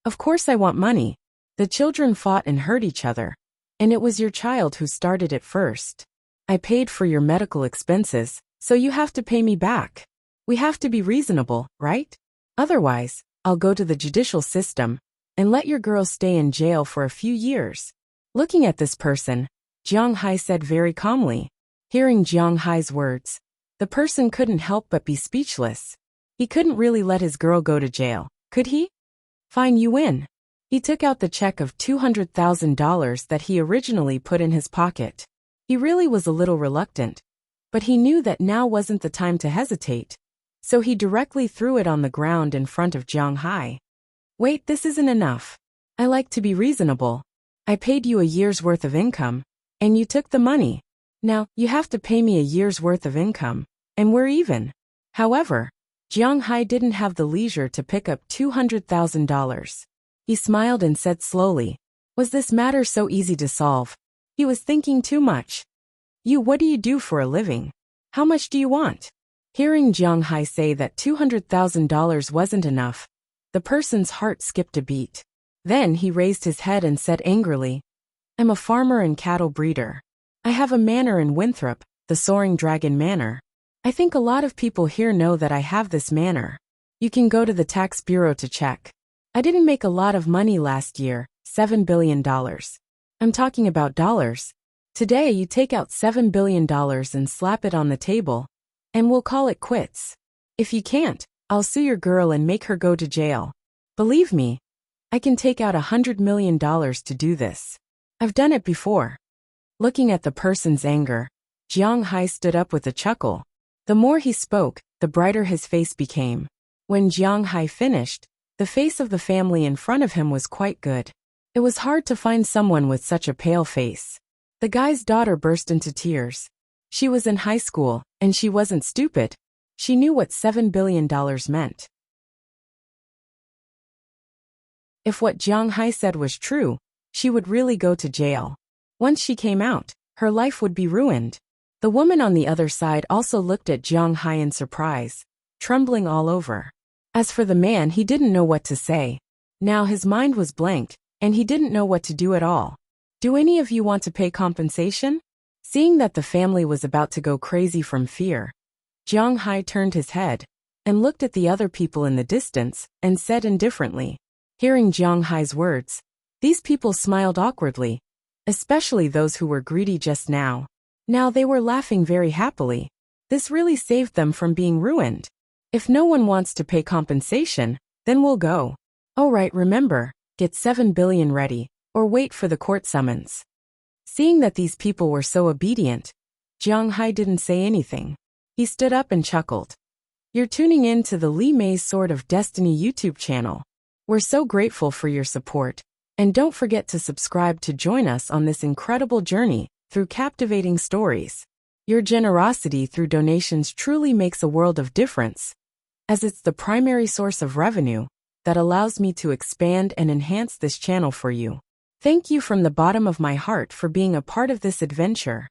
S1: Of course I want money. The children fought and hurt each other, and it was your child who started it first. I paid for your medical expenses, so you have to pay me back. We have to be reasonable, right? Otherwise, I'll go to the judicial system and let your girl stay in jail for a few years. Looking at this person, Jiang Hai said very calmly. Hearing Jiang Hai's words, the person couldn't help but be speechless. He couldn't really let his girl go to jail, could he? Fine, you win. He took out the check of $200,000 that he originally put in his pocket. He really was a little reluctant, but he knew that now wasn't the time to hesitate, so he directly threw it on the ground in front of Jiang Hai. Wait, this isn't enough. I like to be reasonable. I paid you a year's worth of income, and you took the money. Now, you have to pay me a year's worth of income, and we're even. However, Jiang Hai didn't have the leisure to pick up $200,000. He smiled and said slowly, was this matter so easy to solve? He was thinking too much. What do you do for a living? How much do you want? Hearing Jiang Hai say that $200,000 wasn't enough, the person's heart skipped a beat. Then he raised his head and said angrily, I'm a farmer and cattle breeder. I have a manor in Winthrop, the Soaring Dragon Manor. I think a lot of people here know that I have this manor. You can go to the tax bureau to check. I didn't make a lot of money last year, $7 billion. I'm talking about dollars. Today you take out $7 billion and slap it on the table, and we'll call it quits. If you can't, I'll sue your girl and make her go to jail. Believe me, I can take out $100 million to do this. I've done it before. Looking at the person's anger, Jiang Hai stood up with a chuckle. The more he spoke, the brighter his face became. When Jiang Hai finished, the face of the family in front of him was quite good. It was hard to find someone with such a pale face. The guy's daughter burst into tears. She was in high school, and she wasn't stupid. She knew what $7 billion meant. If what Jiang Hai said was true, she would really go to jail. Once she came out, her life would be ruined. The woman on the other side also looked at Jiang Hai in surprise, trembling all over. As for the man, he didn't know what to say. Now his mind was blank, and he didn't know what to do at all. Do any of you want to pay compensation? Seeing that the family was about to go crazy from fear, Jiang Hai turned his head and looked at the other people in the distance and said indifferently. Hearing Jiang Hai's words, these people smiled awkwardly, especially those who were greedy just now. Now they were laughing very happily. This really saved them from being ruined. If no one wants to pay compensation, then we'll go. All right, remember, get $7 billion ready, or wait for the court summons. Seeing that these people were so obedient, Jiang Hai didn't say anything. He stood up and chuckled. You're tuning in to the Li Mei's Sword of Destiny YouTube channel. We're so grateful for your support. And don't forget to subscribe to join us on this incredible journey through captivating stories. Your generosity through donations truly makes a world of difference, as it's the primary source of revenue that allows me to expand and enhance this channel for you. Thank you from the bottom of my heart for being a part of this adventure.